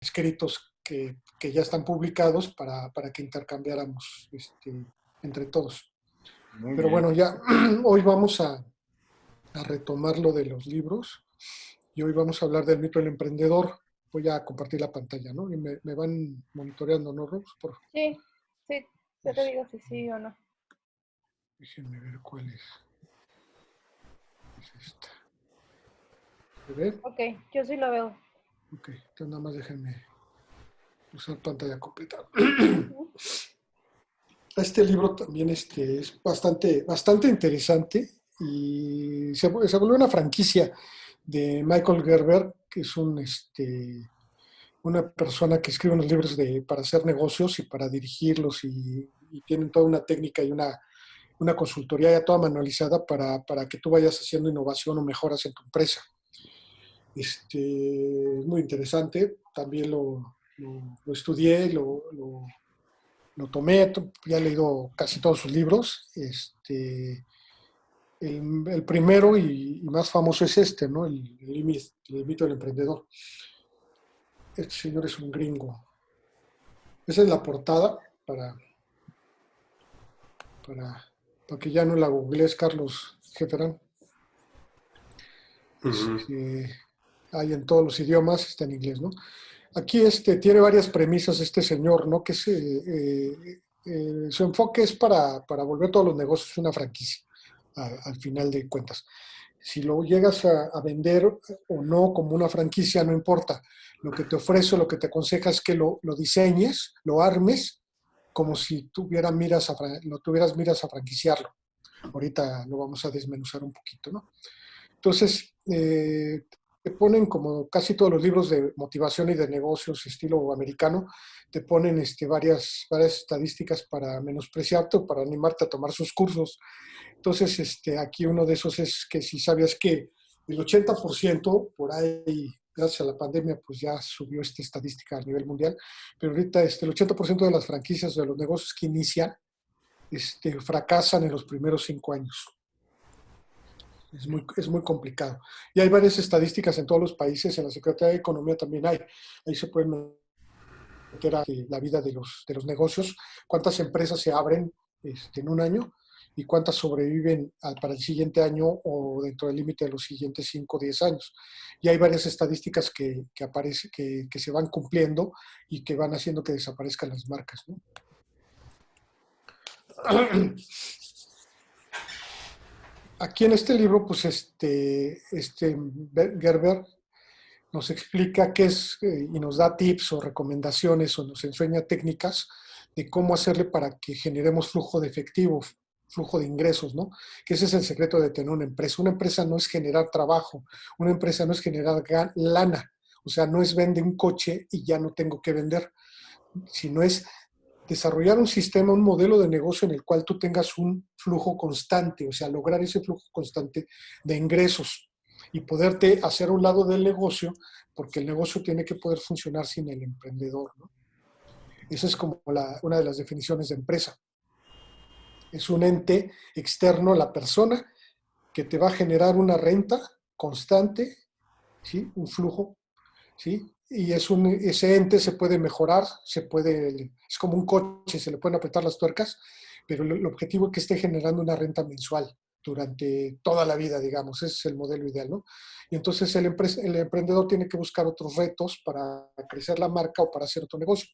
escritos que ya están publicados para que intercambiáramos entre todos. Muy Pero bien. bueno, ya hoy vamos a retomar lo de los libros y hoy vamos a hablar del mito del emprendedor. Voy a compartir la pantalla, ¿no? Y me van monitoreando, ¿no, Rox? Sí, sí, yo te Es- digo si sí o no. Déjenme ver cuál es. Es esta. ¿Se ve? Ok, yo sí lo veo. Ok, entonces nada más déjenme usar pantalla completa. Este libro también es bastante interesante y se volvió una franquicia de Michael Gerber, que es una persona que escribe unos libros para hacer negocios y para dirigirlos y tienen toda una técnica y una consultoría ya toda manualizada para que tú vayas haciendo innovación o mejoras en tu empresa. Es muy interesante, también lo estudié, lo tomé, ya he leído casi todos sus libros. El primero y más famoso es ¿no? El mito del emprendedor. Este señor es un gringo. Esa es la portada para, para que ya no la googlees, Carlos Jeferán. Hay en todos los idiomas, está en inglés, ¿no? Aquí tiene varias premisas este señor, ¿no? Que su enfoque es para volver todos los negocios una franquicia, al final de cuentas. Si lo llegas a vender o no como una franquicia, no importa. Lo que te ofrece, lo que te aconseja es que lo diseñes, lo armes, como si tuvieras miras a franquiciarlo. Ahorita lo vamos a desmenuzar un poquito, ¿no? Entonces, te ponen como casi todos los libros de motivación y de negocios estilo americano, te ponen varias estadísticas para menospreciarte o para animarte a tomar sus cursos. Entonces, aquí uno de esos es que si sabías que el 80% por ahí, gracias a la pandemia, pues ya subió esta estadística a nivel mundial, pero ahorita el 80% de las franquicias de los negocios que inician fracasan en los primeros 5 años. Es muy complicado. Y hay varias estadísticas en todos los países, en la Secretaría de Economía también hay. Ahí se pueden meter a la vida de los negocios, cuántas empresas se abren en un año y cuántas sobreviven para el siguiente año o dentro del límite de los siguientes 5 o 10 años. Y hay varias estadísticas que se van cumpliendo y que van haciendo que desaparezcan las marcas, ¿no? Aquí en este libro, pues Gerber nos explica qué es y nos da tips o recomendaciones o nos enseña técnicas de cómo hacerle para que generemos flujo de efectivo, flujo de ingresos, ¿no? Que ese es el secreto de tener una empresa. Una empresa no es generar trabajo, una empresa no es generar lana, o sea, no es vender un coche y ya no tengo que vender, sino es desarrollar un sistema, un modelo de negocio en el cual tú tengas un flujo constante, o sea, lograr ese flujo constante de ingresos y poderte hacer a un lado del negocio, porque el negocio tiene que poder funcionar sin el emprendedor, ¿no? Esa es como una de las definiciones de empresa. Es un ente externo a la persona que te va a generar una renta constante, ¿sí? Un flujo, ¿sí? Y ese ente se puede mejorar, es como un coche, se le pueden apretar las tuercas, pero el objetivo es que esté generando una renta mensual durante toda la vida, digamos, ese es el modelo ideal, ¿no? Y entonces el emprendedor tiene que buscar otros retos para crecer la marca o para hacer otro negocio,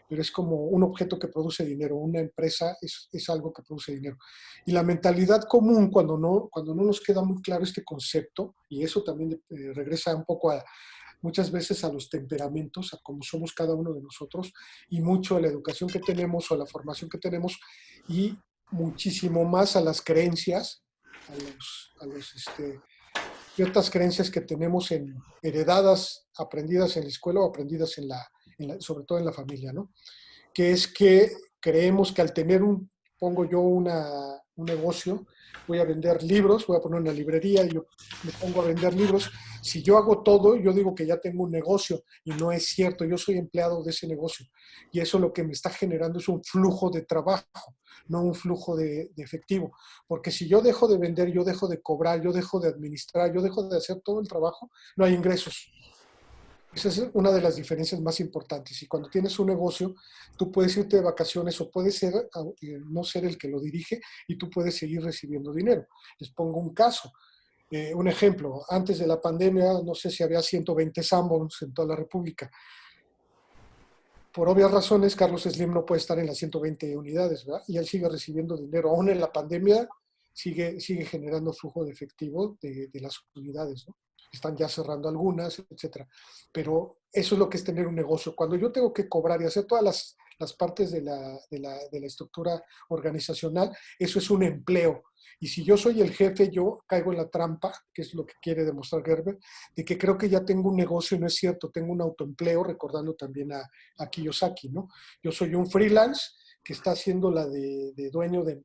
pero es como un objeto que produce dinero, una empresa es algo que produce dinero. Y la mentalidad común, cuando no nos queda muy claro este concepto, y eso también regresa un poco muchas veces a los temperamentos, a cómo somos cada uno de nosotros, y mucho a la educación que tenemos o a la formación que tenemos, y muchísimo más a las creencias, ciertas creencias que tenemos heredadas, aprendidas en la escuela o aprendidas sobre todo en la familia, ¿no? Que es que creemos que al tener pongo yo un negocio, voy a vender libros, voy a poner una librería y yo me pongo a vender libros. Si yo hago todo, yo digo que ya tengo un negocio y no es cierto, yo soy empleado de ese negocio. Y eso lo que me está generando es un flujo de trabajo, no un flujo de efectivo. Porque si yo dejo de vender, yo dejo de cobrar, yo dejo de administrar, yo dejo de hacer todo el trabajo, no hay ingresos. Esa es una de las diferencias más importantes. Y cuando tienes un negocio, tú puedes irte de vacaciones o puedes ser, no ser el que lo dirige y tú puedes seguir recibiendo dinero. Les pongo un caso. Un ejemplo, antes de la pandemia, no sé si había 120 Sanborns en toda la República. Por obvias razones, Carlos Slim no puede estar en las 120 unidades, ¿verdad? Y él sigue recibiendo dinero. Aún en la pandemia, sigue generando flujo de efectivo de las unidades, ¿no? Están ya cerrando algunas, etcétera. Pero eso es lo que es tener un negocio. Cuando yo tengo que cobrar y hacer todas las partes de la estructura organizacional, eso es un empleo. Y si yo soy el jefe, yo caigo en la trampa, que es lo que quiere demostrar Gerber, de que creo que ya tengo un negocio y no es cierto, tengo un autoempleo, recordando también a Kiyosaki, ¿no? Yo soy un freelance que está haciendo la de dueño de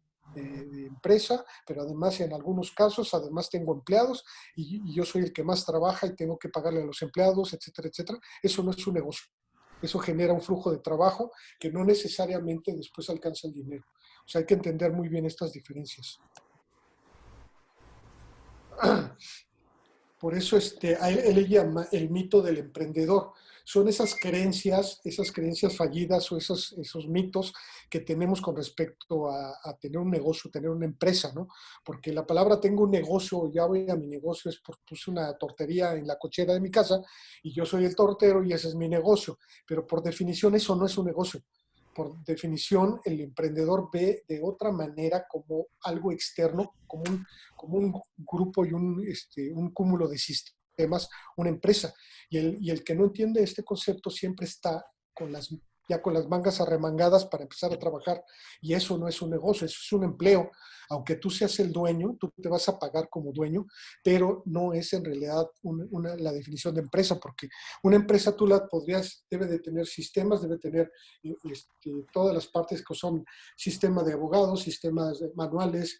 empresa, pero además en algunos casos, además tengo empleados y yo soy el que más trabaja y tengo que pagarle a los empleados, etcétera, etcétera. Eso no es un negocio. Eso genera un flujo de trabajo que no necesariamente después alcanza el dinero. O sea, hay que entender muy bien estas diferencias. Por eso a él le llama el mito del emprendedor. Son esas creencias fallidas o esos mitos que tenemos con respecto a tener un negocio, tener una empresa, ¿no? Porque la palabra tengo un negocio, ya voy a mi negocio, es por puse una tortería en la cochera de mi casa y yo soy el tortero y ese es mi negocio. Pero por definición eso no es un negocio. Por definición, el emprendedor ve de otra manera como algo externo, como un grupo y un cúmulo de sistemas, una empresa. Y el que no entiende este concepto siempre está ya con las mangas arremangadas para empezar a trabajar. Y eso no es un negocio, eso es un empleo. Aunque tú seas el dueño, tú te vas a pagar como dueño, pero no es en realidad la definición de empresa, porque una empresa tú la debe de tener sistemas, debe tener todas las partes que son sistema de abogados, sistemas manuales,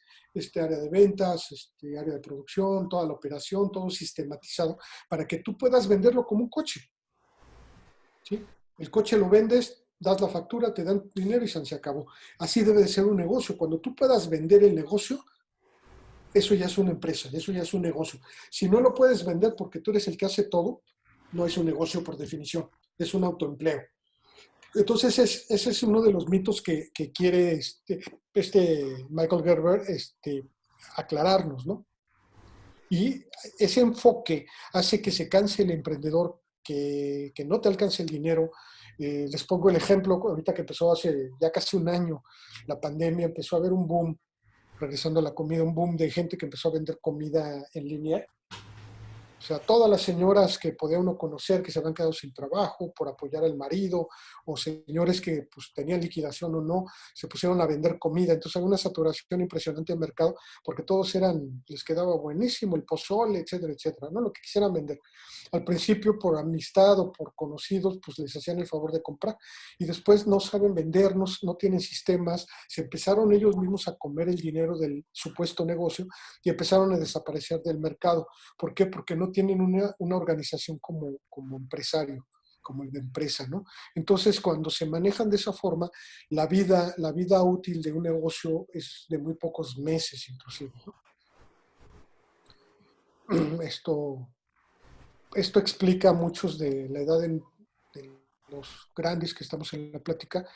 área de ventas, área de producción, toda la operación, todo sistematizado para que tú puedas venderlo como un coche. ¿Sí? El coche lo vendes, das la factura, te dan dinero y se acabó. Así debe de ser un negocio. Cuando tú puedas vender el negocio, eso ya es una empresa, eso ya es un negocio. Si no lo puedes vender porque tú eres el que hace todo, no es un negocio por definición, es un autoempleo. Entonces, ese es uno de los mitos que quiere Michael Gerber aclararnos, ¿no? Y ese enfoque hace que se canse el emprendedor, que no te alcance el dinero. Les pongo el ejemplo, ahorita que empezó hace ya casi un año la pandemia, empezó a haber un boom, regresando a la comida, un boom de gente que empezó a vender comida en línea. O sea, todas las señoras que podía uno conocer que se habían quedado sin trabajo por apoyar al marido, o señores que pues tenían liquidación o no, se pusieron a vender comida. Entonces había una saturación impresionante del mercado porque les quedaba buenísimo el pozole, etcétera, etcétera, ¿no? Lo que quisieran vender. Al principio por amistad o por conocidos, pues les hacían el favor de comprar y después no saben vender, no tienen sistemas, se empezaron ellos mismos a comer el dinero del supuesto negocio y empezaron a desaparecer del mercado. ¿Por qué? Porque no tienen una organización como empresario, como el de empresa, ¿no? Entonces, cuando se manejan de esa forma, la vida útil de un negocio es de muy pocos meses, inclusive, ¿no? Esto, esto explica muchos de la edad de los grandes que estamos en la plática,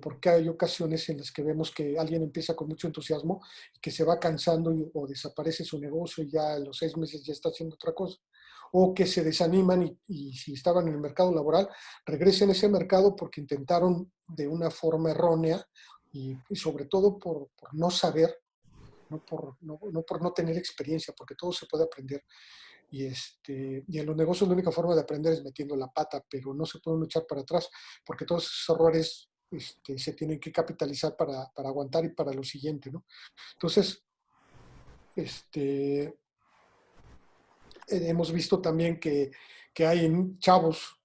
porque hay ocasiones en las que vemos que alguien empieza con mucho entusiasmo y que se va cansando o desaparece su negocio y ya a los 6 meses ya está haciendo otra cosa, o que se desaniman y si estaban en el mercado laboral, regresen a ese mercado porque intentaron de una forma errónea y sobre todo por no saber, no por no tener experiencia, porque todo se puede aprender. Y en los negocios la única forma de aprender es metiendo la pata, pero no se pueden echar para atrás, porque todos esos errores se tienen que capitalizar para aguantar y para lo siguiente, ¿no? Entonces, este, hemos visto también que hay chavos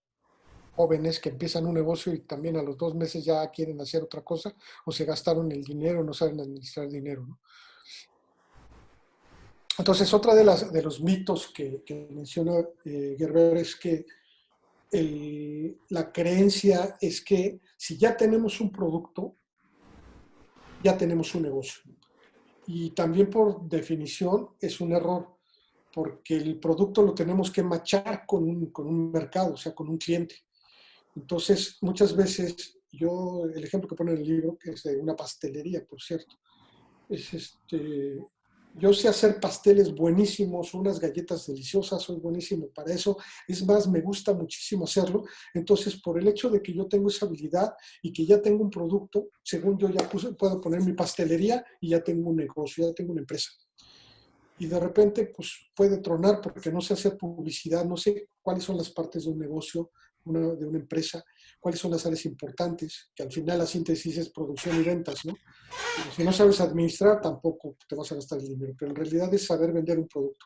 jóvenes que empiezan un negocio y también a los 2 meses ya quieren hacer otra cosa o se gastaron el dinero, no saben administrar dinero, ¿no? Entonces, otra de los mitos que menciona Gerber es que la creencia es que si ya tenemos un producto, ya tenemos un negocio. Y también por definición es un error, porque el producto lo tenemos que machar con un mercado, o sea, con un cliente. Entonces, muchas veces, el ejemplo que pone en el libro, que es de una pastelería, por cierto, es yo sé hacer pasteles buenísimos, unas galletas deliciosas, soy buenísimo para eso. Es más, me gusta muchísimo hacerlo. Entonces, por el hecho de que yo tengo esa habilidad y que ya tengo un producto, según yo ya puedo poner mi pastelería y ya tengo un negocio, ya tengo una empresa. Y de repente, pues puede tronar porque no sé hacer publicidad, no sé cuáles son las partes de un negocio, de una empresa, cuáles son las áreas importantes, que al final la síntesis es producción y ventas, ¿no? Pero si no sabes administrar, tampoco te vas a gastar el dinero, pero en realidad es saber vender un producto.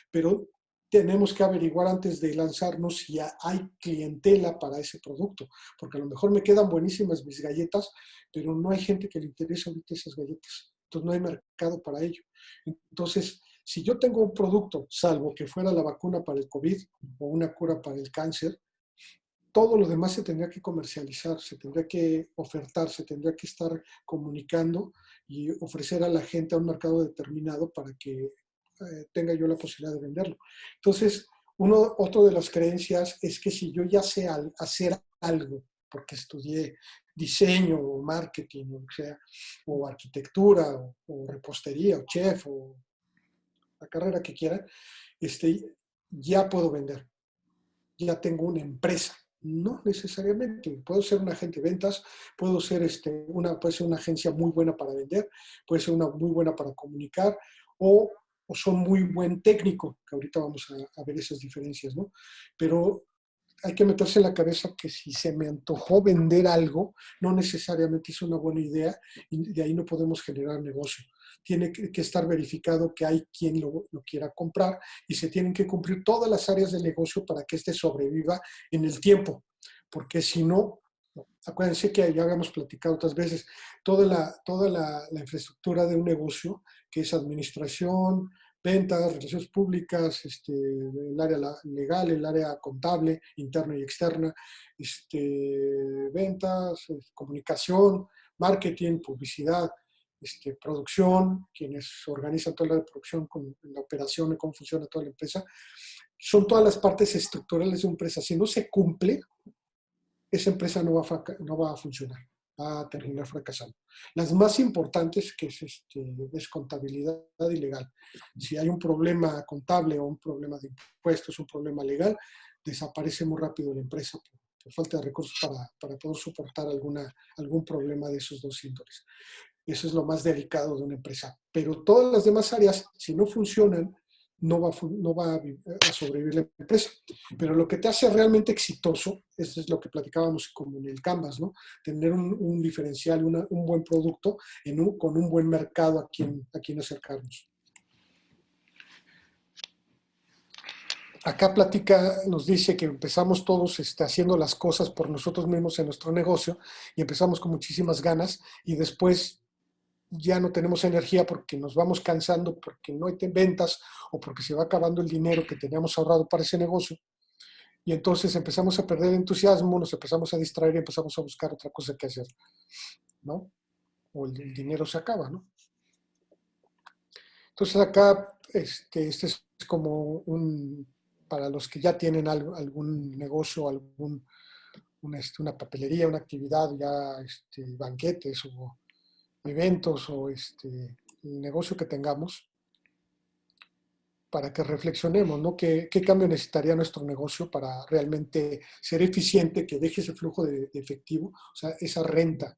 Pero tenemos que averiguar antes de lanzarnos si ya hay clientela para ese producto, porque a lo mejor me quedan buenísimas mis galletas, pero no hay gente que le interese ahorita esas galletas. Entonces no hay mercado para ello. Entonces, si yo tengo un producto, salvo que fuera la vacuna para el COVID o una cura para el cáncer, todo lo demás se tendría que comercializar, se tendría que ofertar, se tendría que estar comunicando y ofrecer a la gente a un mercado determinado para que tenga yo la posibilidad de venderlo. Entonces, otro de las creencias es que si yo ya sé hacer algo, porque estudié diseño o marketing, o arquitectura, o repostería, o chef, o la carrera que quiera, ya puedo vender, ya tengo una empresa. No necesariamente. Puedo ser un agente de ventas, puede ser una agencia muy buena para vender, puede ser una muy buena para comunicar, o son muy buen técnico, que ahorita vamos a ver esas diferencias, ¿no? Pero hay que meterse en la cabeza que si se me antojó vender algo, no necesariamente es una buena idea y de ahí no podemos generar negocio. Tiene que estar verificado que hay quien lo quiera comprar y se tienen que cumplir todas las áreas del negocio para que éste sobreviva en el tiempo. Porque si no, acuérdense que ya habíamos platicado otras veces, toda la infraestructura de un negocio, que es administración, ventas, relaciones públicas, el área legal, el área contable, interna y externa, ventas, comunicación, marketing, publicidad, producción, quienes organizan toda la producción con la operación y cómo funciona toda la empresa, son todas las partes estructurales de una empresa. Si no se cumple, esa empresa no va a funcionar, va a terminar fracasando. Las más importantes, que es contabilidad y legal. Si hay un problema contable o un problema de impuestos, un problema legal, desaparece muy rápido la empresa por falta de recursos para poder soportar algún problema de esos dos índoles. Eso es lo más delicado de una empresa. Pero todas las demás áreas, si no funcionan, no va a sobrevivir la empresa. Pero lo que te hace realmente exitoso, eso es lo que platicábamos como en el Canvas, ¿no? Tener un diferencial, un buen producto con un buen mercado a quien acercarnos. Acá nos dice que empezamos todos haciendo las cosas por nosotros mismos en nuestro negocio y empezamos con muchísimas ganas y después ya no tenemos energía porque nos vamos cansando, porque no hay ventas o porque se va acabando el dinero que teníamos ahorrado para ese negocio. Y entonces empezamos a perder entusiasmo, nos empezamos a distraer y empezamos a buscar otra cosa que hacer, ¿no? O el dinero se acaba, ¿no? Entonces acá, este es como para los que ya tienen algún negocio, una papelería, una actividad, ya banquetes o eventos o el negocio que tengamos, para que reflexionemos, ¿no? ¿Qué cambio necesitaría nuestro negocio para realmente ser eficiente, que deje ese flujo de efectivo, o sea, esa renta,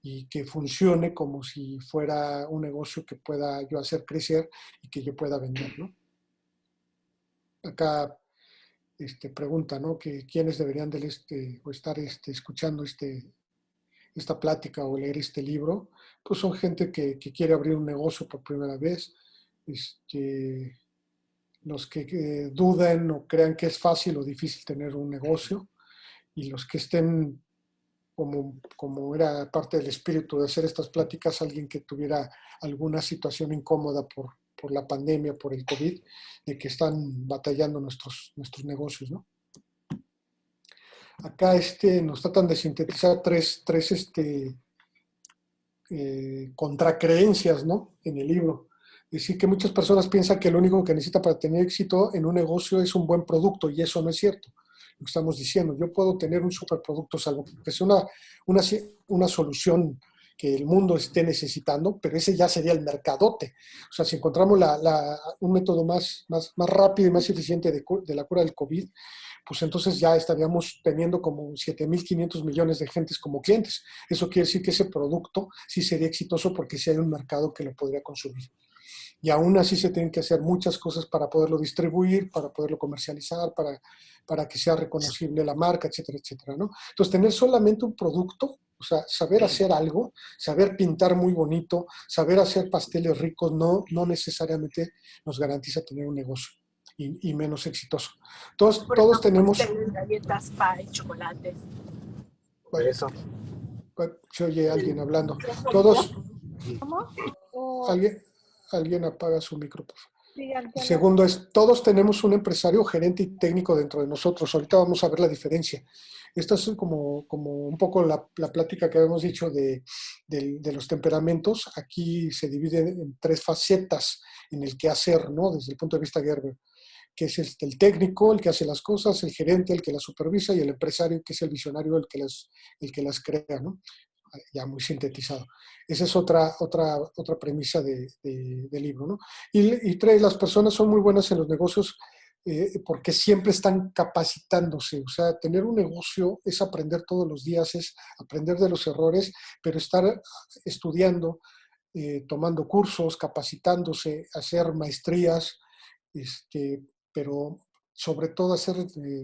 y que funcione como si fuera un negocio que pueda yo hacer crecer y que yo pueda vender, ¿no? Acá pregunta, ¿no? Que quiénes deberían o estar escuchando esta plática o leer este libro. Pues son gente que quiere abrir un negocio por primera vez, los que duden o crean que es fácil o difícil tener un negocio, y los que estén, como era parte del espíritu de hacer estas pláticas, alguien que tuviera alguna situación incómoda por la pandemia, por el COVID, de que están batallando nuestros negocios, ¿no? Acá nos tratan de sintetizar tres contracreencias, ¿no? En el libro. Es decir, que muchas personas piensan que lo único que necesita para tener éxito en un negocio es un buen producto y eso no es cierto. Lo que estamos diciendo, yo puedo tener un superproducto, salvo que sea una, una solución que el mundo esté necesitando, pero ese ya sería el mercadote. O sea, si encontramos un método más rápido y más eficiente de la cura del COVID, pues entonces ya estaríamos teniendo como 7.500 millones de gentes como clientes. Eso quiere decir que ese producto sí sería exitoso porque sí hay un mercado que lo podría consumir. Y aún así se tienen que hacer muchas cosas para poderlo distribuir, para poderlo comercializar, para que sea reconocible la marca, etcétera, etcétera, ¿no? Entonces, tener solamente un producto, o sea, saber hacer algo, saber pintar muy bonito, saber hacer pasteles ricos, no necesariamente nos garantiza tener un negocio y menos exitoso. Por Todos eso tenemos, pasteles, galletas, pie, chocolates. Por eso. se oye alguien hablando, ¿Qué todos, ¿Cómo? O, alguien apaga su micrófono. sí, Y Angela. segundo es, todos tenemos un empresario, gerente y técnico dentro de nosotros. Ahorita vamos a ver la diferencia. Esta es como un poco la plática que habíamos dicho de los temperamentos. Aquí se divide en tres facetas en el que hacer, ¿no? Desde el punto de vista Gerber, que es el técnico, el que hace las cosas, el gerente, el que las supervisa, y el empresario, que es el visionario, el que las crea, ¿no? Ya muy sintetizado. Esa es otra premisa del libro, ¿no? Y tres, las personas son muy buenas en los negocios porque siempre están capacitándose. O sea, tener un negocio es aprender todos los días, es aprender de los errores, pero estar estudiando, tomando cursos, capacitándose, hacer maestrías, pero sobre todo hacer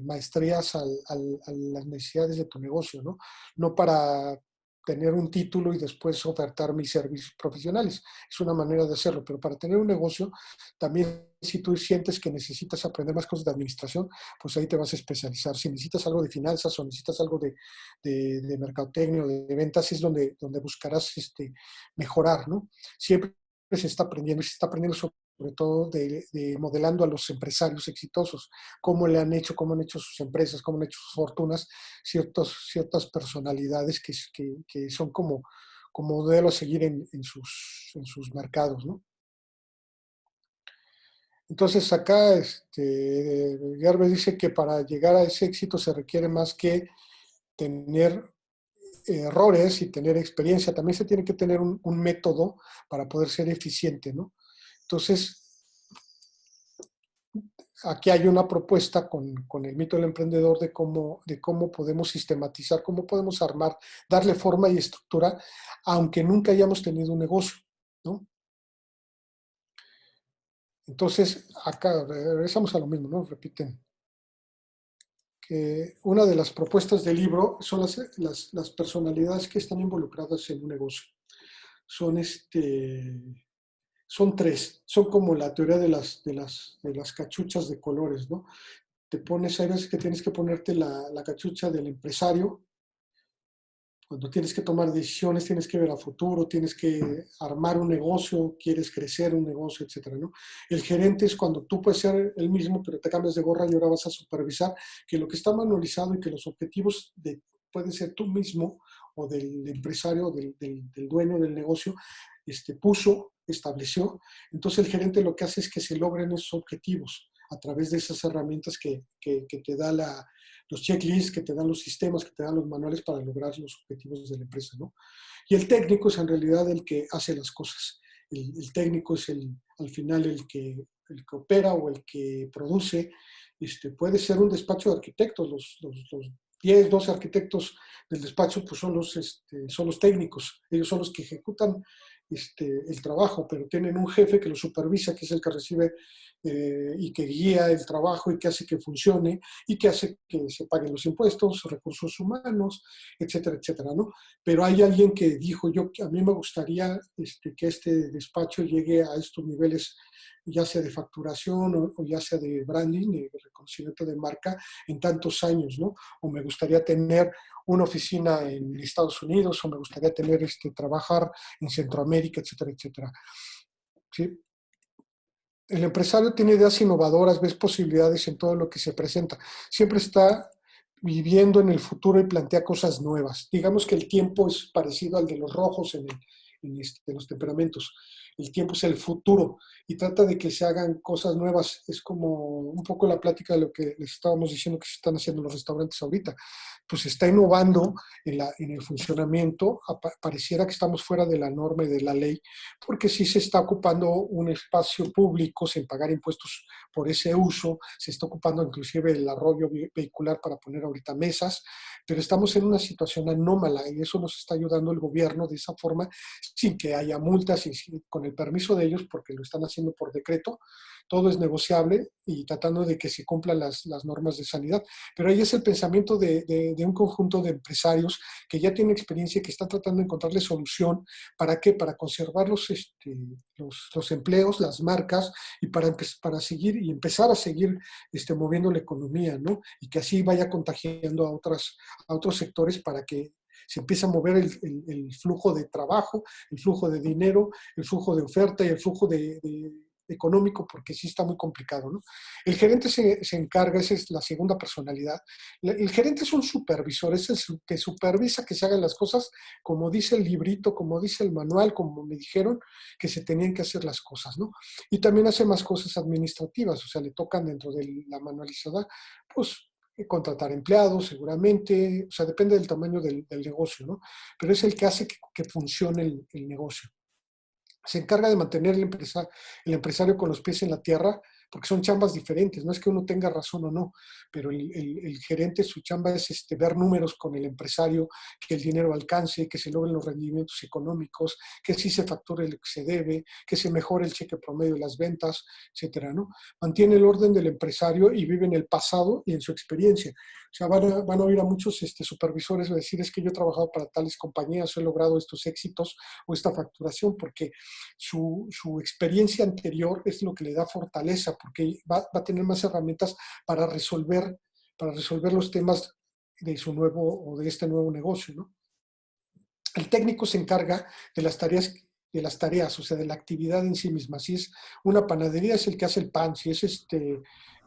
maestrías a las necesidades de tu negocio, ¿no? No para tener un título y después ofertar mis servicios profesionales. Es una manera de hacerlo, pero para tener un negocio, también si tú sientes que necesitas aprender más cosas de administración, pues ahí te vas a especializar. Si necesitas algo de finanzas o necesitas algo de mercadotecnia o de ventas, es donde buscarás mejorar, ¿no? Siempre se está aprendiendo y se está aprendiendo sobre todo de modelando a los empresarios exitosos, cómo han hecho sus empresas, cómo han hecho sus fortunas, ciertas personalidades que son como modelo a seguir en sus mercados, ¿no? Entonces acá Gerber dice que para llegar a ese éxito se requiere más que tener errores y tener experiencia, también se tiene que tener un método para poder ser eficiente, ¿no? Entonces, aquí hay una propuesta con el mito del emprendedor de cómo podemos sistematizar, cómo podemos armar, darle forma y estructura, aunque nunca hayamos tenido un negocio, ¿no? Entonces, acá regresamos a lo mismo, ¿no? Repiten. Que una de las propuestas del libro son las personalidades que están involucradas en un negocio. Son tres, son como la teoría de las cachuchas de colores, ¿no? Hay veces que tienes que ponerte la cachucha del empresario, cuando tienes que tomar decisiones, tienes que ver a futuro, tienes que armar un negocio, quieres crecer un negocio, etcétera, ¿no? El gerente es cuando tú puedes ser el mismo, pero te cambias de gorra y ahora vas a supervisar que lo que está manualizado y que los objetivos pueden ser tú mismo o del empresario, del dueño del negocio, estableció. Entonces el gerente lo que hace es que se logren esos objetivos a través de esas herramientas que te da los checklists, que te dan los sistemas, que te dan los manuales para lograr los objetivos de la empresa, ¿no? Y el técnico es en realidad el que hace las cosas. El técnico es al final el que opera o el que produce. Puede ser un despacho de arquitectos. Los 10, 12 arquitectos del despacho pues son los técnicos. Ellos son los que ejecutan el trabajo, pero tienen un jefe que lo supervisa, que es el que recibe y que guía el trabajo y que hace que funcione y que hace que se paguen los impuestos, recursos humanos, etcétera, etcétera, ¿no? Pero hay alguien que dijo, a mí me gustaría que este despacho llegue a estos niveles, ya sea de facturación o ya sea de branding, de reconocimiento de marca, en tantos años, ¿no? O me gustaría tener una oficina en Estados Unidos, o me gustaría trabajar en Centroamérica, etcétera, etcétera. ¿Sí? El empresario tiene ideas innovadoras, ves posibilidades en todo lo que se presenta. Siempre está viviendo en el futuro y plantea cosas nuevas. Digamos que el tiempo es parecido al de los rojos en los temperamentos. el tiempo es el futuro y trata de que se hagan cosas nuevas. Es como un poco la plática de lo que les estábamos diciendo que se están haciendo los restaurantes ahorita. Pues se está innovando en el funcionamiento, pareciera que estamos fuera de la norma y de la ley, porque sí se está ocupando un espacio público sin pagar impuestos por ese uso, se está ocupando inclusive el arroyo vehicular para poner ahorita mesas, pero estamos en una situación anómala y eso nos está ayudando el gobierno de esa forma, sin que haya multas y con el permiso de ellos, porque lo están haciendo por decreto, todo es negociable y tratando de que se cumplan las normas de sanidad. Pero ahí es el pensamiento de un conjunto de empresarios que ya tienen experiencia y que están tratando de encontrarle solución. ¿Para qué? Para conservar los empleos, las marcas y para seguir y empezar a seguir moviendo la economía, ¿no? Y que así vaya contagiando a otros sectores para que se empiece a mover el flujo de trabajo, el flujo de dinero, el flujo de oferta y el flujo económico, porque sí está muy complicado, ¿no? El gerente se encarga, esa es la segunda personalidad. El gerente es un supervisor, es el que supervisa que se hagan las cosas como dice el librito, como dice el manual, como me dijeron que se tenían que hacer las cosas, ¿no? Y también hace más cosas administrativas, o sea, le tocan dentro de la manualizada, pues contratar empleados seguramente, o sea, depende del tamaño del negocio, ¿no? Pero es el que hace que funcione el negocio. Se encarga de mantener el empresario con los pies en la tierra, porque son chambas diferentes, no es que uno tenga razón o no, pero el gerente, su chamba es ver números con el empresario, que el dinero alcance, que se logren los rendimientos económicos, que sí se facture lo que se debe, que se mejore el cheque promedio de las ventas, etcétera, ¿no? Mantiene el orden del empresario y vive en el pasado y en su experiencia. O sea, van a oír a muchos supervisores decir, es que yo he trabajado para tales compañías, he logrado estos éxitos o esta facturación, porque su experiencia anterior es lo que le da fortaleza, porque va a tener más herramientas para resolver los temas de su nuevo o de este nuevo negocio, ¿no? El técnico se encarga de las tareas, o sea, de la actividad en sí misma. Si es una panadería, es el que hace el pan. Si es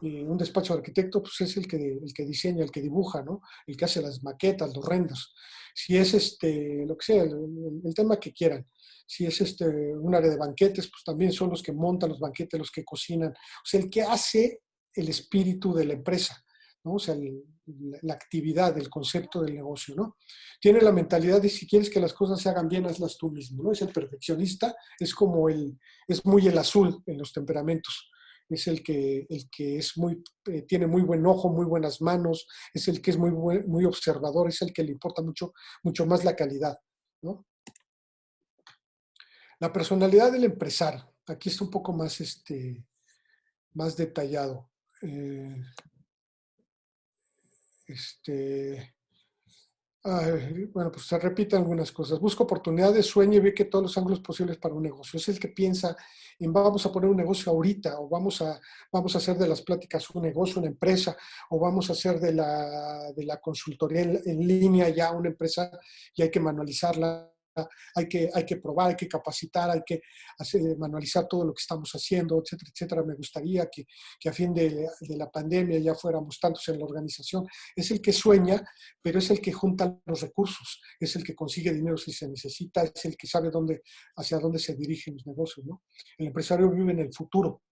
un despacho de arquitecto, pues es el que diseña, el que dibuja, ¿no? El que hace las maquetas, los renders. Si es lo que sea, el tema que quieran. Si es un área de banquetes, pues también son los que montan los banquetes, los que cocinan. O sea, el que hace el espíritu de la empresa, ¿no? O sea, la actividad, el concepto del negocio, ¿no? Tiene la mentalidad de si quieres que las cosas se hagan bien, hazlas tú mismo, ¿no? Es el perfeccionista, es muy el azul en los temperamentos. Es el que es tiene muy buen ojo, muy buenas manos, es el que es muy observador, es el que le importa mucho más la calidad, ¿no? La personalidad del empresario. Aquí está un poco más detallado. Este, bueno, pues se repiten algunas cosas. Busca oportunidades, sueña y ve que todos los ángulos posibles para un negocio. Es el que piensa en vamos a poner un negocio ahorita, o vamos a hacer de las pláticas un negocio, una empresa, o vamos a hacer de la consultoría en línea ya una empresa y hay que manualizarla. Hay que probar, hay que capacitar, hay que manualizar todo lo que estamos haciendo, etcétera, etcétera. Me gustaría que a fin de la pandemia ya fuéramos tantos en la organización. Es el que sueña, pero es el que junta los recursos, es el que consigue dinero si se necesita, es el que sabe hacia dónde se dirigen los negocios, ¿no? El empresario vive en el futuro.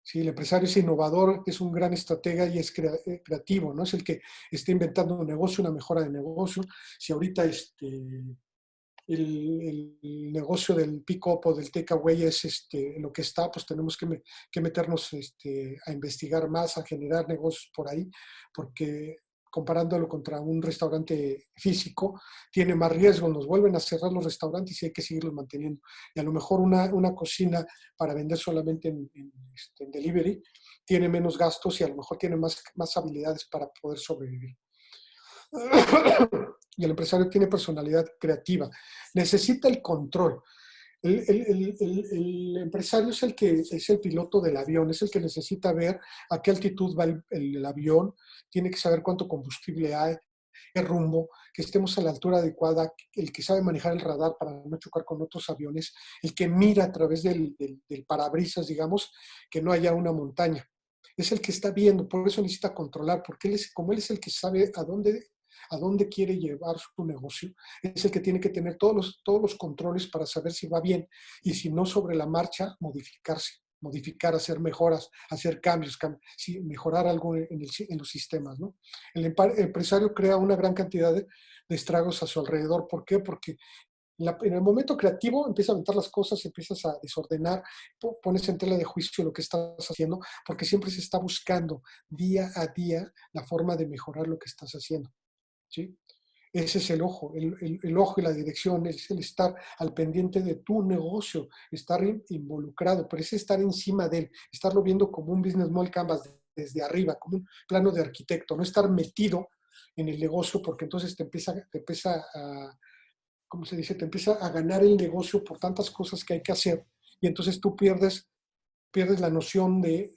Sí, el empresario es innovador, es un gran estratega y es creativo, ¿no? Es el que está inventando un negocio, una mejora de negocio. Si ahorita el negocio del pick-up o del takeaway es lo que está, pues tenemos que meternos a investigar más, a generar negocios por ahí, porque comparándolo contra un restaurante físico, tiene más riesgo, nos vuelven a cerrar los restaurantes y hay que seguirlos manteniendo. Y a lo mejor una cocina para vender solamente en delivery tiene menos gastos y a lo mejor tiene más habilidades para poder sobrevivir. Y el empresario tiene personalidad creativa. Necesita el control. El empresario es el que es el piloto del avión, es el que necesita ver a qué altitud va el avión, tiene que saber cuánto combustible hay, qué rumbo, que estemos a la altura adecuada, el que sabe manejar el radar para no chocar con otros aviones, el que mira a través del parabrisas, digamos, que no haya una montaña. Es el que está viendo, por eso necesita controlar, porque como él es el que sabe a dónde quiere llevar su negocio, es el que tiene que tener todos los controles para saber si va bien y si no sobre la marcha, modificar, hacer mejoras, hacer cambios, sí, mejorar algo en los sistemas, ¿no? El empresario crea una gran cantidad de estragos a su alrededor. ¿Por qué? Porque en el momento creativo empiezas a aventar las cosas, empiezas a desordenar, pones en tela de juicio lo que estás haciendo, porque siempre se está buscando día a día la forma de mejorar lo que estás haciendo, ¿sí? Ese es el ojo, el ojo y la dirección, es el estar al pendiente de tu negocio, estar involucrado, pero es estar encima de él, estarlo viendo como un business model canvas desde arriba, como un plano de arquitecto, no estar metido en el negocio porque entonces te empieza a, ¿cómo se dice? Te empieza a ganar el negocio por tantas cosas que hay que hacer y entonces tú pierdes la noción de...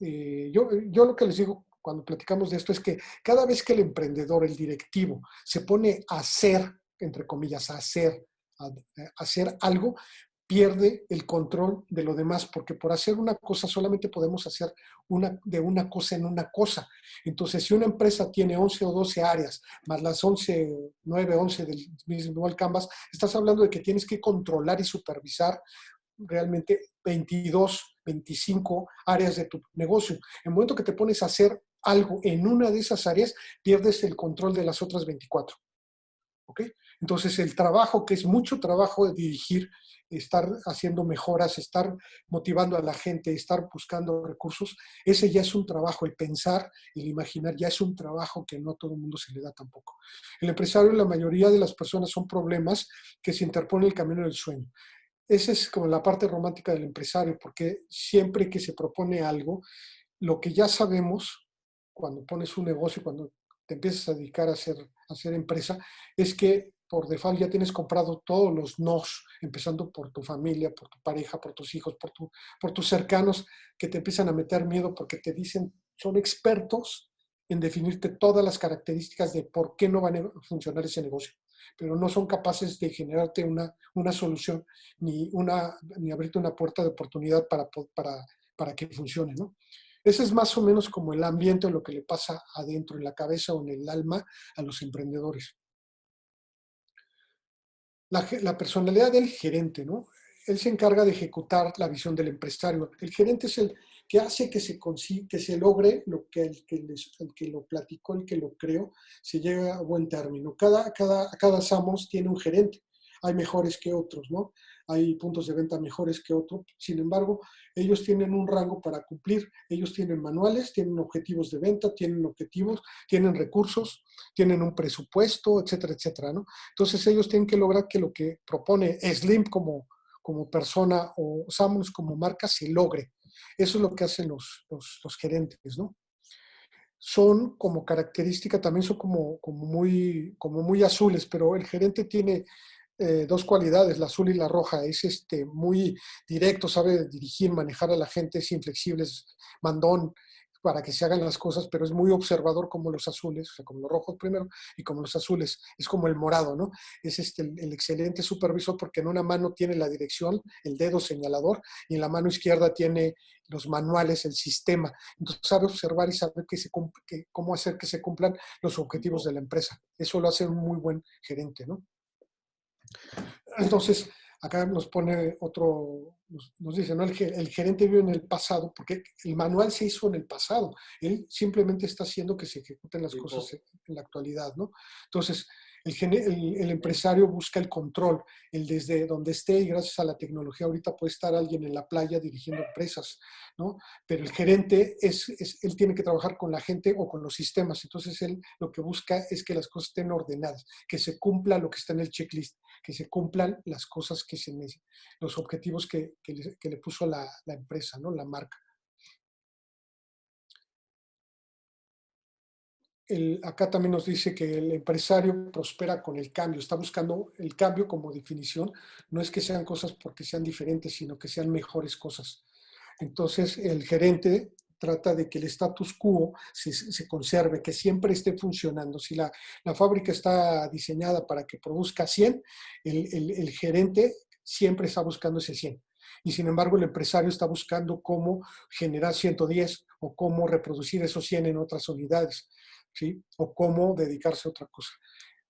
yo lo que les digo cuando platicamos de esto es que cada vez que el emprendedor, el directivo, se pone a hacer, entre comillas, a hacer algo, pierde el control de lo demás, porque por hacer una cosa solamente podemos hacer de una cosa en una cosa. Entonces, si una empresa tiene 11 o 12 áreas, más las 11, 9, 11 del mismo Canvas, estás hablando de que tienes que controlar y supervisar realmente 22, 25 áreas de tu negocio. En el momento que te pones a hacer algo en una de esas áreas, pierdes el control de las otras 24. ¿Ok? Entonces, el trabajo, que es mucho trabajo de dirigir, estar haciendo mejoras, estar motivando a la gente, estar buscando recursos, ese ya es un trabajo. El pensar, el imaginar, ya es un trabajo que no a todo el mundo se le da tampoco. El empresario, la mayoría de las personas son problemas que se interponen en el camino del sueño. Esa es como la parte romántica del empresario, porque siempre que se propone algo, lo que ya sabemos cuando pones un negocio, cuando te empiezas a dedicar a hacer empresa, es que por default ya tienes comprado todos los nos, empezando por tu familia, por tu pareja, por tus hijos, por tus cercanos, que te empiezan a meter miedo porque te dicen, son expertos en definirte todas las características de por qué no va a funcionar ese negocio, pero no son capaces de generarte una solución ni abrirte una puerta de oportunidad para que funcione, ¿no? Ese es más o menos como el ambiente o lo que le pasa adentro, en la cabeza o en el alma a los emprendedores. La personalidad del gerente, ¿no? Él se encarga de ejecutar la visión del empresario. El gerente es el que hace que se logre lo que el que lo platicó, el que lo creó, se llegue a buen término. Cada Samos tiene un gerente. Hay mejores que otros, ¿no? Hay puntos de venta mejores que otros. Sin embargo, ellos tienen un rango para cumplir. Ellos tienen manuales, tienen objetivos de venta, tienen objetivos, tienen recursos, tienen un presupuesto, etcétera, etcétera, ¿no? Entonces ellos tienen que lograr que lo que propone Slim como persona o Samus como marca se logre. Eso es lo que hacen los gerentes, ¿no? Son como característica, también son como muy azules, pero el gerente tiene dos cualidades, la azul y la roja. Es muy directo, sabe dirigir, manejar a la gente, es inflexible, es mandón para que se hagan las cosas, pero es muy observador como los azules, o sea, como los rojos primero y como los azules, es como el morado, ¿no? Es el excelente supervisor porque en una mano tiene la dirección, el dedo señalador, y en la mano izquierda tiene los manuales, el sistema. Entonces sabe observar y sabe cómo hacer que se cumplan los objetivos de la empresa. Eso lo hace un muy buen gerente, ¿no? Entonces, acá nos pone nos dice, ¿no? El gerente vive en el pasado, porque el manual se hizo en el pasado. Él simplemente está haciendo que se ejecuten las cosas en la actualidad, ¿no? Entonces, el empresario busca el control, el desde donde esté, y gracias a la tecnología ahorita puede estar alguien en la playa dirigiendo empresas, ¿no? Pero el gerente, él tiene que trabajar con la gente o con los sistemas. Entonces, él lo que busca es que las cosas estén ordenadas, que se cumpla lo que está en el checklist, que se cumplan las cosas los objetivos que le puso la empresa, ¿no? La marca. Acá también nos dice que el empresario prospera con el cambio, está buscando el cambio como definición, no es que sean cosas porque sean diferentes, sino que sean mejores cosas. Entonces, el gerente trata de que el status quo se conserve, que siempre esté funcionando. Si la fábrica está diseñada para que produzca 100, el gerente siempre está buscando ese 100. Y sin embargo, el empresario está buscando cómo generar 110 o cómo reproducir esos 100 en otras unidades. ¿sí? O cómo dedicarse a otra cosa.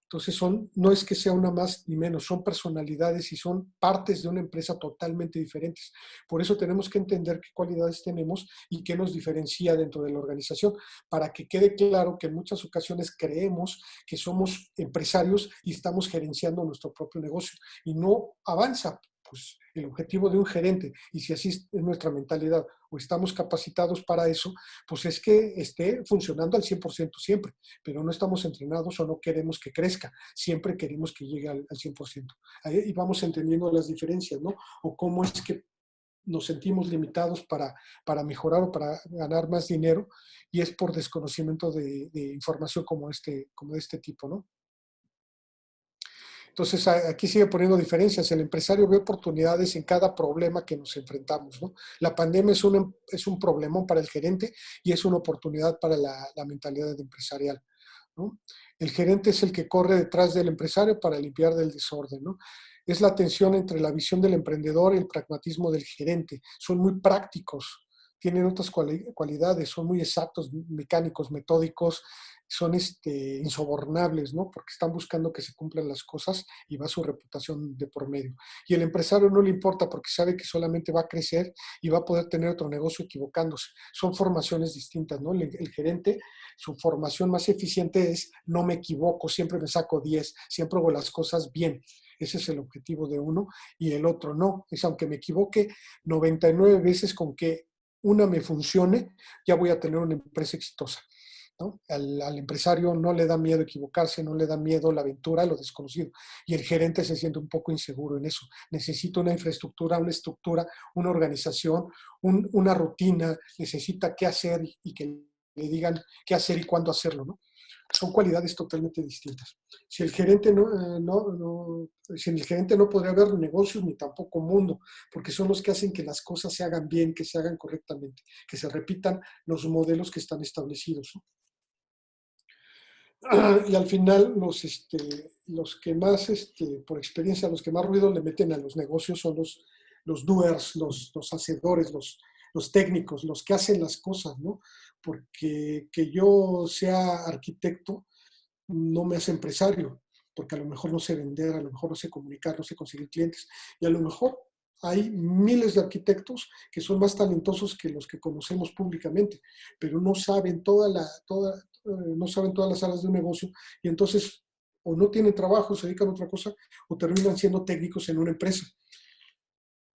Entonces no es que sea una más ni menos, son personalidades y son partes de una empresa totalmente diferentes. Por eso tenemos que entender qué cualidades tenemos y qué nos diferencia dentro de la organización, para que quede claro que en muchas ocasiones creemos que somos empresarios y estamos gerenciando nuestro propio negocio y no avanza. Pues el objetivo de un gerente, y si así es nuestra mentalidad o estamos capacitados para eso, pues es que esté funcionando al 100% siempre, pero no estamos entrenados o no queremos que crezca, siempre queremos que llegue al 100%. Ahí vamos entendiendo las diferencias, ¿no? O cómo es que nos sentimos limitados para mejorar o para ganar más dinero, y es por desconocimiento de información como de este tipo, ¿no? Entonces, aquí sigue poniendo diferencias. El empresario ve oportunidades en cada problema que nos enfrentamos, ¿no? La pandemia es un problemón para el gerente y es una oportunidad para la mentalidad empresarial, ¿no? El gerente es el que corre detrás del empresario para limpiar del desorden, ¿no? Es la tensión entre la visión del emprendedor y el pragmatismo del gerente. Son muy prácticos, tienen otras cualidades, son muy exactos, mecánicos, metódicos, son insobornables, ¿no? Porque están buscando que se cumplan las cosas y va su reputación de por medio. Y el empresario no le importa porque sabe que solamente va a crecer y va a poder tener otro negocio equivocándose. Son formaciones distintas, ¿no? El gerente, su formación más eficiente es no me equivoco, siempre me saco 10, siempre hago las cosas bien. Ese es el objetivo de uno, y el otro no. Es aunque me equivoque 99 veces, con que una me funcione, ya voy a tener una empresa exitosa, ¿no? Al empresario no le da miedo equivocarse, no le da miedo la aventura, lo desconocido. Y el gerente se siente un poco inseguro en eso. Necesita una infraestructura, una estructura, una organización, una rutina, necesita qué hacer y que le digan qué hacer y cuándo hacerlo, ¿no? Son cualidades totalmente distintas. Si el gerente si el gerente no podría haber negocios ni tampoco mundo, porque son los que hacen que las cosas se hagan bien, que se hagan correctamente, que se repitan los modelos que están establecidos, ¿no? Y al final los que más, por experiencia, los que más ruido le meten a los negocios son los doers, los hacedores, los técnicos, los que hacen las cosas, ¿no? Porque que yo sea arquitecto no me hace empresario, porque a lo mejor no sé vender, a lo mejor no sé comunicar, no sé conseguir clientes, y a lo mejor hay miles de arquitectos que son más talentosos que los que conocemos públicamente, pero no saben no saben todas las áreas de un negocio, y entonces o no tienen trabajo, se dedican a otra cosa, o terminan siendo técnicos en una empresa.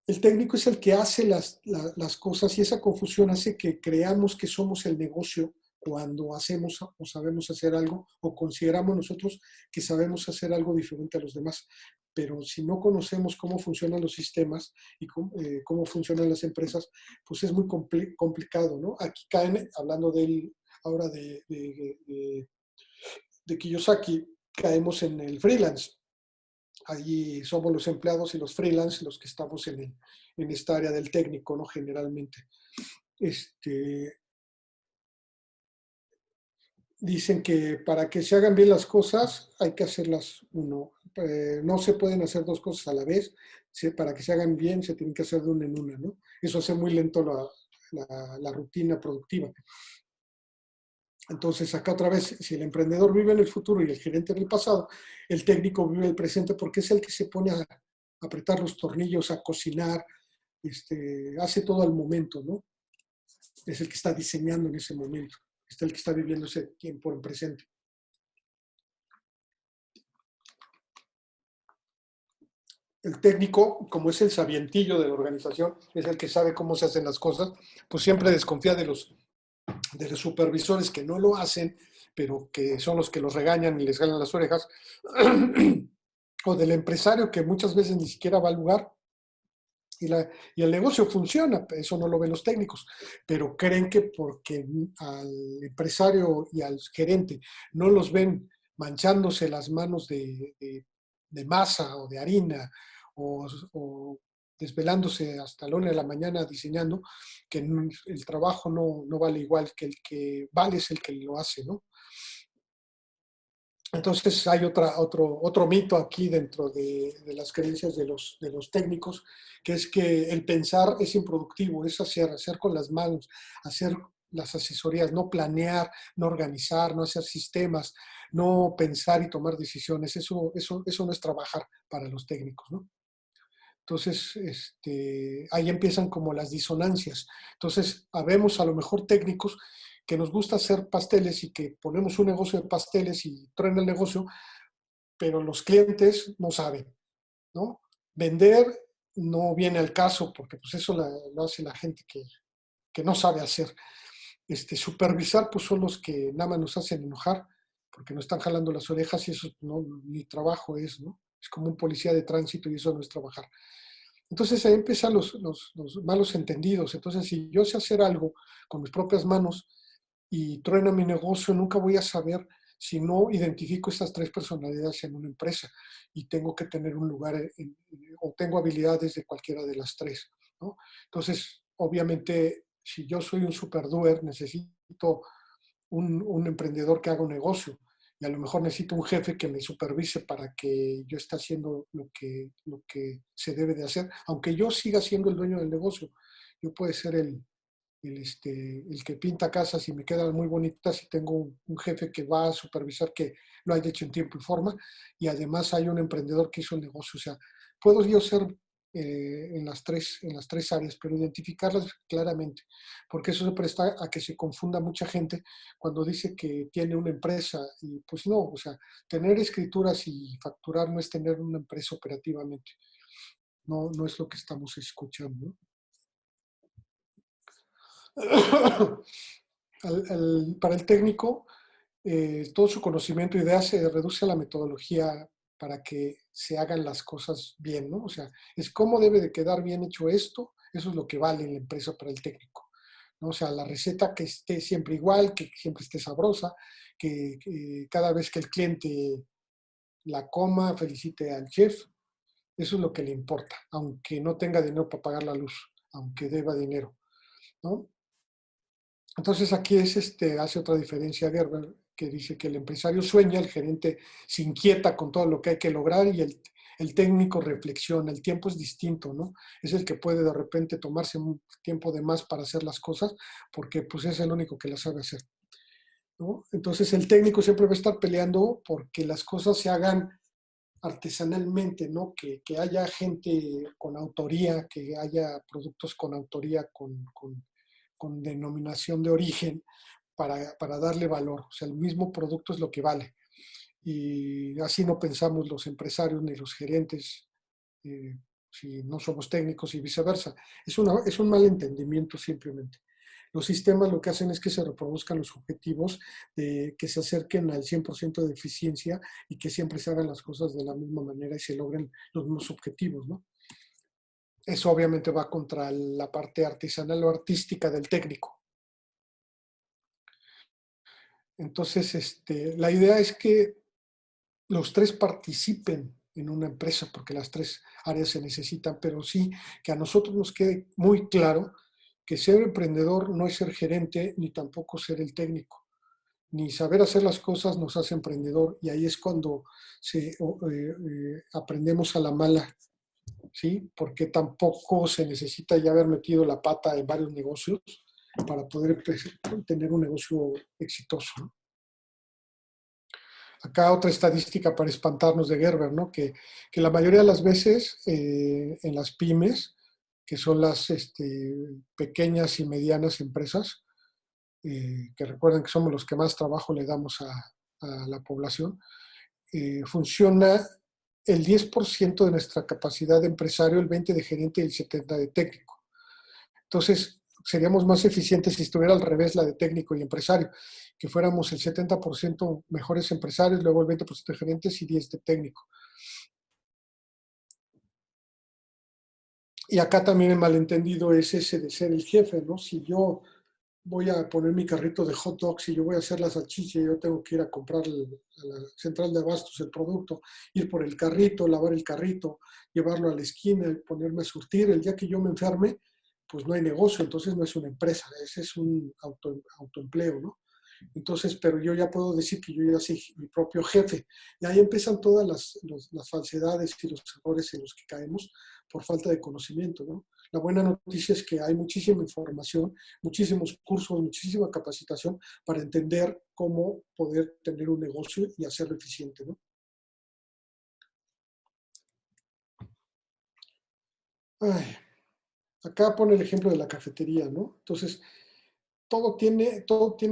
El técnico es el que hace las cosas, y esa confusión hace que creamos que somos el negocio cuando hacemos o sabemos hacer algo, o consideramos nosotros que sabemos hacer algo diferente a los demás. Pero si no conocemos cómo funcionan los sistemas y cómo funcionan las empresas, pues es muy complicado, ¿no? Aquí caen, hablando ahora de Kiyosaki, caemos en el freelance. Allí somos los empleados y los freelance los que estamos en esta área del técnico, ¿no? Generalmente. Dicen que para que se hagan bien las cosas hay que hacerlas uno. No se pueden hacer dos cosas a la vez. Para que se hagan bien se tienen que hacer de una en una, ¿no? Eso hace muy lento la rutina productiva. Entonces, acá otra vez, si el emprendedor vive en el futuro y el gerente en el pasado, el técnico vive el presente porque es el que se pone a apretar los tornillos, a cocinar, hace todo al momento, ¿no? Es el que está diseñando en ese momento, es el que está viviendo ese tiempo en presente. El técnico, como es el sabientillo de la organización, es el que sabe cómo se hacen las cosas, pues siempre desconfía de los supervisores que no lo hacen, pero que son los que los regañan y les jalan las orejas, o del empresario que muchas veces ni siquiera va al lugar y el negocio funciona. Eso no lo ven los técnicos, pero creen que porque al empresario y al gerente no los ven manchándose las manos de masa o de harina, o desvelándose hasta la 1 de la mañana diseñando, que el trabajo no vale igual, que el que vale es el que lo hace, ¿no? Entonces hay otro mito aquí dentro de las creencias de los técnicos, que es que el pensar es improductivo, es hacer con las manos, hacer las asesorías, no planear, no organizar, no hacer sistemas, no pensar y tomar decisiones. Eso no es trabajar para los técnicos, ¿no? Entonces, ahí empiezan como las disonancias. Entonces, habemos a lo mejor técnicos que nos gusta hacer pasteles y que ponemos un negocio de pasteles y truena el negocio, pero los clientes no saben, ¿no? Vender no viene al caso porque pues eso lo hace la gente que no sabe hacer. Supervisar pues son los que nada más nos hacen enojar porque nos están jalando las orejas y eso no, ni trabajo es, ¿no? Es como un policía de tránsito y eso no es trabajar. Entonces ahí empiezan los malos entendidos. Entonces si yo sé hacer algo con mis propias manos y truena mi negocio, nunca voy a saber si no identifico estas tres personalidades en una empresa y tengo que tener un lugar o tengo habilidades de cualquiera de las tres, ¿no? Entonces, obviamente, si yo soy un superdoer, necesito un emprendedor que haga un negocio y a lo mejor necesito un jefe que me supervise para que yo esté haciendo lo que se debe de hacer, aunque yo siga siendo el dueño del negocio. Yo puedo ser el que pinta casas y me quedan muy bonitas y tengo un jefe que va a supervisar que lo haya hecho en tiempo y forma y además hay un emprendedor que hizo el negocio. O sea, puedo yo ser en las tres áreas, pero identificarlas claramente, porque eso se presta a que se confunda mucha gente cuando dice que tiene una empresa y pues no, o sea, tener escrituras y facturar no es tener una empresa operativamente, no es lo que estamos escuchando, ¿no? Para el técnico, todo su conocimiento y idea se reduce a la metodología para que se hagan las cosas bien, ¿no? O sea, es cómo debe de quedar bien hecho esto, eso es lo que vale en la empresa para el técnico, ¿no? O sea, la receta que esté siempre igual, que siempre esté sabrosa, que cada vez que el cliente la coma, felicite al chef, eso es lo que le importa, aunque no tenga dinero para pagar la luz, aunque deba dinero, ¿no? Entonces aquí hace otra diferencia Gerber, que dice que el empresario sueña, el gerente se inquieta con todo lo que hay que lograr y el técnico reflexiona. El tiempo es distinto, ¿no? Es el que puede de repente tomarse un tiempo de más para hacer las cosas porque pues es el único que las sabe hacer, ¿no? Entonces el técnico siempre va a estar peleando porque las cosas se hagan artesanalmente, ¿no? Que haya gente con autoría, que haya productos con autoría, con denominación de origen para darle valor. O sea, el mismo producto es lo que vale. Y así no pensamos los empresarios ni los gerentes, eh, si no somos técnicos y viceversa. Es un mal entendimiento simplemente. Los sistemas lo que hacen es que se reproduzcan los objetivos, que se acerquen al 100% de eficiencia y que siempre se hagan las cosas de la misma manera y se logren los mismos objetivos, ¿no? Eso obviamente va contra la parte artesanal o artística del técnico. Entonces, la idea es que los tres participen en una empresa, porque las tres áreas se necesitan, pero sí que a nosotros nos quede muy claro que ser emprendedor no es ser gerente ni tampoco ser el técnico, ni saber hacer las cosas nos hace emprendedor y ahí es cuando aprendemos a la mala, ¿sí? Porque tampoco se necesita ya haber metido la pata en varios negocios para poder tener un negocio exitoso, ¿no? Acá otra estadística para espantarnos de Gerber, ¿no? Que la mayoría de las veces en las pymes, que son las pequeñas y medianas empresas, que recuerden que somos los que más trabajo le damos a la población, funciona el 10% de nuestra capacidad de empresario, el 20% de gerente y el 70% de técnico. Entonces, seríamos más eficientes si estuviera al revés la de técnico y empresario, que fuéramos el 70% mejores empresarios, luego el 20% de gerentes y 10% de técnico. Y acá también el malentendido es ese de ser el jefe, ¿no? Si yo voy a poner mi carrito de hot dogs y yo voy a hacer la salchicha y yo tengo que ir a comprar a la central de abastos el producto, ir por el carrito, lavar el carrito, llevarlo a la esquina, ponerme a surtir. El día que yo me enferme, pues no hay negocio, entonces no es una empresa, ese es un autoempleo, ¿no? Entonces, pero yo ya puedo decir que yo ya soy mi propio jefe. Y ahí empiezan todas las falsedades y los errores en los que caemos por falta de conocimiento, ¿no? La buena noticia es que hay muchísima información, muchísimos cursos, muchísima capacitación para entender cómo poder tener un negocio y hacerlo eficiente, ¿no? Ay, acá pone el ejemplo de la cafetería, ¿no? Entonces, todo tiene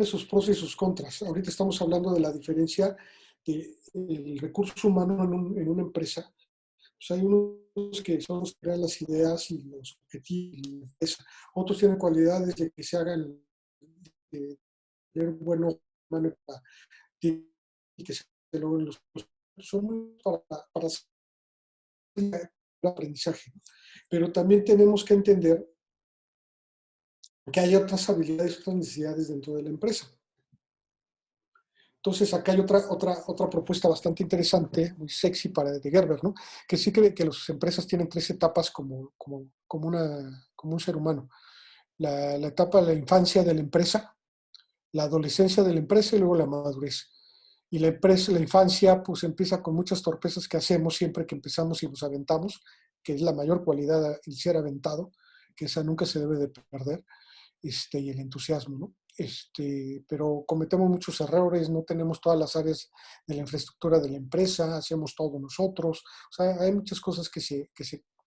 sus pros y sus contras. Ahorita estamos hablando de la diferencia del recurso humano en una empresa. Pues hay unos que son los que crean las ideas y los objetivos de la empresa. Otros tienen cualidades de que se hagan, de tener buenos humanos y que se logren los son muy para hacer el aprendizaje. Pero también tenemos que entender que hay otras habilidades, otras necesidades dentro de la empresa. Entonces, acá hay otra propuesta bastante interesante, muy sexy para de Gerber, ¿no? Que sí cree que las empresas tienen tres etapas como un ser humano. La etapa de la infancia de la empresa, la adolescencia de la empresa y luego la madurez. Y la infancia, pues empieza con muchas torpezas que hacemos siempre que empezamos y nos aventamos, que es la mayor cualidad, el ser aventado, que esa nunca se debe de perder, y el entusiasmo, ¿no? Pero cometemos muchos errores, no tenemos todas las áreas de la infraestructura de la empresa, hacemos todo nosotros, o sea, hay muchas cosas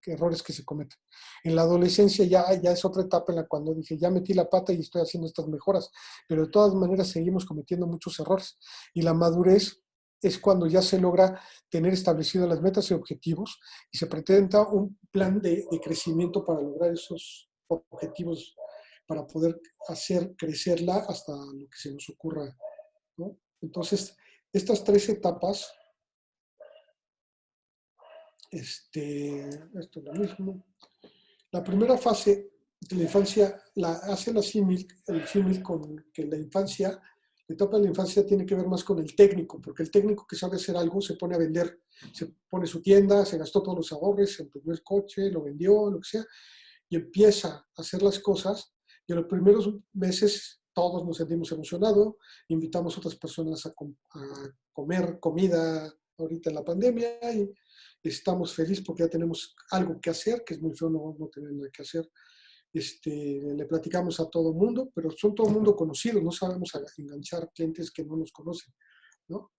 errores que se cometen. En la adolescencia ya es otra etapa en la cuando dije, ya metí la pata y estoy haciendo estas mejoras, pero de todas maneras seguimos cometiendo muchos errores. Y la madurez es cuando ya se logra tener establecidas las metas y objetivos y se presenta un plan de crecimiento para lograr esos objetivos, para poder hacer crecerla hasta lo que se nos ocurra, ¿no? Entonces, estas tres etapas, esto es lo mismo. La primera fase de la infancia la hace el símil con que la infancia, la etapa de la infancia tiene que ver más con el técnico, porque el técnico que sabe hacer algo se pone a vender, se pone su tienda, se gastó todos los ahorros, se empezó el coche, lo vendió, lo que sea, y empieza a hacer las cosas. Y en los primeros meses todos nos sentimos emocionados, invitamos a otras personas a comer comida ahorita en la pandemia y estamos felices porque ya tenemos algo que hacer, que es muy feo no tener nada que hacer. Le platicamos a todo mundo, pero son todo mundo conocidos, no sabemos enganchar clientes que no nos conocen, ¿no?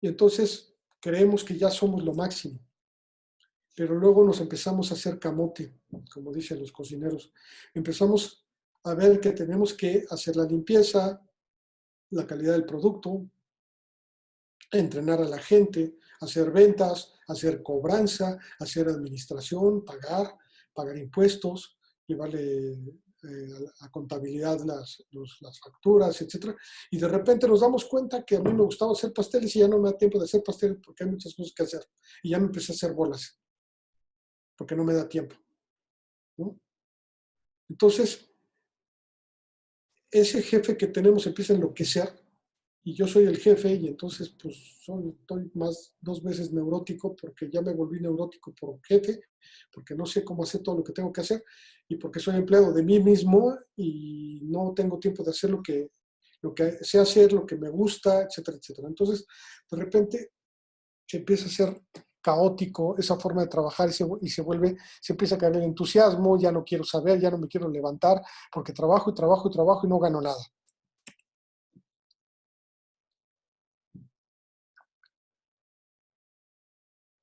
Y entonces creemos que ya somos lo máximo, pero luego nos empezamos a hacer camote, como dicen los cocineros. Empezamos a ver que tenemos que hacer la limpieza, la calidad del producto, entrenar a la gente, hacer ventas, hacer cobranza, hacer administración, pagar impuestos, llevarle a contabilidad las facturas, etcétera. Y de repente nos damos cuenta que a mí me gustaba hacer pasteles y ya no me da tiempo de hacer pasteles porque hay muchas cosas que hacer. Y ya me empecé a hacer bolas porque no me da tiempo, ¿no? Entonces, ese jefe que tenemos empieza a enloquecer y yo soy el jefe y entonces pues estoy más 2 veces neurótico porque ya me volví neurótico por jefe, porque no sé cómo hacer todo lo que tengo que hacer y porque soy empleado de mí mismo y no tengo tiempo de hacer lo que sé hacer, lo que me gusta, etcétera, etcétera. Entonces, de repente se empieza a ser caótico esa forma de trabajar se empieza a caer el entusiasmo, ya no quiero saber, ya no me quiero levantar porque trabajo y trabajo y trabajo y no gano nada.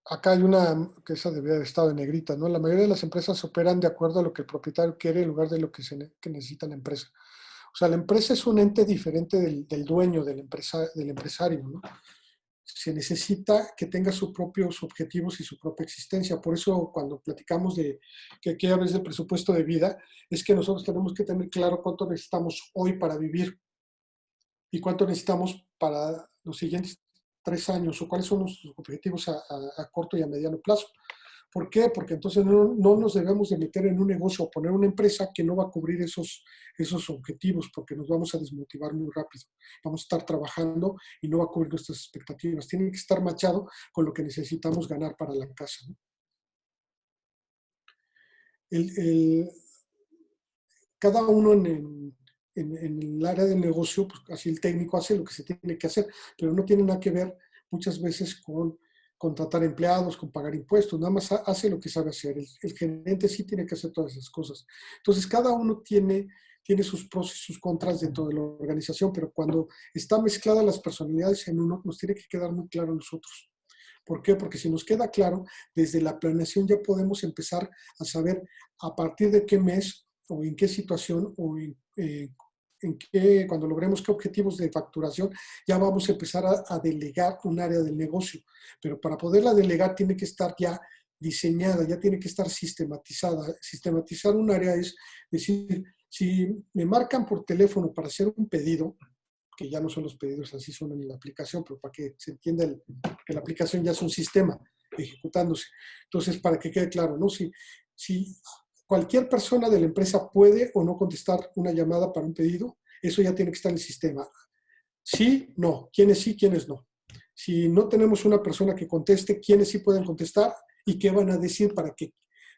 Acá hay una, que esa debía haber estado en negrita, ¿no? La mayoría de las empresas operan de acuerdo a lo que el propietario quiere en lugar de lo que necesita la empresa. O sea, la empresa es un ente diferente del dueño, del empresario, ¿no? Se necesita que tenga sus propios objetivos y su propia existencia. Por eso cuando platicamos de que hablas del presupuesto de vida, es que nosotros tenemos que tener claro cuánto necesitamos hoy para vivir y cuánto necesitamos para los siguientes 3 años o cuáles son nuestros objetivos a corto y a mediano plazo. ¿Por qué? Porque entonces no nos debemos de meter en un negocio o poner una empresa que no va a cubrir esos objetivos porque nos vamos a desmotivar muy rápido. Vamos a estar trabajando y no va a cubrir nuestras expectativas. Tiene que estar machado con lo que necesitamos ganar para la casa, ¿no? El, el, cada uno en el área del negocio, pues así el técnico hace lo que se tiene que hacer, pero no tiene nada que ver muchas veces con contratar empleados, con pagar impuestos, nada más hace lo que sabe hacer. El gerente sí tiene que hacer todas esas cosas. Entonces, cada uno tiene sus pros y sus contras dentro de la organización, pero cuando están mezcladas las personalidades en uno, nos tiene que quedar muy claro a nosotros. ¿Por qué? Porque si nos queda claro, desde la planeación ya podemos empezar a saber a partir de qué mes o en qué situación o en qué, cuando logremos qué objetivos de facturación, ya vamos a empezar a delegar un área del negocio. Pero para poderla delegar tiene que estar ya diseñada, ya tiene que estar sistematizada. Sistematizar un área es decir, si me marcan por teléfono para hacer un pedido, que ya no son los pedidos así son en la aplicación, pero para que se entienda que la aplicación ya es un sistema ejecutándose. Entonces, para que quede claro, ¿no? Si cualquier persona de la empresa puede o no contestar una llamada para un pedido, eso ya tiene que estar en el sistema. Sí, no, quiénes sí, quiénes no. Si no tenemos una persona que conteste, quiénes sí pueden contestar y qué van a decir para que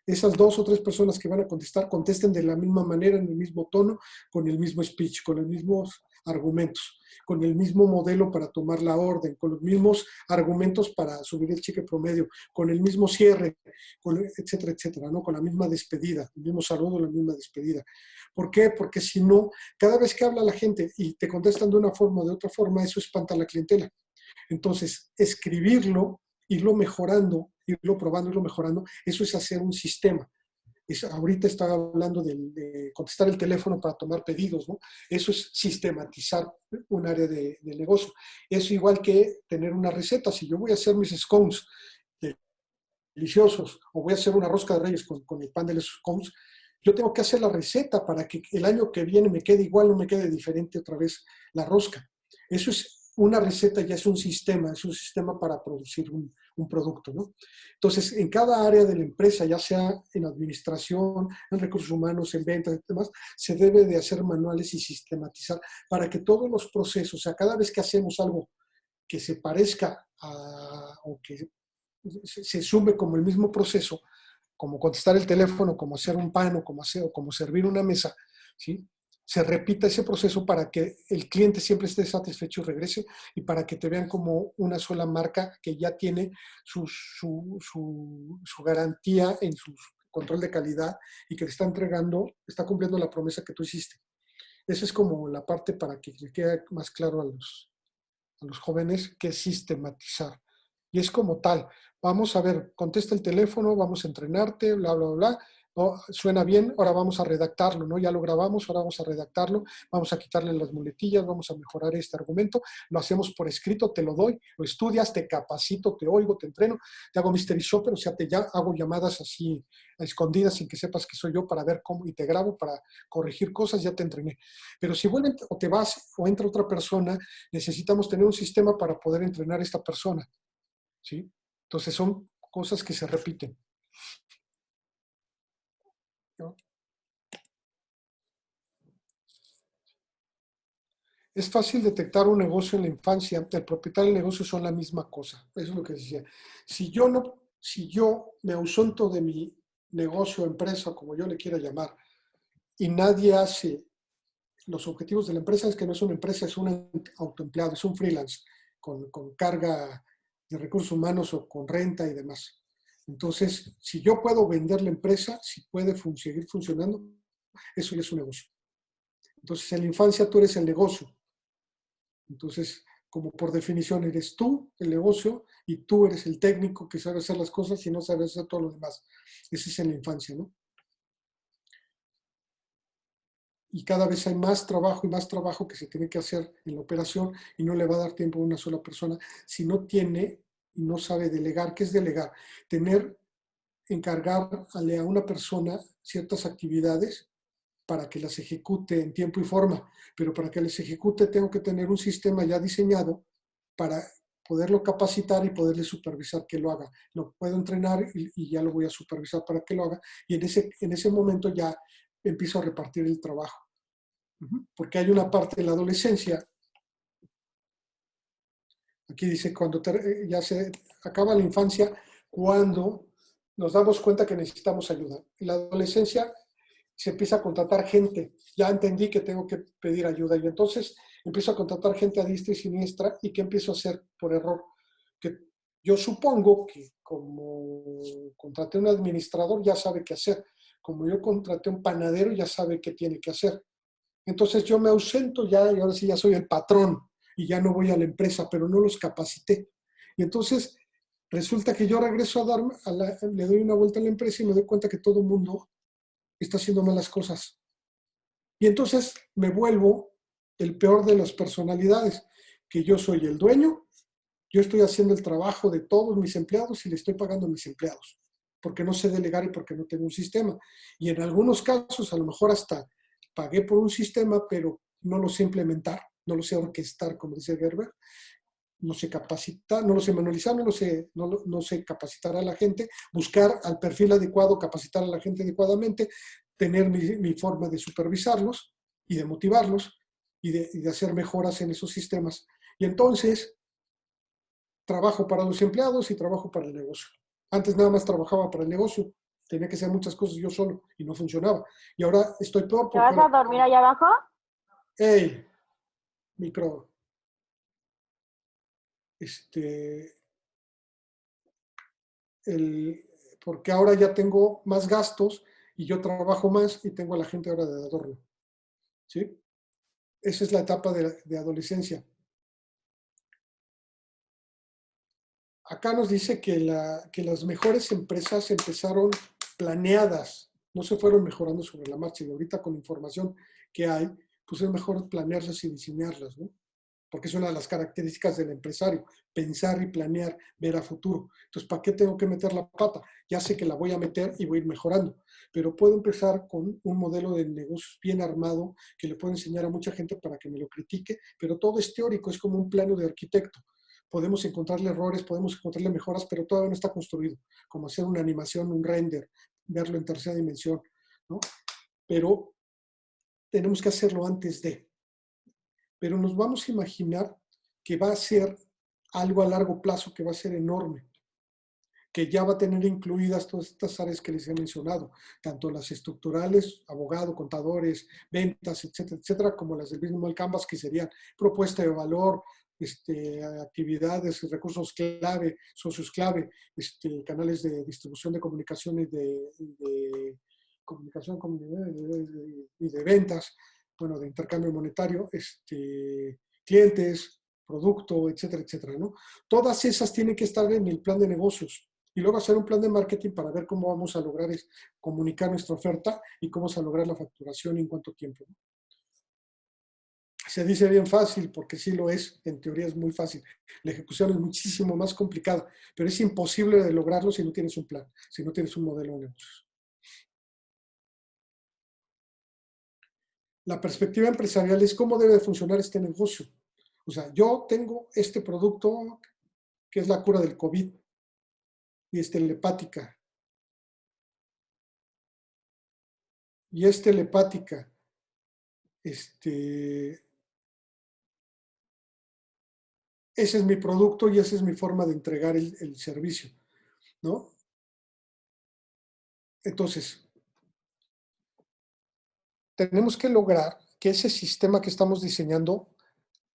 esas 2 o 3 personas que van a contestar contesten de la misma manera, en el mismo tono, con el mismo speech, con los mismos argumentos, con el mismo modelo para tomar la orden, con los mismos argumentos para subir el cheque promedio, con el mismo cierre, etcétera, etcétera, ¿no? Con la misma despedida, el mismo saludo, la misma despedida. ¿Por qué? Porque si no, cada vez que habla la gente y te contestan de una forma o de otra forma, eso espanta a la clientela. Entonces, escribirlo, irlo mejorando, irlo probando, irlo mejorando, eso es hacer un sistema. Ahorita estaba hablando de contestar el teléfono para tomar pedidos, ¿no? Eso es sistematizar un área de negocio. Es igual que tener una receta. Si yo voy a hacer mis scones deliciosos o voy a hacer una rosca de reyes con el pan de los scones, yo tengo que hacer la receta para que el año que viene me quede igual, no me quede diferente otra vez la rosca. Eso es una receta, ya es un sistema para producir un producto, ¿no? Entonces, en cada área de la empresa, ya sea en administración, en recursos humanos, en ventas y demás, se debe de hacer manuales y sistematizar para que todos los procesos, o sea, cada vez que hacemos algo que se parezca o que se sume como el mismo proceso, como contestar el teléfono, como hacer un pan o como servir una mesa, ¿sí? Se repita ese proceso para que el cliente siempre esté satisfecho y regrese y para que te vean como una sola marca que ya tiene su garantía en su control de calidad y que te está entregando, está cumpliendo la promesa que tú hiciste. Esa es como la parte para que le quede más claro a los jóvenes que es sistematizar. Y es como tal, vamos a ver, contesta el teléfono, vamos a entrenarte, bla, bla, bla. Oh, suena bien, ahora vamos a redactarlo, ¿no? Ya lo grabamos, ahora vamos a redactarlo, vamos a quitarle las muletillas, vamos a mejorar este argumento, lo hacemos por escrito, te lo doy, lo estudias, te capacito, te oigo, te entreno, te hago mystery shopper, o sea, hago llamadas así a escondidas sin que sepas que soy yo para ver cómo, y te grabo para corregir cosas, ya te entrené. Pero si vuelven o te vas o entra otra persona, necesitamos tener un sistema para poder entrenar a esta persona, ¿sí? Entonces son cosas que se repiten, ¿no? Es fácil detectar un negocio en la infancia. El propietario del negocio son la misma cosa. Eso es lo que decía. Si yo me ausento de mi negocio, empresa, como yo le quiera llamar, y nadie hace los objetivos de la empresa, es que no es una empresa, es un autoempleado, es un freelance con carga de recursos humanos o con renta y demás. Entonces, si yo puedo vender la empresa, si puede seguir funcionando, eso ya es un negocio. Entonces, en la infancia tú eres el negocio. Entonces, como por definición eres tú el negocio y tú eres el técnico que sabe hacer las cosas y no sabe hacer todo lo demás. Ese es en la infancia, ¿no? Y cada vez hay más trabajo que se tiene que hacer en la operación y no le va a dar tiempo a una sola persona si no tiene y no sabe delegar. ¿Qué es delegar? Encargarle a una persona ciertas actividades para que las ejecute en tiempo y forma, pero para que las ejecute tengo que tener un sistema ya diseñado para poderlo capacitar y poderle supervisar que lo haga. Lo puedo entrenar y ya lo voy a supervisar para que lo haga y en ese momento ya empiezo a repartir el trabajo. Porque hay una parte de la adolescencia, aquí dice, cuando ya se acaba la infancia, cuando nos damos cuenta que necesitamos ayuda. En la adolescencia se empieza a contratar gente. Ya entendí que tengo que pedir ayuda y entonces empiezo a contratar gente a diestra y siniestra y ¿qué empiezo a hacer por error? Que yo supongo que como contraté un administrador ya sabe qué hacer. Como yo contraté un panadero ya sabe qué tiene que hacer. Entonces yo me ausento ya y ahora sí ya soy el patrón y ya no voy a la empresa, pero no los capacité. Y entonces resulta que yo regreso a darme, le doy una vuelta a la empresa y me doy cuenta que todo el mundo está haciendo malas cosas. Y entonces me vuelvo el peor de las personalidades, que yo soy el dueño, yo estoy haciendo el trabajo de todos mis empleados y le estoy pagando a mis empleados, porque no sé delegar y porque no tengo un sistema. Y en algunos casos, a lo mejor hasta pagué por un sistema, pero no lo sé implementar, no lo sé orquestar, como dice Gerber, no sé capacitar, no lo sé manualizar, no sé capacitar a la gente, buscar al perfil adecuado, capacitar a la gente adecuadamente, tener mi forma de supervisarlos y de motivarlos y de hacer mejoras en esos sistemas. Y entonces trabajo para los empleados y trabajo para el negocio. Antes nada más trabajaba para el negocio, tenía que hacer muchas cosas yo solo y no funcionaba. Y ahora estoy peor ¿Te porque vas a dormir allá abajo? hey, micro, este, el, porque ahora ya tengo más gastos y yo trabajo más y tengo a la gente ahora de adorno. ¿Sí? Esa es la etapa de adolescencia. Acá nos dice que las mejores empresas empezaron planeadas, no se fueron mejorando sobre la marcha y ahorita con la información que hay, pues es mejor planearlas y diseñarlas, ¿no? Porque es una de las características del empresario, pensar y planear, ver a futuro. Entonces, ¿para qué tengo que meter la pata? Ya sé que la voy a meter y voy a ir mejorando, pero puedo empezar con un modelo de negocios bien armado que le puedo enseñar a mucha gente para que me lo critique, pero todo es teórico, es como un plano de arquitecto. Podemos encontrarle errores, podemos encontrarle mejoras, pero todavía no está construido, como hacer una animación, un render, verlo en tercera dimensión, ¿no? Pero tenemos que hacerlo antes de. Pero nos vamos a imaginar que va a ser algo a largo plazo, que va a ser enorme, que ya va a tener incluidas todas estas áreas que les he mencionado, tanto las estructurales, abogado, contadores, ventas, etcétera, etcétera, como las del mismo Canvas, que serían propuesta de valor, actividades, recursos clave, socios clave, canales de distribución de comunicación y de comunicación y de ventas, bueno, de intercambio monetario, clientes, producto, etcétera, etcétera, ¿no? Todas esas tienen que estar en el plan de negocios y luego hacer un plan de marketing para ver cómo vamos a lograr comunicar nuestra oferta y cómo vamos a lograr la facturación y en cuánto tiempo, ¿no? Se dice bien fácil porque sí lo es, en teoría es muy fácil. La ejecución es muchísimo más complicada, pero es imposible de lograrlo si no tienes un plan, si no tienes un modelo de negocios. La perspectiva empresarial es cómo debe funcionar este negocio. O sea, yo tengo este producto que es la cura del COVID y es telepática. Y es telepática. Ese es mi producto y esa es mi forma de entregar el servicio, ¿no? Entonces, tenemos que lograr que ese sistema que estamos diseñando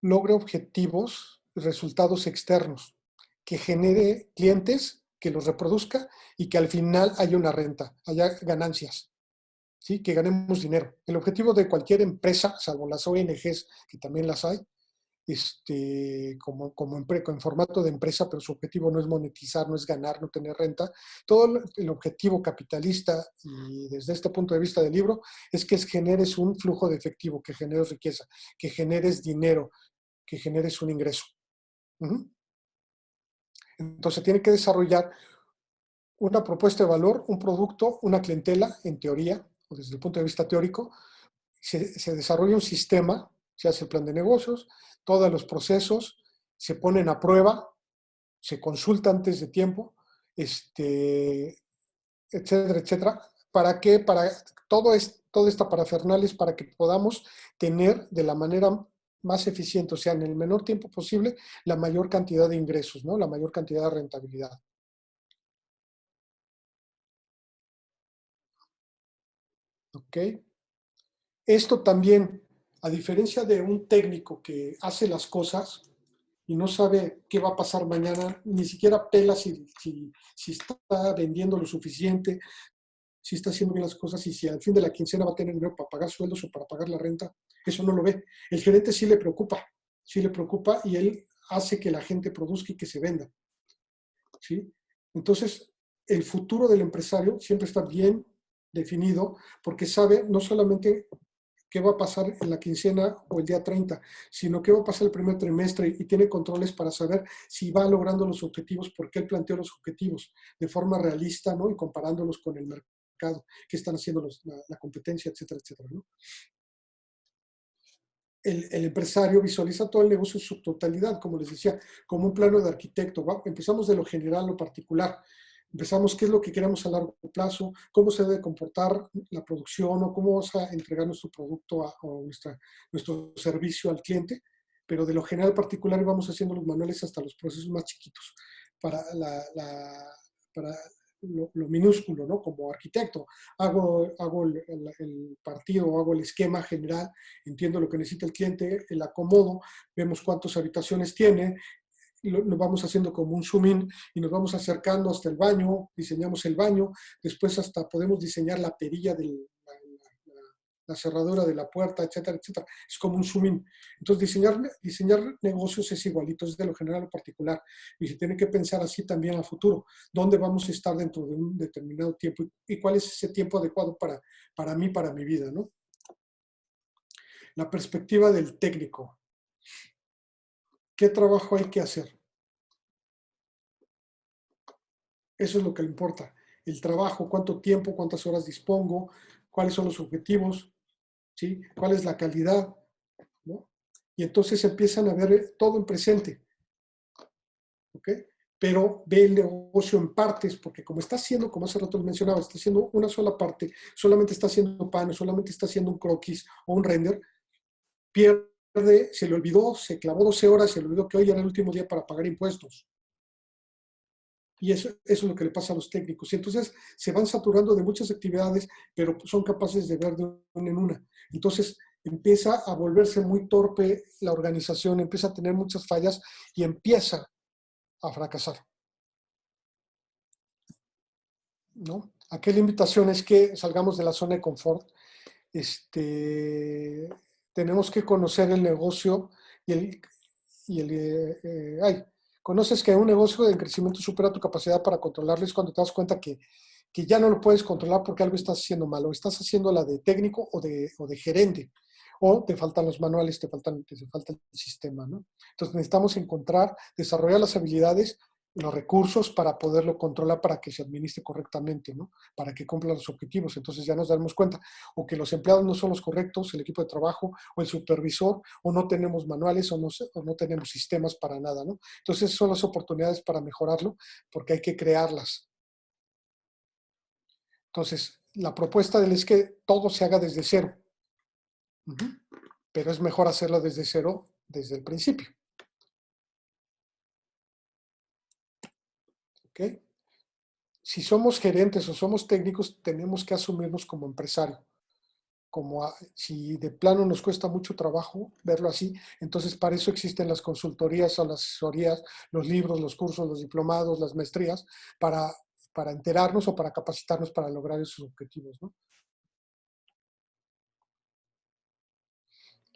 logre objetivos, resultados externos, que genere clientes, que los reproduzca y que al final haya una renta, haya ganancias, ¿sí? Que ganemos dinero. El objetivo de cualquier empresa, salvo las ONGs, que también las hay, en formato de empresa, pero su objetivo no es monetizar, no es ganar, no tener renta. Todo el objetivo capitalista, y desde este punto de vista del libro, es que generes un flujo de efectivo, que generes riqueza, que generes dinero, que generes un ingreso. Entonces tiene que desarrollar una propuesta de valor, un producto, una clientela, en teoría, o desde el punto de vista teórico, se desarrolla un sistema, se hace el plan de negocios, todos los procesos se ponen a prueba, se consulta antes de tiempo, etcétera, etcétera. ¿Para qué? Para toda esta parafernalia es para que podamos tener de la manera más eficiente, o sea, en el menor tiempo posible, la mayor cantidad de ingresos, ¿no? La mayor cantidad de rentabilidad. ¿Ok? Esto también, a diferencia de un técnico que hace las cosas, y no sabe qué va a pasar mañana, ni siquiera pela si está vendiendo lo suficiente, si está haciendo bien las cosas y si al fin de la quincena va a tener dinero para pagar sueldos o para pagar la renta, eso no lo ve. El gerente sí le preocupa y él hace que la gente produzca y que se venda. ¿Sí? Entonces, el futuro del empresario siempre está bien definido porque sabe no solamente qué va a pasar en la quincena o el día 30, sino qué va a pasar el primer trimestre y tiene controles para saber si va logrando los objetivos, porque él planteó los objetivos de forma realista, ¿no? Y comparándolos con el mercado, qué están haciendo la competencia, etcétera, etcétera, ¿no? El empresario visualiza todo el negocio en su totalidad, como les decía, como un plano de arquitecto. ¿Va? Empezamos de lo general a lo particular. Empezamos qué es lo que queremos a largo plazo, cómo se debe comportar la producción o cómo vamos a entregar nuestro producto o nuestro servicio al cliente, pero de lo general al particular vamos haciendo los manuales hasta los procesos más chiquitos para, para lo minúsculo, ¿no? Como arquitecto, hago el partido, hago el esquema general, entiendo lo que necesita el cliente, el acomodo, vemos cuántas habitaciones tiene, lo vamos haciendo como un zoom in y nos vamos acercando hasta el baño, diseñamos el baño, después hasta podemos diseñar la perilla de la cerradura de la puerta, etcétera, etcétera. Es como un zoom in. Entonces, diseñar negocios es igualito, es de lo general a lo particular. Y se tiene que pensar así también a futuro. ¿Dónde vamos a estar dentro de un determinado tiempo? ¿Y cuál es ese tiempo adecuado para mí, para mi vida, ¿no? La perspectiva del técnico. ¿Qué trabajo hay que hacer? Eso es lo que le importa. El trabajo, cuánto tiempo, cuántas horas dispongo, cuáles son los objetivos, ¿sí? ¿Cuál es la calidad? ¿No? Y entonces empiezan a ver todo en presente, ¿ok? Pero ve el negocio en partes, porque como está haciendo, como hace rato les mencionaba, está haciendo una sola parte, solamente está haciendo panes, solamente está haciendo un croquis o un render, pierde, se le olvidó, se clavó 12 horas, se le olvidó que hoy era el último día para pagar impuestos. Y eso es lo que le pasa a los técnicos. Y entonces se van saturando de muchas actividades, pero son capaces de ver de una en una. Entonces empieza a volverse muy torpe la organización, empieza a tener muchas fallas y empieza a fracasar, ¿no? Aquí la invitación es que salgamos de la zona de confort. Tenemos que conocer el negocio y conoces que un negocio de crecimiento supera tu capacidad para controlarlo, es cuando te das cuenta que ya no lo puedes controlar porque algo estás haciendo mal, o estás haciendo la de técnico o de gerente, o te faltan los manuales, te falta el sistema, ¿no? Entonces necesitamos encontrar, desarrollar las habilidades, los recursos para poderlo controlar para que se administre correctamente, ¿no? Para que cumpla los objetivos. Entonces ya nos daremos cuenta o que los empleados no son los correctos, el equipo de trabajo o el supervisor, o no tenemos manuales o no tenemos sistemas para nada, ¿no? Entonces son las oportunidades para mejorarlo porque hay que crearlas. Entonces, la propuesta de él es que todo se haga desde cero. Pero es mejor hacerlo desde cero desde el principio. ¿Ok? Si somos gerentes o somos técnicos, tenemos que asumirnos como empresario. Si de plano nos cuesta mucho trabajo verlo así, entonces para eso existen las consultorías o las asesorías, los libros, los cursos, los diplomados, las maestrías, para enterarnos o para capacitarnos para lograr esos objetivos, ¿no?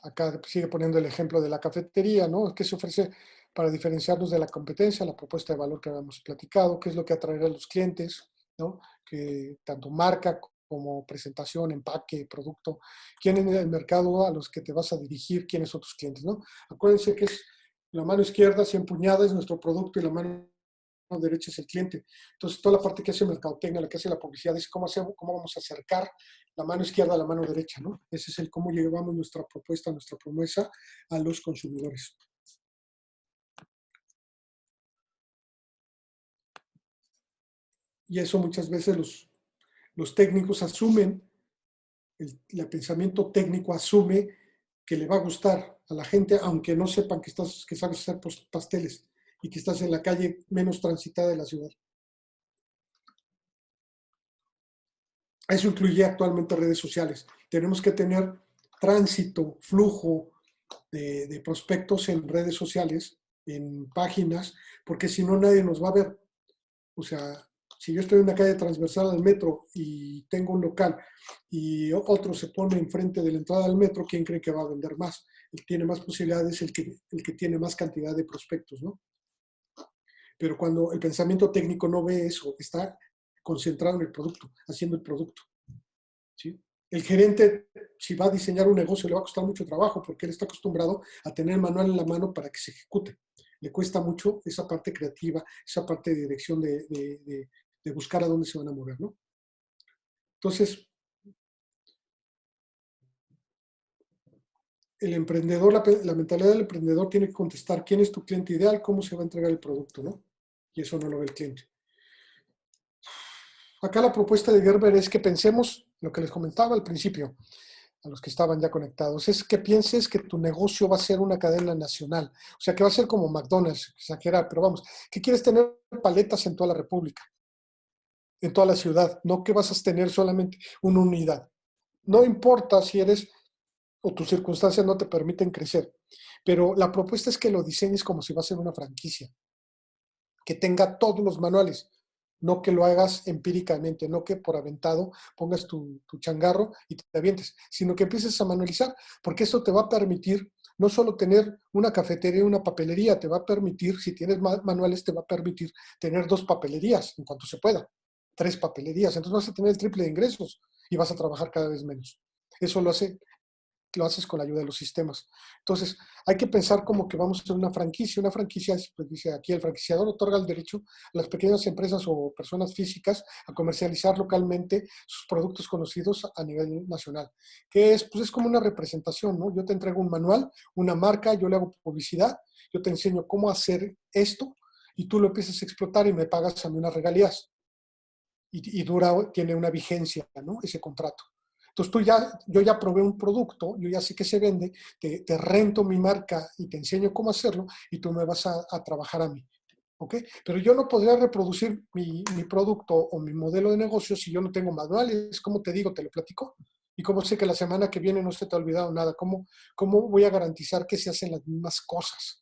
Acá sigue poniendo el ejemplo de la cafetería, ¿no? ¿Qué se ofrece para diferenciarnos de la competencia? La propuesta de valor que habíamos platicado, qué es lo que atraerá a los clientes, ¿no? Que tanto marca como presentación, empaque, producto, quién en el mercado a los que te vas a dirigir, quiénes son tus clientes, ¿no? Acuérdense que es la mano izquierda, así empuñada, es nuestro producto y la mano derecha es el cliente. Entonces, toda la parte que hace mercadotecnia, la que hace la publicidad, es cómo vamos a acercar la mano izquierda a la mano derecha, ¿no? Ese es el cómo llevamos nuestra propuesta, nuestra promesa a los consumidores. Y eso muchas veces los técnicos asumen, el pensamiento técnico asume que le va a gustar a la gente, aunque no sepan que sabes hacer pasteles y que estás en la calle menos transitada de la ciudad. Eso incluye actualmente redes sociales. Tenemos que tener tránsito, flujo de prospectos en redes sociales en páginas, porque si no nadie nos va a ver. O sea, si yo estoy en una calle transversal del metro y tengo un local y otro se pone enfrente de la entrada del metro, ¿quién cree que va a vender más? El que tiene más posibilidades, el que tiene más cantidad de prospectos, ¿no? Pero cuando el pensamiento técnico no ve eso, está concentrado en el producto, haciendo el producto, ¿sí? El gerente, si va a diseñar un negocio, le va a costar mucho trabajo porque él está acostumbrado a tener el manual en la mano para que se ejecute. Le cuesta mucho esa parte creativa, esa parte de dirección de buscar a dónde se van a mover, ¿no? Entonces, el emprendedor, la mentalidad del emprendedor tiene que contestar quién es tu cliente ideal, cómo se va a entregar el producto, ¿no? Y eso no lo ve el cliente. Acá la propuesta de Gerber es que pensemos lo que les comentaba al principio, a los que estaban ya conectados, es que pienses que tu negocio va a ser una cadena nacional, o sea, que va a ser como McDonald's, exagerar, pero vamos, que quieres tener paletas en toda la República, en toda la ciudad, no que vas a tener solamente una unidad. No importa si eres o tus circunstancias no te permiten crecer, pero la propuesta es que lo diseñes como si va a ser una franquicia, que tenga todos los manuales, no que lo hagas empíricamente, no que por aventado pongas tu changarro y te avientes, sino que empieces a manualizar, porque esto te va a permitir no solo tener una cafetería y una papelería, te va a permitir, si tienes manuales, te va a permitir tener 2 papelerías en cuanto se pueda, 3 papelerías, entonces vas a tener el triple de ingresos y vas a trabajar cada vez menos. Eso lo haces con la ayuda de los sistemas. Entonces, hay que pensar como que vamos a hacer una franquicia. Una franquicia es, pues dice aquí, el franquiciador otorga el derecho a las pequeñas empresas o personas físicas a comercializar localmente sus productos conocidos a nivel nacional. Que es, pues es como una representación, ¿no? Yo te entrego un manual, una marca, yo le hago publicidad, yo te enseño cómo hacer esto y tú lo empiezas a explotar y me pagas a mí unas regalías. Y dura, tiene una vigencia, ¿no? Ese contrato. Entonces yo ya probé un producto, yo ya sé que se vende, te rento mi marca y te enseño cómo hacerlo y tú me vas a trabajar a mí. ¿Ok? Pero yo no podría reproducir mi producto o mi modelo de negocio si yo no tengo manuales. ¿Cómo te digo? Te lo platico. ¿Y cómo sé que la semana que viene no se te ha olvidado nada? ¿Cómo voy a garantizar que se hacen las mismas cosas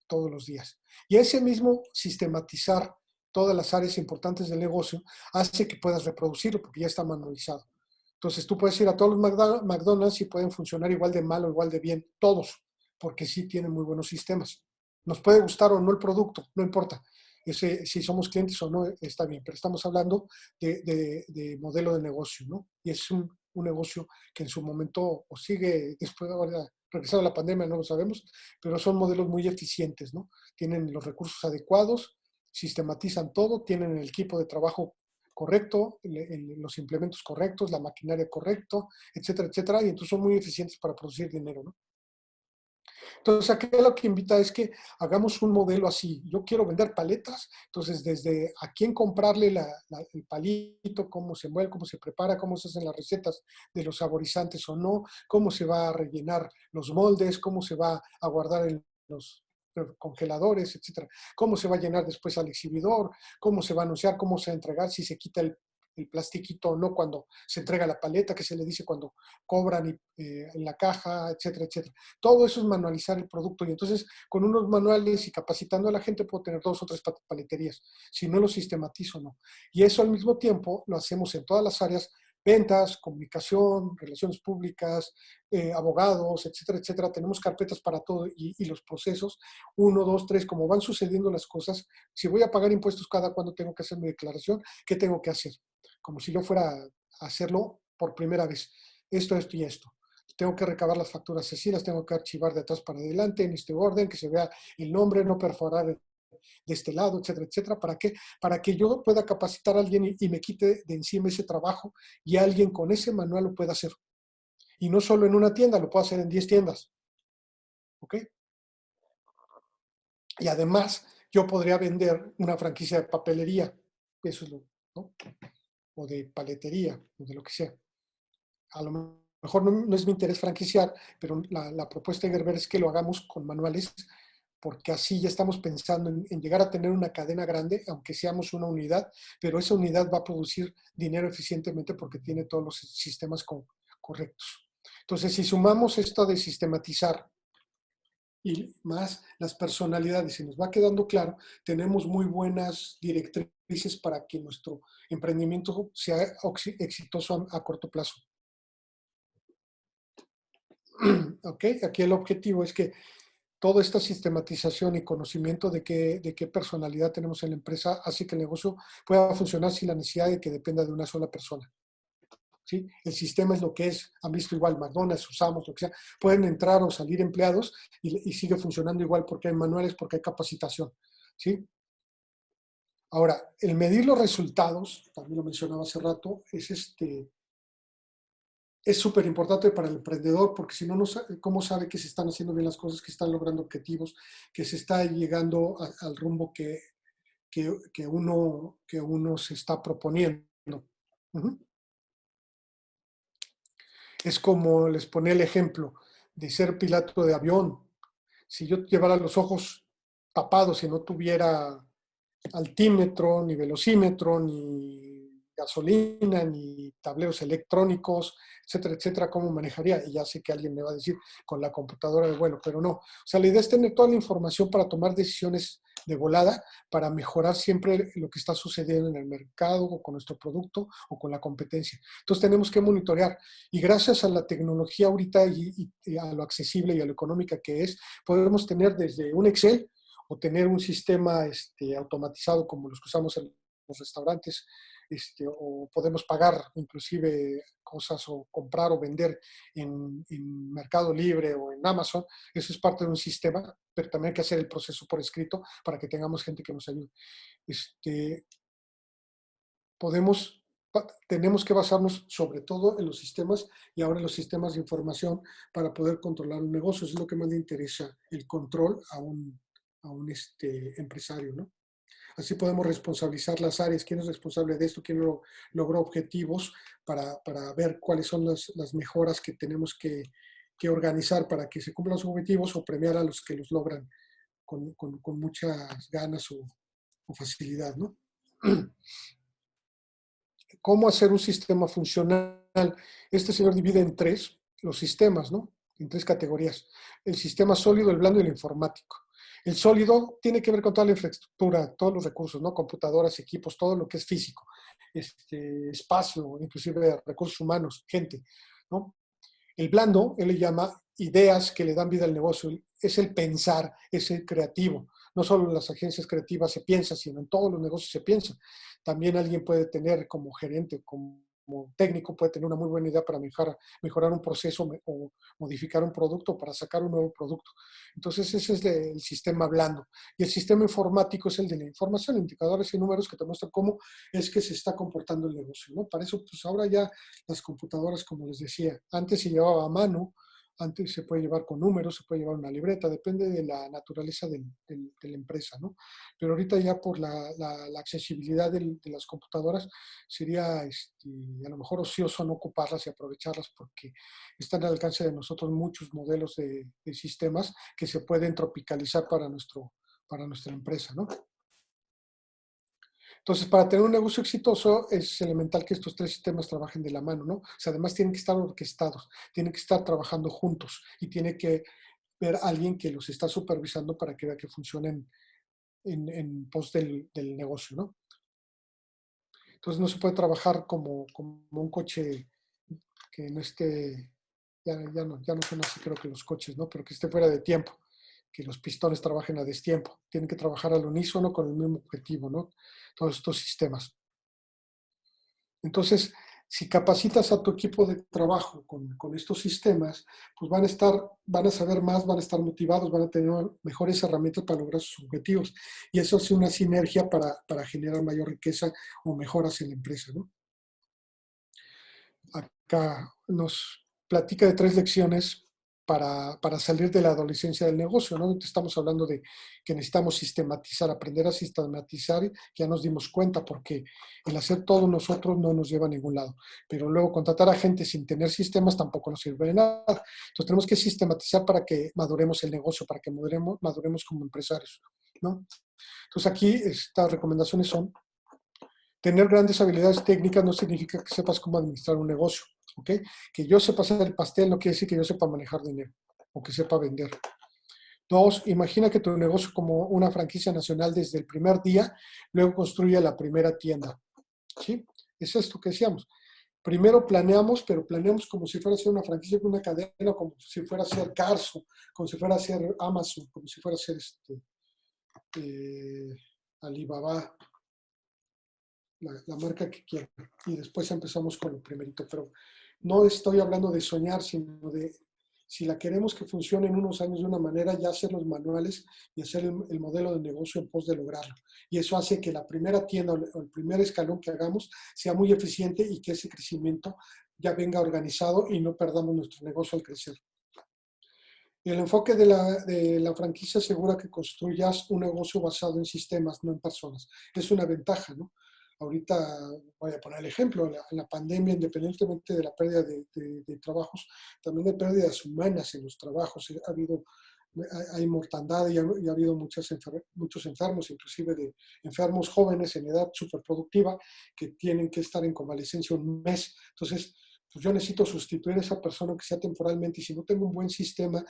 todos los días? Y ese mismo sistematizar todas las áreas importantes del negocio hace que puedas reproducirlo porque ya está manualizado. Entonces tú puedes ir a todos los McDonald's y pueden funcionar igual de mal o igual de bien, todos, porque sí tienen muy buenos sistemas. Nos puede gustar o no el producto, no importa. Si somos clientes o no, está bien, pero estamos hablando de modelo de negocio, ¿no? Y es un negocio que en su momento o sigue, después de ahora regresado a la pandemia, no lo sabemos, pero son modelos muy eficientes, ¿no? Tienen los recursos adecuados, sistematizan todo, tienen el equipo de trabajo correcto, los implementos correctos, la maquinaria correcto, etcétera, etcétera, y entonces son muy eficientes para producir dinero, ¿no? Entonces, aquí lo que invita es que hagamos un modelo así. Yo quiero vender paletas, entonces desde a quién comprarle el palito, cómo se mueve, cómo se prepara, cómo se hacen las recetas de los saborizantes o no, cómo se va a rellenar los moldes, cómo se va a guardar en los congeladores, etcétera. Cómo se va a llenar después al exhibidor, cómo se va a anunciar, cómo se va a entregar, si se quita el plastiquito o no cuando se entrega la paleta, que se le dice cuando cobran en la caja, etcétera, etcétera. Todo eso es manualizar el producto y entonces con unos manuales y capacitando a la gente puedo tener 2 o 3 paleterías, si no lo sistematizo, no. Y eso al mismo tiempo lo hacemos en todas las áreas, ventas, comunicación, relaciones públicas, abogados, etcétera, etcétera. Tenemos carpetas para todo y los procesos, 1, 2, 3, como van sucediendo las cosas. Si voy a pagar impuestos cada cuando tengo que hacer mi declaración, ¿qué tengo que hacer? Como si yo fuera a hacerlo por primera vez. Esto y esto. Tengo que recabar las facturas así, las tengo que archivar de atrás para adelante en este orden, que se vea el nombre, no perforar de este lado, etcétera, etcétera. ¿Para qué? Para que yo pueda capacitar a alguien y me quite de encima ese trabajo y alguien con ese manual lo pueda hacer. Y no solo en una tienda, lo puedo hacer en 10 tiendas. ¿Ok? Y además, yo podría vender una franquicia de papelería, eso es lo, ¿no? O de paletería, o de lo que sea. A lo mejor no es mi interés franquiciar, pero la propuesta de Gerber es que lo hagamos con manuales, porque así ya estamos pensando en llegar a tener una cadena grande, aunque seamos una unidad, pero esa unidad va a producir dinero eficientemente porque tiene todos los sistemas correctos. Entonces, si sumamos esto de sistematizar y más las personalidades. Si nos va quedando claro, tenemos muy buenas directrices para que nuestro emprendimiento sea exitoso a corto plazo. ¿Ok? Aquí el objetivo es que toda esta sistematización y conocimiento de qué personalidad tenemos en la empresa hace que el negocio pueda funcionar sin la necesidad de que dependa de una sola persona. ¿Sí? El sistema es lo que es, han visto igual McDonald's, usamos, lo que sea, pueden entrar o salir empleados y sigue funcionando igual porque hay manuales, porque hay capacitación. ¿Sí? Ahora, el medir los resultados, también lo mencionaba hace rato, es súper importante para el emprendedor porque si no, ¿cómo sabe que se están haciendo bien las cosas, que están logrando objetivos, que se está llegando al rumbo que uno se está proponiendo? Uh-huh. Es como les ponía el ejemplo de ser piloto de avión. Si yo llevara los ojos tapados y no tuviera altímetro, ni velocímetro, ni gasolina, ni tableros electrónicos, etcétera, etcétera, ¿cómo manejaría? Y ya sé que alguien me va a decir con la computadora de vuelo, pero no. O sea, la idea es tener toda la información para tomar decisiones de volada, para mejorar siempre lo que está sucediendo en el mercado o con nuestro producto o con la competencia. Entonces tenemos que monitorear y gracias a la tecnología ahorita y a lo accesible y a lo económica que es, podemos tener desde un Excel o tener un sistema automatizado como los que usamos en los restaurantes, o podemos pagar inclusive cosas o comprar o vender en Mercado Libre o en Amazon. Eso es parte de un sistema, pero también hay que hacer el proceso por escrito para que tengamos gente que nos ayude. Tenemos que basarnos sobre todo en los sistemas y ahora en los sistemas de información para poder controlar un negocio. Eso es lo que más le interesa, el control a un empresario, ¿no? Así podemos responsabilizar las áreas, quién es responsable de esto, quién logró objetivos para ver cuáles son las mejoras que tenemos que organizar para que se cumplan sus objetivos o premiar a los que los logran con muchas ganas o facilidad, ¿no? ¿Cómo hacer un sistema funcional? Este señor divide en tres los sistemas, ¿no? En tres categorías. El sistema sólido, el blando y el informático. El sólido tiene que ver con toda la infraestructura, todos los recursos, ¿no? Computadoras, equipos, todo lo que es físico, espacio, inclusive recursos humanos, gente, ¿no? El blando, él le llama ideas que le dan vida al negocio, es el pensar, es el creativo. No solo en las agencias creativas se piensa, sino en todos los negocios se piensa. También alguien puede tener como gerente, como técnico, puede tener una muy buena idea para mejorar un proceso o modificar un producto para sacar un nuevo producto. Entonces ese es el sistema blando. Y el sistema informático es el de la información, indicadores y números que te muestran cómo es que se está comportando el negocio, ¿no? Para eso, pues ahora ya las computadoras, como les decía, antes se llevaba a mano, antes se puede llevar con números, se puede llevar una libreta, depende de la naturaleza de la empresa, ¿no? Pero ahorita ya por la accesibilidad de las computadoras sería a lo mejor ocioso no ocuparlas y aprovecharlas porque están al alcance de nosotros muchos modelos de sistemas que se pueden tropicalizar para nuestra empresa, ¿no? Entonces, para tener un negocio exitoso es elemental que estos tres sistemas trabajen de la mano, ¿no? O sea, además tienen que estar orquestados, tienen que estar trabajando juntos y tiene que ver a alguien que los está supervisando para que vea que funcionen en pos del negocio, ¿no? Entonces, no se puede trabajar como un coche que no esté, ya no son así creo que los coches, ¿no? Pero que esté fuera de tiempo, que los pistones trabajen a destiempo, tienen que trabajar al unísono con el mismo objetivo, ¿no? Todos estos sistemas. Entonces, si capacitas a tu equipo de trabajo con estos sistemas, pues van a saber más, van a estar motivados, van a tener mejores herramientas para lograr sus objetivos. Y eso hace una sinergia para generar mayor riqueza o mejoras en la empresa, ¿no? Acá nos platica de 3 lecciones para salir de la adolescencia del negocio, ¿no? Estamos hablando de que necesitamos sistematizar, aprender a sistematizar, ya nos dimos cuenta porque el hacer todo nosotros no nos lleva a ningún lado, pero luego contratar a gente sin tener sistemas tampoco nos sirve de nada. Entonces tenemos que sistematizar para que maduremos el negocio, para que maduremos como empresarios, ¿no? Entonces aquí estas recomendaciones son: tener grandes habilidades técnicas no significa que sepas cómo administrar un negocio, ¿ok? Que yo sepa hacer el pastel no quiere decir que yo sepa manejar dinero o que sepa vender. Dos, imagina que tu negocio como una franquicia nacional desde el primer día, luego construye la primera tienda. ¿Sí? Es esto que decíamos. Primero planeamos, pero planeamos como si fuera a ser una franquicia con una cadena, como si fuera a ser Carso, como si fuera a ser Amazon, como si fuera a ser eh, Alibaba, la marca que quieran. Y después empezamos con lo primerito. Pero no estoy hablando de soñar, sino de si la queremos que funcione en unos años de una manera, ya hacer los manuales y hacer el modelo de negocio en pos de lograrlo. Y eso hace que la primera tienda o el primer escalón que hagamos sea muy eficiente y que ese crecimiento ya venga organizado y no perdamos nuestro negocio al crecer. Y el enfoque de la franquicia asegura que construyas un negocio basado en sistemas, no en personas. Es una ventaja, ¿no? Ahorita voy a poner el ejemplo, en la pandemia, independientemente de la pérdida de trabajos, también hay pérdidas humanas en los trabajos. Hay mortandad y ha habido muchos enfermos, inclusive de enfermos jóvenes en edad superproductiva, que tienen que estar en convalecencia un mes. Entonces, pues yo necesito sustituir a esa persona que sea temporalmente, y si no tengo un buen sistema,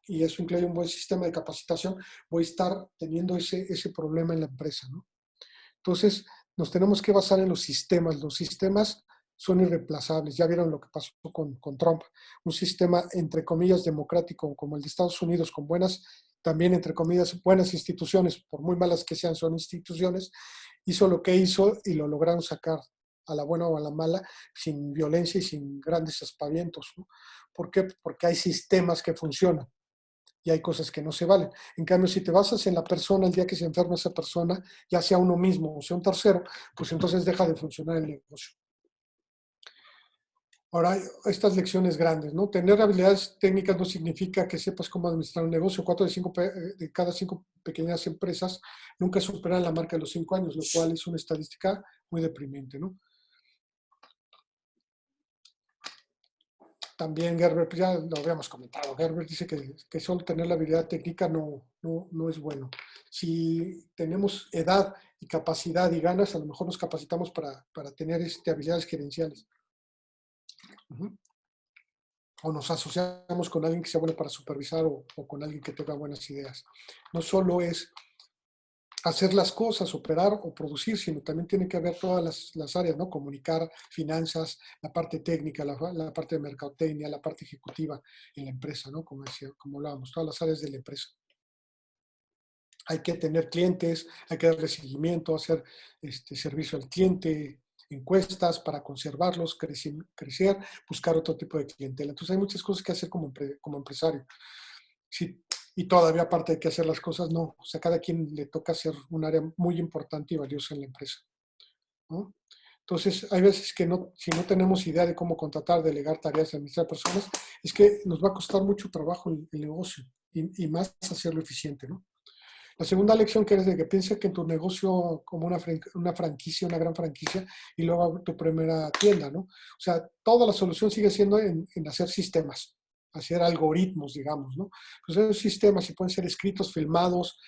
y eso incluye un buen sistema de capacitación, voy a estar teniendo ese problema en la empresa, ¿no? Entonces, nos tenemos que basar en los sistemas. Los sistemas son irreemplazables. Ya vieron lo que pasó con Trump. Un sistema, entre comillas, democrático como el de Estados Unidos, con buenas, también, entre comillas, buenas instituciones, por muy malas que sean, son instituciones, hizo lo que hizo y lo lograron sacar a la buena o a la mala, sin violencia y sin grandes aspavientos, ¿no? ¿Por qué? Porque hay sistemas que funcionan y hay cosas que no se valen. En cambio, si te basas en la persona, el día que se enferma esa persona, ya sea uno mismo o sea un tercero, pues entonces deja de funcionar el negocio. Ahora, estas lecciones grandes, ¿no? Tener habilidades técnicas no significa que sepas cómo administrar un negocio. 4 de cada 5 pequeñas empresas nunca superan la marca de los 5 años, lo cual es una estadística muy deprimente, ¿no? También Gerber, pues ya lo habíamos comentado, Gerber dice que solo tener la habilidad técnica no es bueno. Si tenemos edad y capacidad y ganas, a lo mejor nos capacitamos para tener habilidades gerenciales. Uh-huh. O nos asociamos con alguien que sea bueno para supervisar o con alguien que tenga buenas ideas. No solo es hacer las cosas, operar o producir, sino también tiene que haber todas las áreas, ¿no? Comunicar, finanzas, la parte técnica, la parte de mercadotecnia, la parte ejecutiva en la empresa, ¿no? Como decía, como hablábamos, todas las áreas de la empresa. Hay que tener clientes, hay que darle seguimiento, hacer servicio al cliente, encuestas para conservarlos, crecer, buscar otro tipo de clientela. Entonces hay muchas cosas que hacer como empresario. Sí, y todavía aparte de que hacer las cosas, no. O sea, cada quien le toca hacer un área muy importante y valiosa en la empresa, ¿no? Entonces, hay veces que no, si no tenemos idea de cómo contratar, delegar tareas, administrar personas, es que nos va a costar mucho trabajo el negocio y más hacerlo eficiente, ¿no? La segunda lección que es de que piensa que en tu negocio como una franquicia, una gran franquicia, y luego tu primera tienda, ¿no? O sea, toda la solución sigue siendo en hacer sistemas, hacer algoritmos, digamos, ¿no? Pues esos sistemas, si pueden ser escritos, filmados,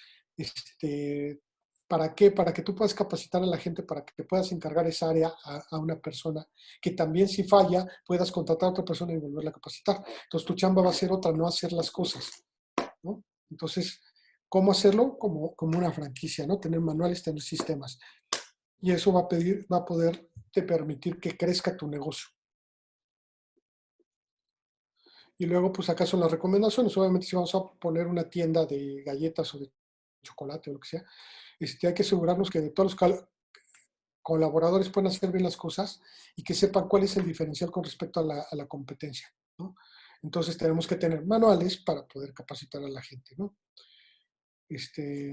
¿para qué? Para que tú puedas capacitar a la gente, para que te puedas encargar esa área a una persona, que también si falla, puedas contratar a otra persona y volverla a capacitar. Entonces tu chamba va a ser otra, no hacer las cosas, ¿no? Entonces, ¿cómo hacerlo? Como una franquicia, ¿no? Tener manuales, tener sistemas. Y eso va a poder te permitir que crezca tu negocio. Y luego, pues acá son las recomendaciones. Obviamente, si vamos a poner una tienda de galletas o de chocolate o lo que sea, hay que asegurarnos que de todos los colaboradores puedan hacer bien las cosas y que sepan cuál es el diferencial con respecto a la competencia, ¿no? Entonces, tenemos que tener manuales para poder capacitar a la gente, ¿no?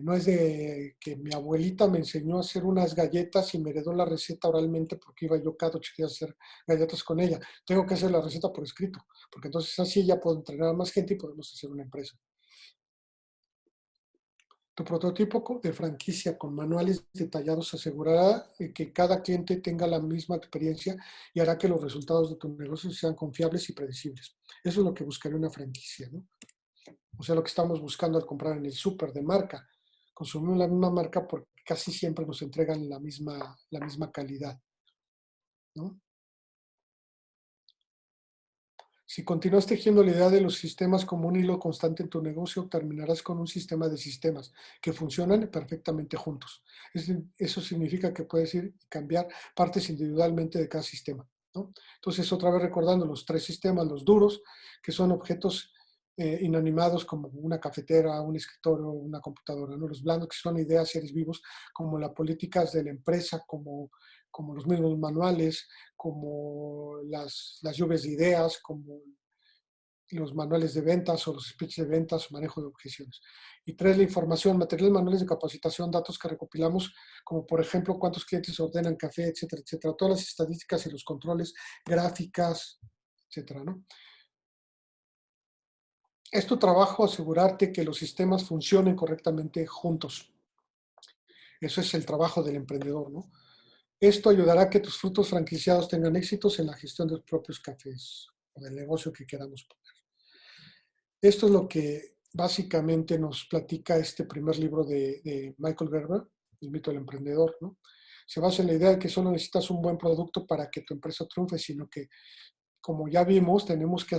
No es de que mi abuelita me enseñó a hacer unas galletas y me heredó la receta oralmente porque iba yo cada 8 días a hacer galletas con ella. Tengo que hacer la receta por escrito, porque entonces así ya puedo entrenar a más gente y podemos hacer una empresa. Tu prototipo de franquicia con manuales detallados asegurará que cada cliente tenga la misma experiencia y hará que los resultados de tu negocio sean confiables y predecibles. Eso es lo que buscaría una franquicia, ¿no? O sea, lo que estamos buscando al comprar en el súper de marca. Consumimos la misma marca porque casi siempre nos entregan la misma calidad, ¿no? Si continúas tejiendo la idea de los sistemas como un hilo constante en tu negocio, terminarás con un sistema de sistemas que funcionan perfectamente juntos. Eso significa que puedes ir y cambiar partes individualmente de cada sistema, ¿no? Entonces, otra vez recordando los tres sistemas, los duros, que son objetos inanimados como una cafetera, un escritorio, una computadora, ¿no? Los blandos, que son ideas, seres vivos, como las políticas de la empresa, como los mismos manuales, como las lluvias de ideas, como los manuales de ventas o los speeches de ventas o manejo de objeciones. Y tres, la información, materiales, manuales de capacitación, datos que recopilamos, como por ejemplo cuántos clientes ordenan café, etcétera, etcétera. Todas las estadísticas y los controles, gráficas, etcétera, ¿no? Es tu trabajo asegurarte que los sistemas funcionen correctamente juntos. Eso es el trabajo del emprendedor, ¿no? Esto ayudará a que tus frutos franquiciados tengan éxitos en la gestión de los propios cafés o del negocio que queramos poner. Esto es lo que básicamente nos platica este primer libro de Michael Gerber, El mito del emprendedor, ¿no? Se basa en la idea de que solo necesitas un buen producto para que tu empresa triunfe, sino que, como ya vimos, tenemos que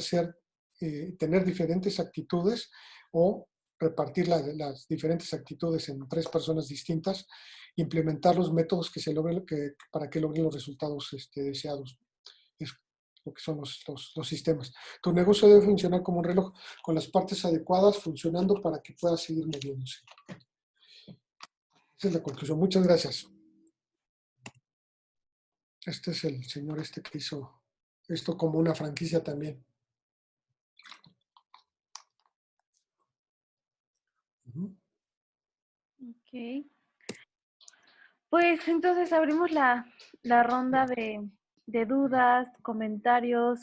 tener diferentes actitudes o repartir las diferentes actitudes en tres personas distintas, implementar los métodos que se logren para que logren los resultados deseados. Es lo que son los sistemas. Tu negocio debe funcionar como un reloj con las partes adecuadas funcionando para que pueda seguir moviéndose. Esa es la conclusión. Muchas gracias. Este es el señor que hizo esto como una franquicia también. Ok. Pues entonces abrimos la ronda de dudas, comentarios,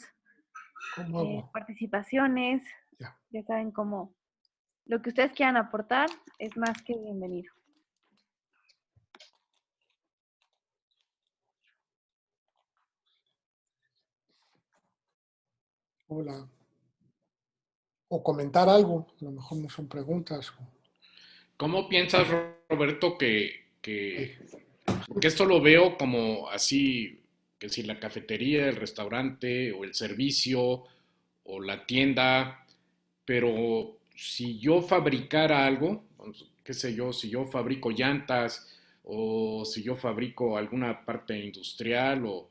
¿Cómo hago? participaciones. Ya. Ya saben cómo lo que ustedes quieran aportar es más que bienvenido. Hola. O comentar algo. A lo mejor no son preguntas. ¿Cómo piensas, Roberto, porque esto lo veo como así, que si la cafetería, el restaurante o el servicio o la tienda, pero si yo fabricara algo, qué sé yo, si yo fabrico llantas o si yo fabrico alguna parte industrial o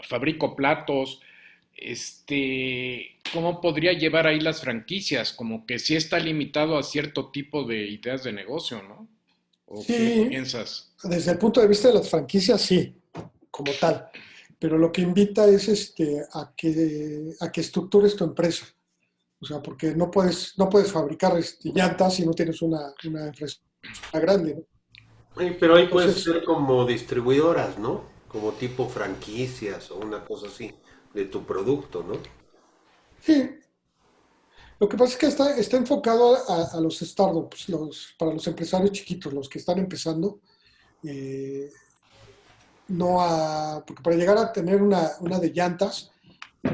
fabrico platos, ¿cómo podría llevar ahí las franquicias? Como que sí está limitado a cierto tipo de ideas de negocio, ¿no? ¿O qué Sí, piensas? desde el punto de vista de las franquicias, sí, como tal. Pero lo que invita es a que estructures tu empresa. O sea, porque no puedes fabricar llantas si no tienes una infraestructura grande, ¿no? Pero ahí puede Entonces, ser como distribuidoras, ¿no? Como tipo franquicias o una cosa así de tu producto, ¿no? sí, lo que pasa es que está enfocado a los startups, para los empresarios chiquitos, los que están empezando, eh, porque para llegar a tener una de llantas,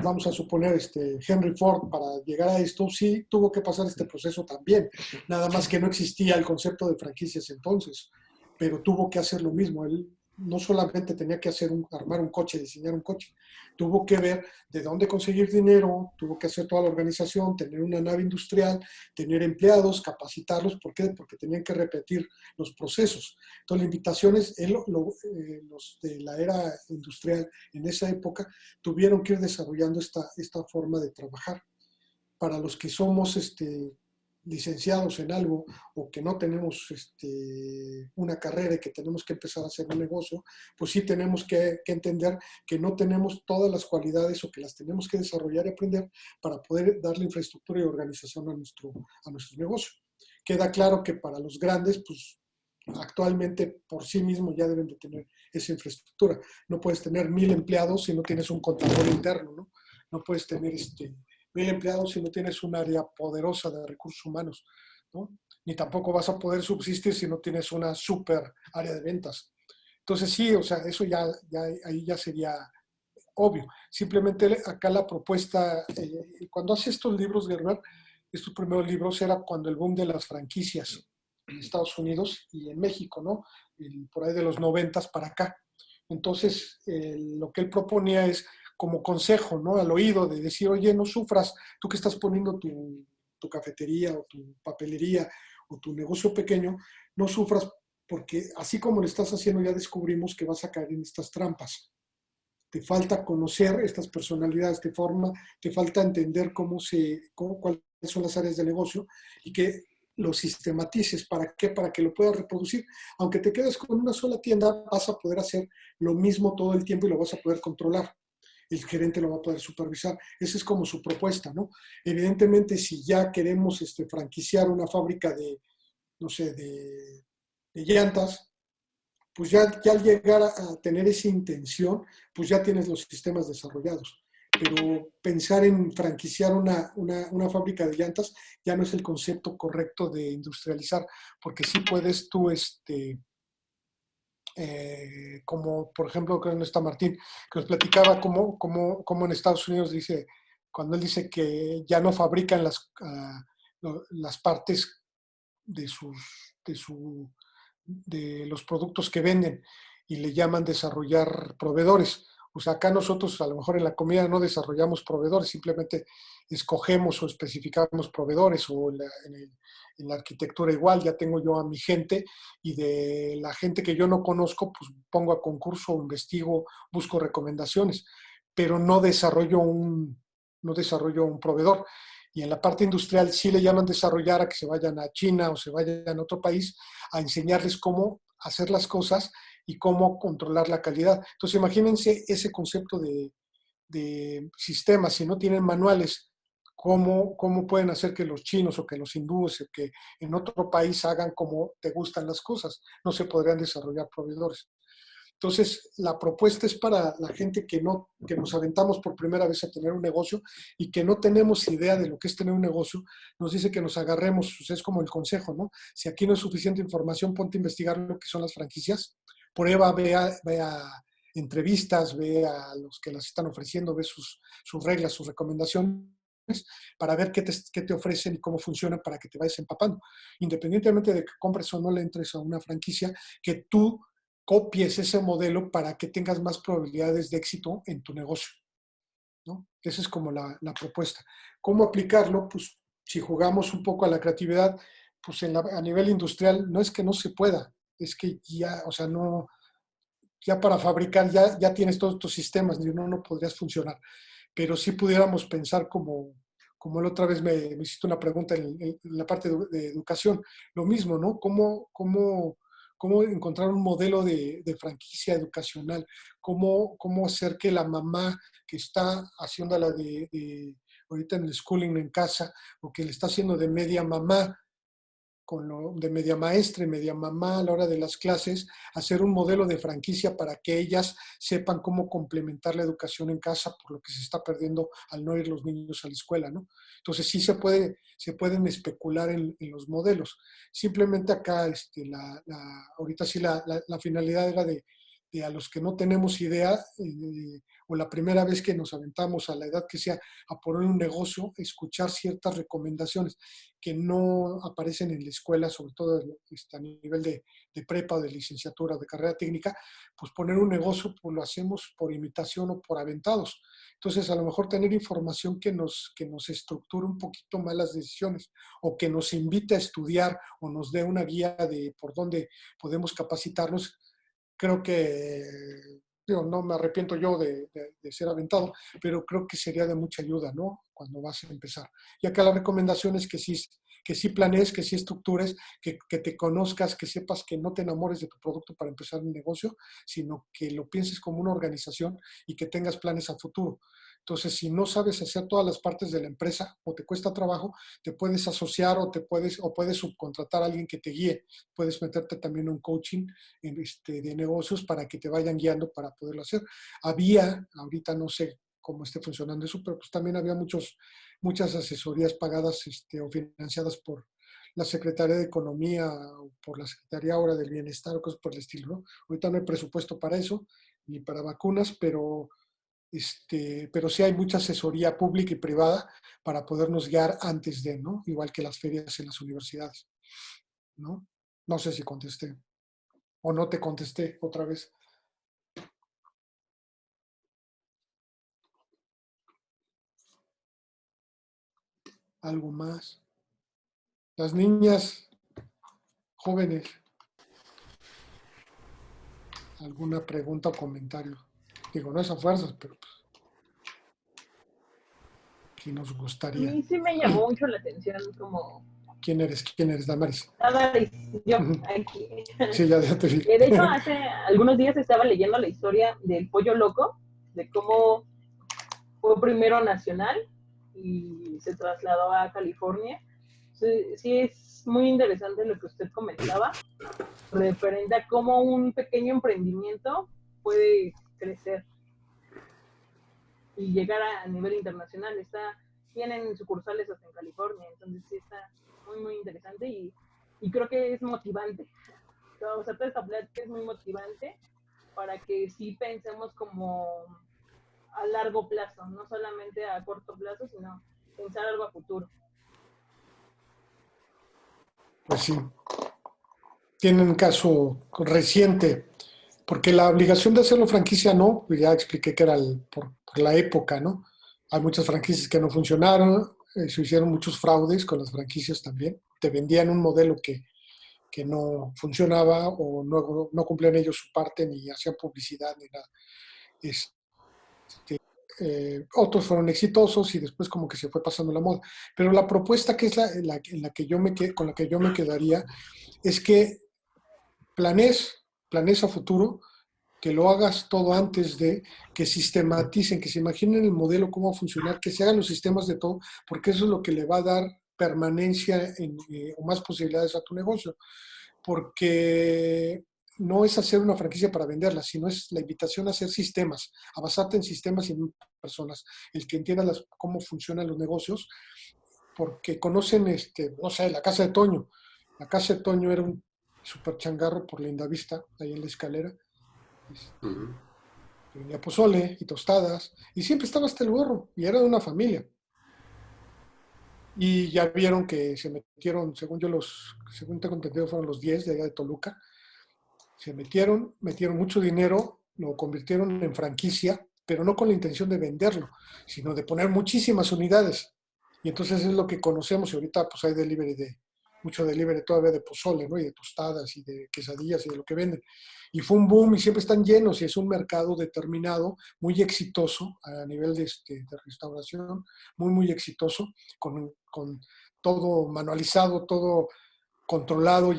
vamos a suponer, Henry Ford, para llegar a esto, sí tuvo que pasar este proceso también. Nada más que no existía el concepto de franquicias entonces, pero tuvo que hacer lo mismo. Él no solamente tenía que armar un coche, diseñar un coche, tuvo que ver de dónde conseguir dinero, tuvo que hacer toda la organización, tener una nave industrial, tener empleados, capacitarlos. ¿Por qué? Porque tenían que repetir los procesos. Entonces, la invitación es, los de la era industrial en esa época tuvieron que ir desarrollando esta forma de trabajar. Para los que somos licenciados en algo o que no tenemos una carrera y que tenemos que empezar a hacer un negocio, pues sí tenemos que entender que no tenemos todas las cualidades o que las tenemos que desarrollar y aprender para poder darle infraestructura y organización a nuestro negocio. Queda claro que para los grandes, pues actualmente por sí mismo ya deben de tener esa infraestructura. No puedes tener 1,000 empleados si no tienes un contador interno, ¿no? No puedes tener 1,000 empleados si no tienes un área poderosa de recursos humanos, ¿no? Ni tampoco vas a poder subsistir si no tienes una super área de ventas. Entonces sí, o sea, eso ahí ya sería obvio. Simplemente acá la propuesta, cuando hace estos libros, Gerber, estos primeros libros era cuando el boom de las franquicias en Estados Unidos y en México, ¿no? Por ahí de los 90 para acá. Entonces, lo que él proponía es como consejo, ¿no? Al oído de decir, oye, no sufras, tú que estás poniendo tu cafetería o tu papelería o tu negocio pequeño, no sufras porque así como lo estás haciendo ya descubrimos que vas a caer en estas trampas. Te falta conocer estas personalidades, te falta entender cuáles son las áreas de negocio y que lo sistematices. ¿Para qué? Para que lo puedas reproducir. Aunque te quedes con una sola tienda, vas a poder hacer lo mismo todo el tiempo y lo vas a poder controlar. El gerente lo va a poder supervisar. Esa es como su propuesta, ¿no? Evidentemente, si ya queremos franquiciar una fábrica no sé, de llantas, pues ya al llegar a tener esa intención, pues ya tienes los sistemas desarrollados. Pero pensar en franquiciar una fábrica de llantas ya no es el concepto correcto de industrializar, porque sí puedes tú, como por ejemplo, creo que no está Martín, que nos platicaba cómo en Estados Unidos dice, cuando él dice que ya no fabrican las partes de de su de los productos que venden y le llaman desarrollar proveedores. O sea, acá nosotros a lo mejor en la comida no desarrollamos proveedores, simplemente escogemos o especificamos proveedores o en la arquitectura igual, ya tengo yo a mi gente y de la gente que yo no conozco, pues pongo a concurso, investigo, busco recomendaciones, pero no desarrollo un proveedor. Y en la parte industrial sí le llaman desarrollar a que se vayan a China o se vayan a otro país a enseñarles cómo hacer las cosas y cómo controlar la calidad. Entonces imagínense ese concepto de sistemas, si no tienen manuales, cómo pueden hacer que los chinos o que los hindúes o que en otro país hagan como te gustan las cosas. No se podrían desarrollar proveedores. Entonces, la propuesta es para la gente que nos aventamos por primera vez a tener un negocio y que no tenemos idea de lo que es tener un negocio, nos dice que nos agarremos, pues es como el consejo, ¿no? Si aquí no es suficiente información, ponte a investigar lo que son las franquicias, prueba, vea entrevistas, ve a los que las están ofreciendo, ve sus reglas, sus recomendaciones, para ver qué te ofrecen y cómo funcionan para que te vayas empapando. Independientemente de que compres o no le entres a una franquicia, que tú copies ese modelo para que tengas más probabilidades de éxito en tu negocio, ¿no? Esa es como la propuesta. ¿Cómo aplicarlo? Pues si jugamos un poco a la creatividad, pues a nivel industrial no es que no se pueda, es que ya, o sea, no, ya para fabricar ya tienes todos tus sistemas, ni uno no podrías funcionar. Pero sí pudiéramos pensar como la otra vez me hiciste una pregunta en la parte de educación, lo mismo, ¿no? ¿Cómo encontrar un modelo de franquicia educacional? ¿Cómo hacer que la mamá que está haciendo ahorita en el schooling en casa o que le está haciendo de media mamá, con lo de media maestra y media mamá a la hora de las clases, hacer un modelo de franquicia para que ellas sepan cómo complementar la educación en casa por lo que se está perdiendo al no ir los niños a la escuela, ¿no? Entonces sí se pueden especular en los modelos. Simplemente acá, ahorita sí la finalidad era de a los que no tenemos idea, o la primera vez que nos aventamos a la edad que sea a poner un negocio, escuchar ciertas recomendaciones que no aparecen en la escuela, sobre todo a nivel de prepa o de licenciatura, de carrera técnica, pues poner un negocio pues lo hacemos por imitación o por aventados. Entonces, a lo mejor tener información que nos estructure un poquito más las decisiones o que nos invite a estudiar o nos dé una guía de por dónde podemos capacitarnos, creo que digo, no me arrepiento yo de ser aventado, pero creo que sería de mucha ayuda, ¿no? Cuando vas a empezar. Y acá la recomendación es que sí planees, que sí estructures, que te conozcas, que sepas que no te enamores de tu producto para empezar un negocio, sino que lo pienses como una organización y que tengas planes a futuro. Entonces, si no sabes hacer todas las partes de la empresa o te cuesta trabajo, te puedes asociar o puedes subcontratar a alguien que te guíe. Puedes meterte también en un coaching de negocios para que te vayan guiando para poderlo hacer. Ahorita no sé cómo esté funcionando eso, pero pues también había muchas asesorías pagadas o financiadas por la Secretaría de Economía o por la Secretaría ahora del Bienestar o cosas por el estilo, ¿no? Ahorita no hay presupuesto para eso, ni para vacunas, pero sí hay mucha asesoría pública y privada para podernos guiar antes de, ¿no? Igual que las ferias en las universidades, ¿no? No sé si contesté o no te contesté otra vez. algo más. Las niñas jóvenes, ¿alguna pregunta o comentario? Digo, no es a fuerzas, pero pues, ¿qué nos A gustaría? mí sí me llamó mucho la atención como ¿Quién eres? ¿Quién eres, Damaris? Damaris, yo Ujú. aquí. Sí, ya te vi. De hecho, hace algunos días estaba leyendo la historia del pollo loco, de cómo fue primero nacional y se trasladó a California. Sí, sí es muy interesante lo que usted comentaba, referente a cómo un pequeño emprendimiento puede crecer y llegar a nivel internacional. Tienen sucursales hasta en California, entonces sí está muy, muy interesante y creo que es motivante. O sea, toda esta plática es muy motivante para que sí pensemos como a largo plazo, no solamente a corto plazo, sino pensar algo a futuro. Pues sí, tienen un caso reciente, porque la obligación de hacerlo franquicia no, pues ya expliqué que era por la época, ¿no? Hay muchas franquicias que no funcionaron, se hicieron muchos fraudes con las franquicias también, te vendían un modelo que no funcionaba o no cumplían ellos su parte ni hacían publicidad ni nada. Este, otros fueron exitosos y después como que se fue pasando la moda. Pero la propuesta que es en la que con la que yo me quedaría es que planees a futuro, que lo hagas todo antes de que sistematicen, que se imaginen el modelo, cómo va a funcionar, que se hagan los sistemas de todo, porque eso es lo que le va a dar permanencia o más posibilidades a tu negocio. Porque no es hacer una franquicia para venderla, sino es la invitación a hacer sistemas, a basarte en sistemas y en personas, el que entienda cómo funcionan los negocios, porque conocen, no sé, la casa de Toño. La casa de Toño era un super changarro por Lindavista, ahí en la escalera. Ujú. Tenía pozole y tostadas, y siempre estaba hasta el gorro, y era de una familia. Y ya vieron que se metieron, según tengo entendido, fueron los 10 de allá de Toluca, se metieron mucho dinero, lo convirtieron en franquicia, pero no con la intención de venderlo, sino de poner muchísimas unidades. Y entonces es lo que conocemos y ahorita pues hay mucho delivery todavía de pozole, ¿no? Y de tostadas y de quesadillas y de lo que venden. Y fue un boom y siempre están llenos y es un mercado determinado, muy exitoso a nivel de restauración, muy, muy exitoso, con todo manualizado, todo controlado,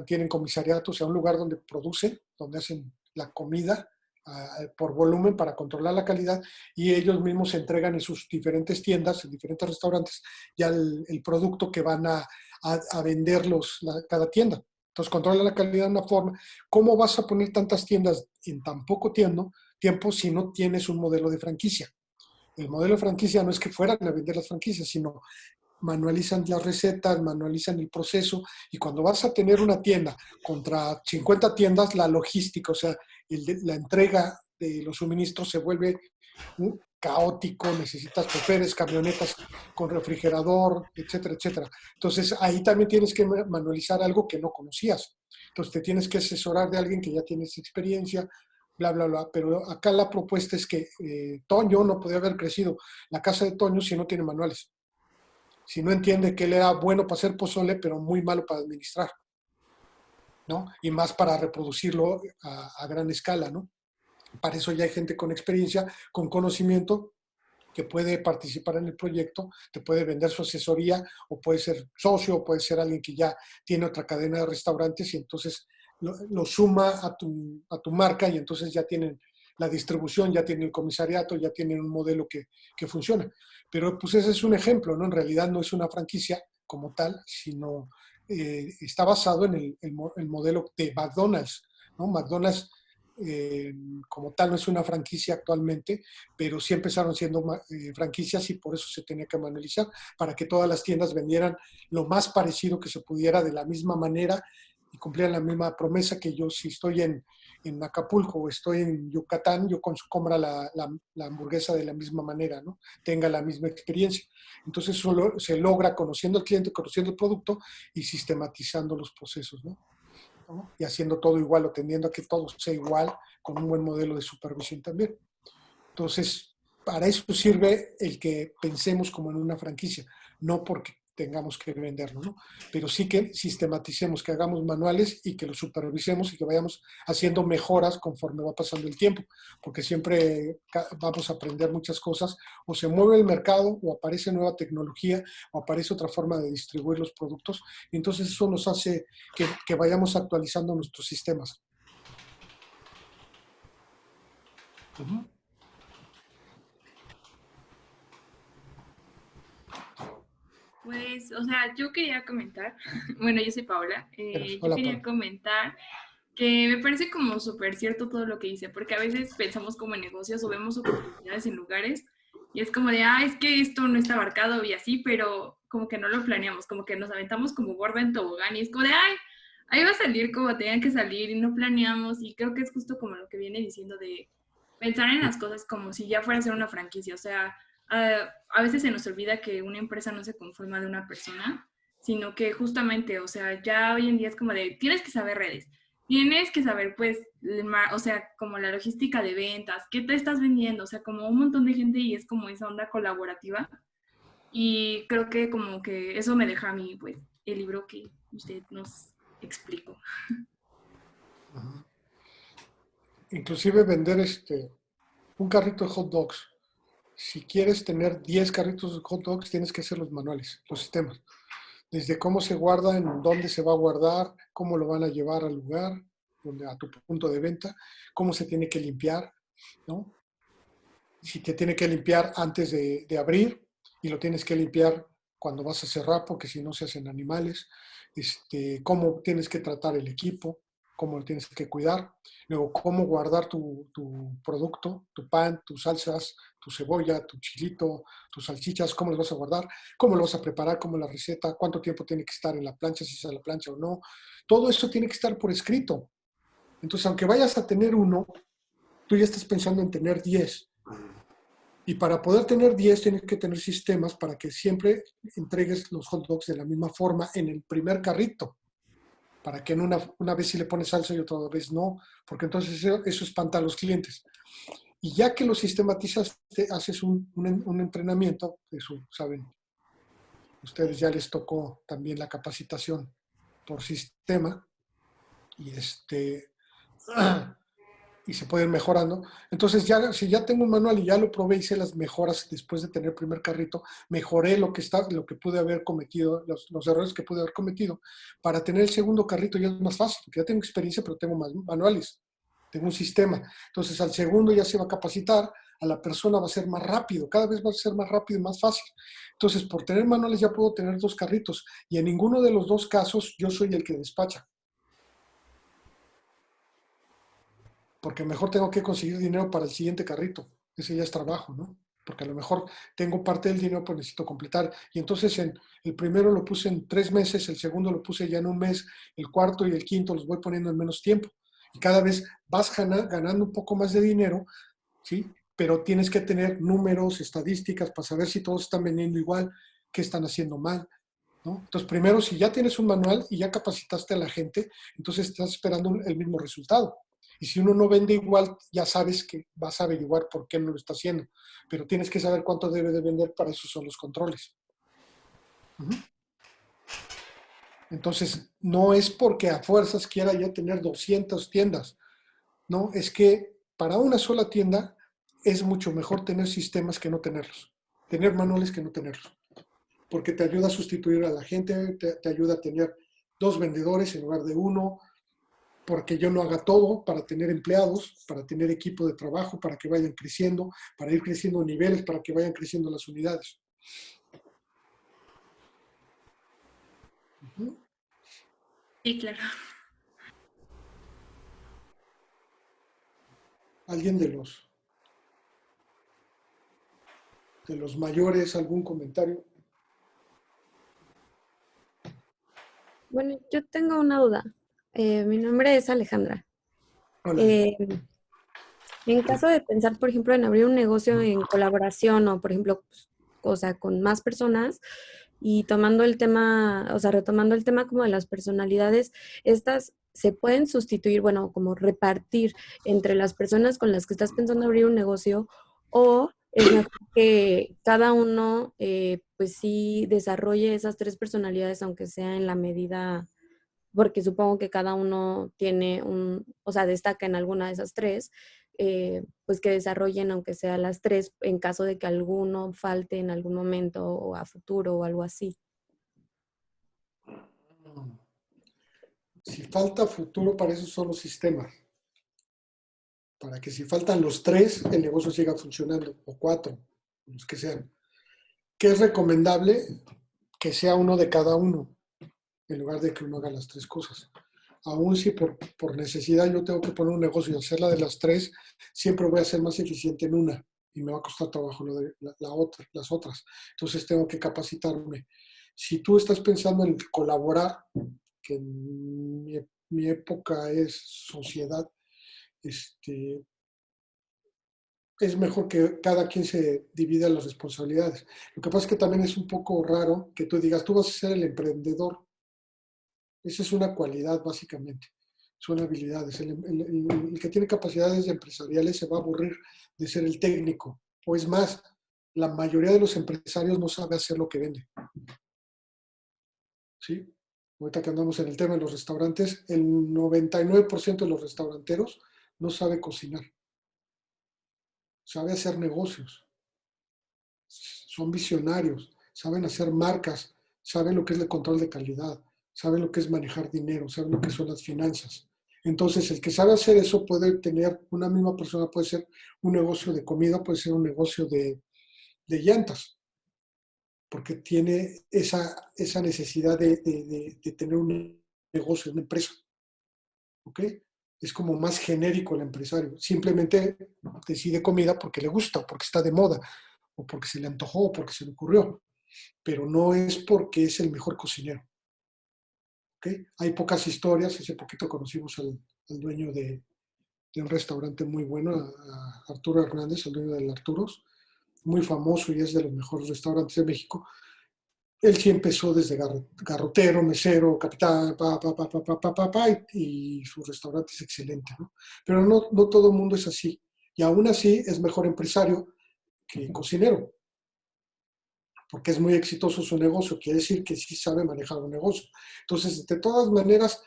tienen comisariatos a un lugar donde producen, donde hacen la comida por volumen para controlar la calidad y ellos mismos entregan en sus diferentes tiendas, en diferentes restaurantes, ya el producto que van a vender cada tienda. Entonces controla la calidad de una forma. ¿Cómo vas a poner tantas tiendas en tan poco tiempo si no tienes un modelo de franquicia? El modelo de franquicia no es que fueran a vender las franquicias, sino manualizan las recetas, manualizan el proceso y cuando vas a tener una tienda contra 50 tiendas, la logística, o sea, la entrega de los suministros se vuelve caótico, necesitas choferes, camionetas con refrigerador, etcétera, etcétera. Entonces ahí también tienes que manualizar algo que no conocías. Entonces te tienes que asesorar de alguien que ya tienes experiencia, bla, bla, bla. Pero acá la propuesta es que Toño no podía haber crecido la casa de Toño si no tiene manuales, si no entiende que él era bueno para hacer pozole, pero muy malo para administrar, ¿no? Y más para reproducirlo a gran escala, ¿no? Para eso ya hay gente con experiencia, con conocimiento, que puede participar en el proyecto, te puede vender su asesoría, o puede ser socio, o puede ser alguien que ya tiene otra cadena de restaurantes y entonces lo suma a tu marca y entonces ya tienen la distribución, ya tienen el comisariato, ya tienen un modelo que funciona. Pero pues ese es un ejemplo, ¿no? En realidad no es una franquicia como tal, sino está basado en el modelo de McDonald's, ¿no? McDonald's como tal no es una franquicia actualmente, pero sí empezaron siendo franquicias y por eso se tenía que manualizar, para que todas las tiendas vendieran lo más parecido que se pudiera de la misma manera y cumplieran la misma promesa que yo si estoy en Acapulco o estoy en Yucatán, yo compra la hamburguesa de la misma manera, ¿no? Tenga la misma experiencia. Entonces eso se logra conociendo al cliente, conociendo el producto y sistematizando los procesos, ¿no? ¿No? Y haciendo todo igual o tendiendo a que todo sea igual con un buen modelo de supervisión también. Entonces, para eso sirve el que pensemos como en una franquicia, no porque tengamos que venderlo, ¿no? Pero sí que sistematicemos, que hagamos manuales y que los supervisemos y que vayamos haciendo mejoras conforme va pasando el tiempo, porque siempre vamos a aprender muchas cosas, o se mueve el mercado, o aparece nueva tecnología, o aparece otra forma de distribuir los productos, y entonces eso nos hace que vayamos actualizando nuestros sistemas. Uh-huh. Pues, o sea, yo quería comentar, bueno, yo soy Paola, yo Hola, quería Paola. comentar que me parece como súper cierto todo lo que dice, porque a veces pensamos como en negocios o vemos oportunidades en lugares y es como de, es que esto no está abarcado y así, pero como que no lo planeamos, como que nos aventamos como gorda en tobogán y es como de, ahí va a salir como tengan que salir y no planeamos y creo que es justo como lo que viene diciendo de pensar en las cosas como si ya fuera a ser una franquicia, o sea, a veces se nos olvida que una empresa no se conforma de una persona, sino que justamente, o sea, ya hoy en día es como de, tienes que saber redes, tienes que saber, pues, o sea, como la logística de ventas, qué te estás vendiendo, o sea, como un montón de gente y es como esa onda colaborativa. Y creo que como que eso me deja a mí, pues, el libro que usted nos explicó. Uh-huh. Inclusive vender un carrito de hot dogs. Si quieres tener 10 carritos de hot dogs, tienes que hacer los manuales, los sistemas. Desde cómo se guarda, en dónde se va a guardar, cómo lo van a llevar al lugar, a tu punto de venta, cómo se tiene que limpiar, ¿no? Si te tiene que limpiar antes de abrir y lo tienes que limpiar cuando vas a cerrar, porque si no se hacen animales, cómo tienes que tratar el equipo, cómo lo tienes que cuidar, luego cómo guardar tu producto, tu pan, tus salsas, tu cebolla, tu chilito, tus salchichas, cómo los vas a guardar, cómo lo vas a preparar, cómo la receta, cuánto tiempo tiene que estar en la plancha, si es a la plancha o no. Todo eso tiene que estar por escrito. Entonces, aunque vayas a tener uno, tú ya estás pensando en tener 10. Y para poder tener 10 tienes que tener sistemas para que siempre entregues los hot dogs de la misma forma en el primer carrito. Para que en una vez sí le pones salsa y otra vez no, porque entonces eso espanta a los clientes. Y ya que lo sistematizas, haces un entrenamiento, eso, saben, ustedes ya les tocó también la capacitación por sistema, y y se pueden mejorando. Entonces, si ya tengo un manual y ya lo probé, hice las mejoras después de tener el primer carrito, mejoré lo que pude haber cometido, los errores que pude haber cometido. Para tener el segundo carrito ya es más fácil, porque ya tengo experiencia, pero tengo más manuales, tengo un sistema. Entonces, al segundo ya se va a capacitar, a la persona va a ser más rápido, cada vez va a ser más rápido y más fácil. Entonces, por tener manuales ya puedo tener 2 carritos, y en ninguno de los 2 casos yo soy el que despacha. Porque mejor tengo que conseguir dinero para el siguiente carrito. Ese ya es trabajo, ¿no? Porque a lo mejor tengo parte del dinero, pero necesito completar. Y entonces el primero lo puse en 3 meses, el segundo lo puse ya en 1 mes, el cuarto y el quinto los voy poniendo en menos tiempo. Y cada vez vas ganando un poco más de dinero, ¿sí? Pero tienes que tener números, estadísticas para saber si todos están vendiendo igual, qué están haciendo mal, ¿no? Entonces, primero, si ya tienes un manual y ya capacitaste a la gente, entonces estás esperando el mismo resultado. Y si uno no vende igual, ya sabes que vas a averiguar por qué no lo está haciendo. Pero tienes que saber cuánto debe de vender, para eso son los controles. Entonces, no es porque a fuerzas quiera ya tener 200 tiendas. No, es que para una sola tienda es mucho mejor tener sistemas que no tenerlos. Tener manuales que no tenerlos. Porque te ayuda a sustituir a la gente, te ayuda a tener 2 vendedores en lugar de 1, porque yo no haga todo, para tener empleados, para tener equipo de trabajo, para que vayan creciendo, para ir creciendo niveles, para que vayan creciendo las unidades. Sí, claro. ¿Alguien de los mayores, algún comentario? Bueno, yo tengo una duda. Mi nombre es Alejandra. Hola. En caso de pensar, por ejemplo, en abrir un negocio en colaboración o, por ejemplo, pues, o sea, con más personas y tomando el tema, o sea, retomando el tema como de las personalidades, estas se pueden sustituir, bueno, como repartir entre las personas con las que estás pensando abrir un negocio, o es mejor que cada uno, pues sí, desarrolle esas 3 personalidades, aunque sea en la medida, porque supongo que cada uno tiene o sea, destaca en alguna de esas 3, pues que desarrollen aunque sea las 3 en caso de que alguno falte en algún momento o a futuro o algo así. Si falta futuro, para eso son los sistemas. Para que si faltan los 3, el negocio siga funcionando, o 4, los que sean. ¿Qué es recomendable? Que sea uno de cada uno, en lugar de que uno haga las 3 cosas. Aún si por necesidad yo tengo que poner un negocio y hacerla de las 3, siempre voy a ser más eficiente en una y me va a costar trabajo las otras. Entonces tengo que capacitarme. Si tú estás pensando en colaborar, que en mi época es sociedad, es mejor que cada quien se divida las responsabilidades. Lo que pasa es que también es un poco raro que tú digas, tú vas a ser el emprendedor. Esa es una cualidad, básicamente. Son habilidades. El que tiene capacidades empresariales se va a aburrir de ser el técnico. O es más, la mayoría de los empresarios no sabe hacer lo que vende. ¿Sí? Ahorita que andamos en el tema de los restaurantes, el 99% de los restauranteros no sabe cocinar. Sabe hacer negocios. Son visionarios. Saben hacer marcas. Saben lo que es el control de calidad. Saben lo que es manejar dinero. Saben lo que son las finanzas. Entonces, el que sabe hacer eso puede tener, una misma persona puede ser un negocio de comida, puede ser un negocio de llantas, porque tiene esa necesidad de tener un negocio, una empresa. ¿Ok? Es como más genérico el empresario. Simplemente decide comida porque le gusta, porque está de moda, o porque se le antojó, o porque se le ocurrió. Pero no es porque es el mejor cocinero. ¿Ok? Hay pocas historias. Hace poquito conocimos al dueño de un restaurante muy bueno, a Arturo Hernández, el dueño del Arturos, muy famoso y es de los mejores restaurantes de México. Él sí empezó desde garrotero, mesero, capitán, y su restaurante es excelente, ¿no? Pero no todo el mundo es así. Y aún así es mejor empresario que cocinero, porque es muy exitoso su negocio, quiere decir que sí sabe manejar un negocio. Entonces, de todas maneras,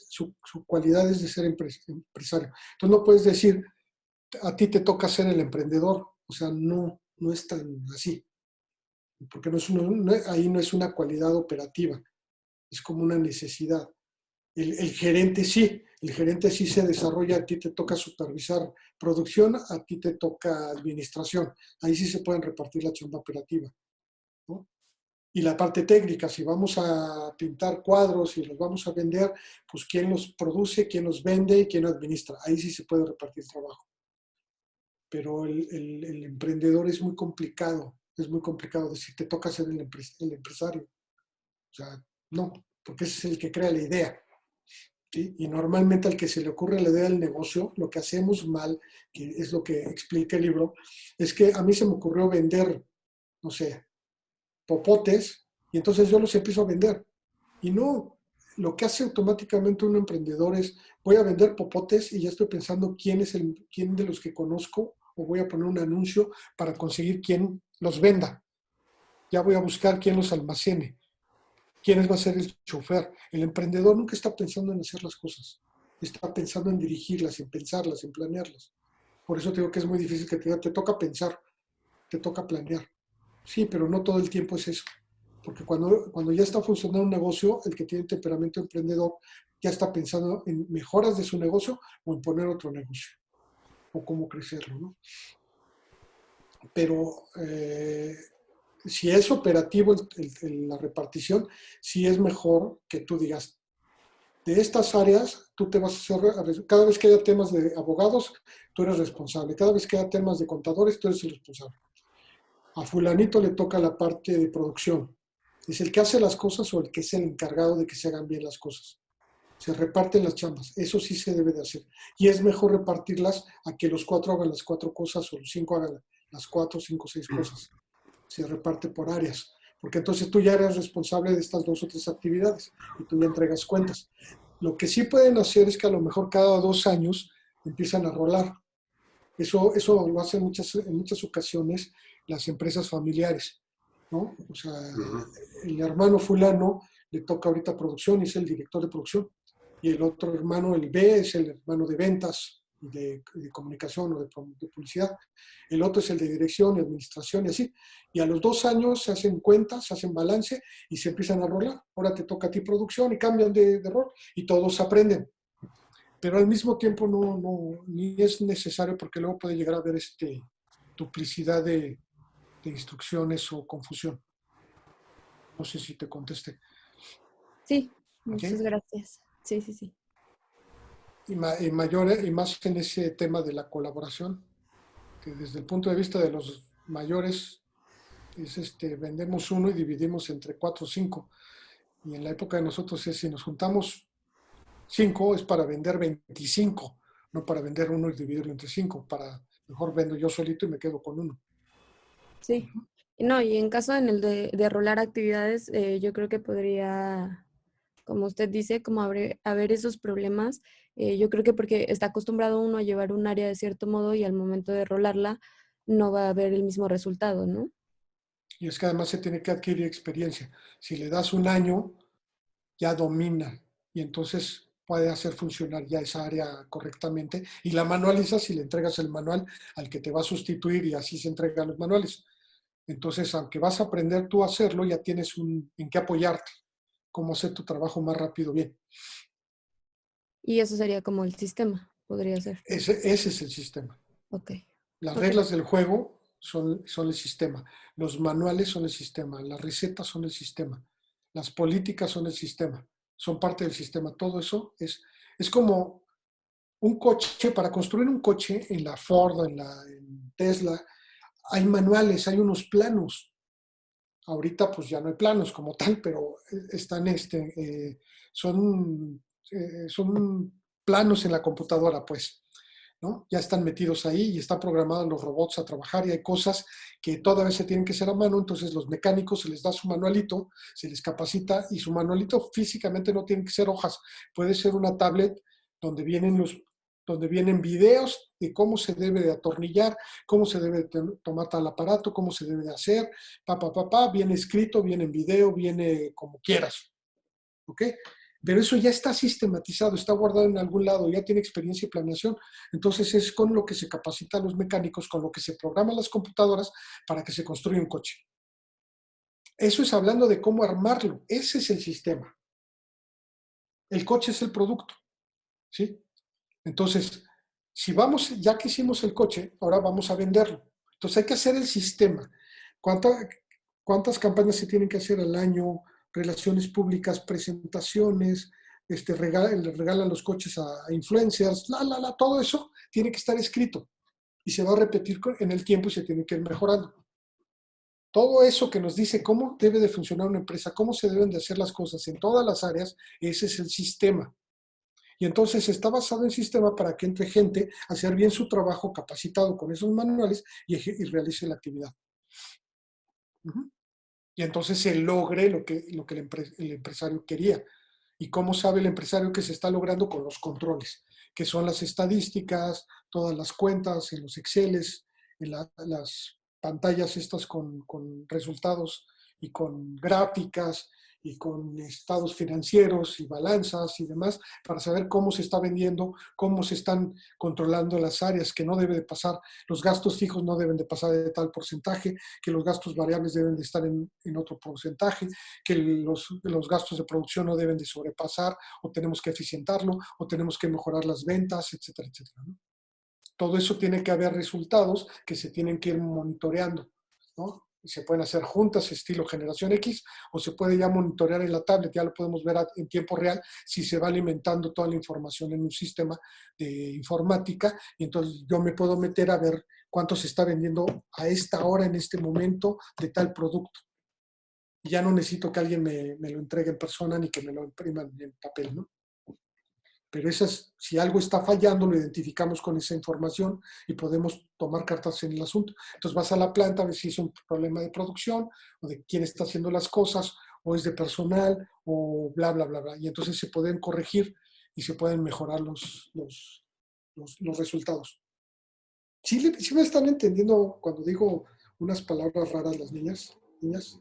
su cualidad es de ser empresario. Entonces, no puedes decir, a ti te toca ser el emprendedor, o sea, no es tan así. Porque ahí no es una cualidad operativa, es como una necesidad. El gerente sí se desarrolla, a ti te toca supervisar producción, a ti te toca administración, ahí sí se pueden repartir la chamba operativa, ¿no? Y la parte técnica, si vamos a pintar cuadros y los vamos a vender, pues quién los produce, quién los vende y quién administra, ahí sí se puede repartir el trabajo. Pero el emprendedor es muy complicado decir, te toca ser el empresario. O sea, no, porque ese es el que crea la idea. ¿Sí? Y normalmente al que se le ocurre la idea del negocio, lo que hacemos mal, que es lo que explica el libro, es que a mí se me ocurrió vender, no sé, popotes, y entonces yo los empiezo a vender. Y no, lo que hace automáticamente un emprendedor es, voy a vender popotes y ya estoy pensando quién de los que conozco, o voy a poner un anuncio para conseguir quién los venda. Ya voy a buscar quién los almacene, quién va a ser el chofer. El emprendedor nunca está pensando en hacer las cosas, está pensando en dirigirlas, en pensarlas, en planearlas. Por eso te digo que es muy difícil que te toca pensar, te toca planear. Sí, pero no todo el tiempo es eso. Porque cuando ya está funcionando un negocio, el que tiene temperamento emprendedor ya está pensando en mejoras de su negocio o en poner otro negocio o cómo crecerlo, ¿no? Pero si es operativo la repartición, sí es mejor que tú digas, de estas áreas, tú te vas a hacer, cada vez que haya temas de abogados, tú eres responsable. Cada vez que haya temas de contadores, tú eres el responsable. A fulanito le toca la parte de producción. ¿Es el que hace las cosas o el que es el encargado de que se hagan bien las cosas? Se reparten las chambas. Eso sí se debe de hacer. Y es mejor repartirlas a que los 4 hagan las 4 cosas o los 5 hagan las 4, 5, 6 cosas. Se reparte por áreas. Porque entonces tú ya eres responsable de estas 2 o 3 actividades y tú ya entregas cuentas. Lo que sí pueden hacer es que a lo mejor cada 2 años empiezan a rolar. Eso lo hacen en muchas ocasiones las empresas familiares, ¿no? O sea, Ujú. el hermano fulano le toca ahorita producción y es el director de producción. Y el otro hermano, el B, es el hermano de ventas, de comunicación o de publicidad. El otro es el de dirección y administración y así. Y a los 2 años se hacen cuentas, se hacen balance y se empiezan a rolar. Ahora te toca a ti producción y cambian de rol y todos aprenden. Pero al mismo tiempo ni es necesario porque luego puede llegar a haber duplicidad de instrucciones o confusión. No sé si te contesté. Sí, ¿Ok? muchas gracias. Sí, sí, sí. Y más en ese tema de la colaboración, que desde el punto de vista de los mayores es vendemos uno y dividimos entre 4 o 5. Y en la época de nosotros es si nos juntamos 5 es para vender 25, no para vender uno y dividirlo entre 5. Mejor vendo yo solito y me quedo con uno. Sí. No, y en caso en el de rolar actividades, yo creo que podría, como usted dice, como haber esos problemas. Yo creo que porque está acostumbrado uno a llevar un área de cierto modo y al momento de rolarla no va a haber el mismo resultado, ¿no? Y es que además se tiene que adquirir experiencia. Si le das un año, ya domina y entonces puede hacer funcionar ya esa área correctamente y la manualizas y le entregas el manual al que te va a sustituir y así se entregan los manuales. Entonces, aunque vas a aprender tú a hacerlo, ya tienes en qué apoyarte, cómo hacer tu trabajo más rápido bien. Y eso sería como el sistema, podría ser. Ese es el sistema. Ok. Las Ok. reglas del juego son el sistema. Los manuales son el sistema. Las recetas son el sistema. Las políticas son el sistema. Son parte del sistema. Todo eso es como un coche. Para construir un coche en la Ford, en Tesla, hay manuales, hay unos planos. Ahorita pues ya no hay planos como tal, pero están son planos en la computadora, pues, ¿no? Ya están metidos ahí y están programados los robots a trabajar y hay cosas que todavía se tienen que hacer a mano, entonces los mecánicos se les da su manualito, se les capacita y su manualito físicamente no tiene que ser hojas, puede ser una tablet donde vienen videos de cómo se debe de atornillar, cómo se debe de tomar tal aparato, cómo se debe de hacer, viene escrito, viene en video, viene como quieras, ¿ok? Pero eso ya está sistematizado, está guardado en algún lado, ya tiene experiencia y planeación. Entonces es con lo que se capacitan los mecánicos, con lo que se programan las computadoras para que se construya un coche. Eso es hablando de cómo armarlo. Ese es el sistema. El coche es el producto, ¿sí? Entonces, ya que hicimos el coche, ahora vamos a venderlo. Entonces hay que hacer el sistema. ¿Cuántas campañas se tienen que hacer al año? Relaciones públicas, presentaciones, le regalan los coches a influencers, todo eso tiene que estar escrito y se va a repetir en el tiempo y se tiene que ir mejorando. Todo eso que nos dice cómo debe de funcionar una empresa, cómo se deben de hacer las cosas en todas las áreas, ese es el sistema. Y entonces está basado en sistema para que entre gente a hacer bien su trabajo capacitado con esos manuales y realice la actividad. Uh-huh. Y entonces se logre lo que el empresario quería. ¿Y cómo sabe el empresario que se está logrando? Con los controles, que son las estadísticas, todas las cuentas en los Exceles, en las pantallas estas con resultados y con gráficas y con estados financieros y balanzas y demás, para saber cómo se está vendiendo, cómo se están controlando las áreas, que no debe de pasar, los gastos fijos no deben de pasar de tal porcentaje, que los gastos variables deben de estar en otro porcentaje, que los gastos de producción no deben de sobrepasar, o tenemos que eficientarlo, o tenemos que mejorar las ventas, etcétera, etcétera, ¿no? Todo eso tiene que haber resultados que se tienen que ir monitoreando, ¿no? Se pueden hacer juntas estilo generación X o se puede ya monitorear en la tablet, ya lo podemos ver en tiempo real si se va alimentando toda la información en un sistema de informática y entonces yo me puedo meter a ver cuánto se está vendiendo a esta hora, en este momento, de tal producto. Y ya no necesito que alguien me lo entregue en persona ni que me lo impriman en papel, ¿no? Pero si algo está fallando, lo identificamos con esa información y podemos tomar cartas en el asunto. Entonces vas a la planta a ver si es un problema de producción o de quién está haciendo las cosas o es de personal o bla, bla, bla, bla. Y entonces se pueden corregir y se pueden mejorar los resultados. sí me están entendiendo cuando digo unas palabras raras las niñas? ¿Niñas?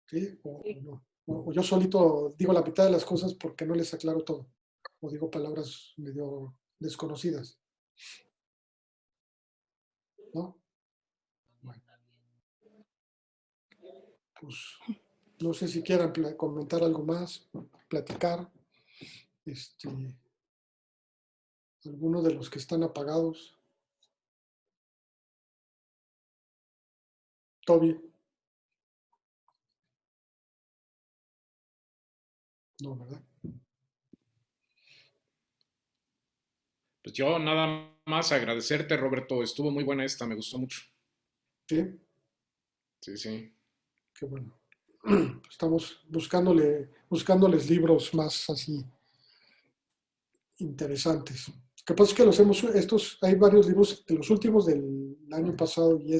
¿Sí? ¿O no? O yo solito digo la mitad de las cosas porque no les aclaro todo. O digo palabras medio desconocidas. ¿No? Bueno, pues no sé si quieran comentar algo más, platicar. Alguno de los que están apagados. Toby. No, ¿verdad? Pues yo nada más agradecerte, Roberto. Estuvo muy buena esta, me gustó mucho. Sí, Sí, sí. qué bueno. Estamos buscándoles libros más así interesantes. Lo que pasa es que hay varios libros, de los últimos del año pasado y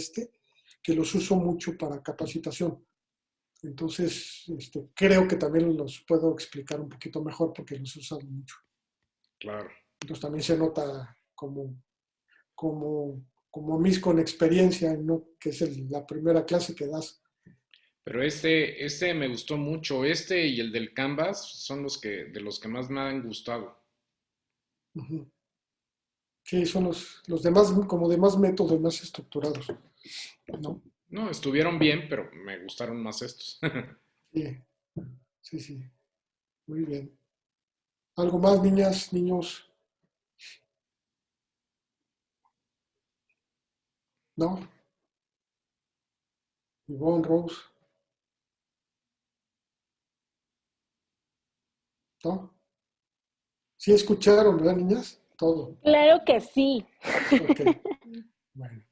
que los uso mucho para capacitación. Entonces, creo que también los puedo explicar un poquito mejor porque los he usado mucho. Claro. Entonces también se nota como mis con experiencia, ¿no? Que es la primera clase que das. Pero este me gustó mucho. Este y el del Canvas son de los que más me han gustado. Uh-huh. Sí, son los demás, como demás métodos más estructurados, ¿no? No, estuvieron bien, pero me gustaron más estos. Sí. Muy bien. ¿Algo más, niñas, niños? ¿No? Yvonne, Rose. ¿No? Sí escucharon, ¿verdad, niñas? Todo. Claro que sí. Ok. Bueno.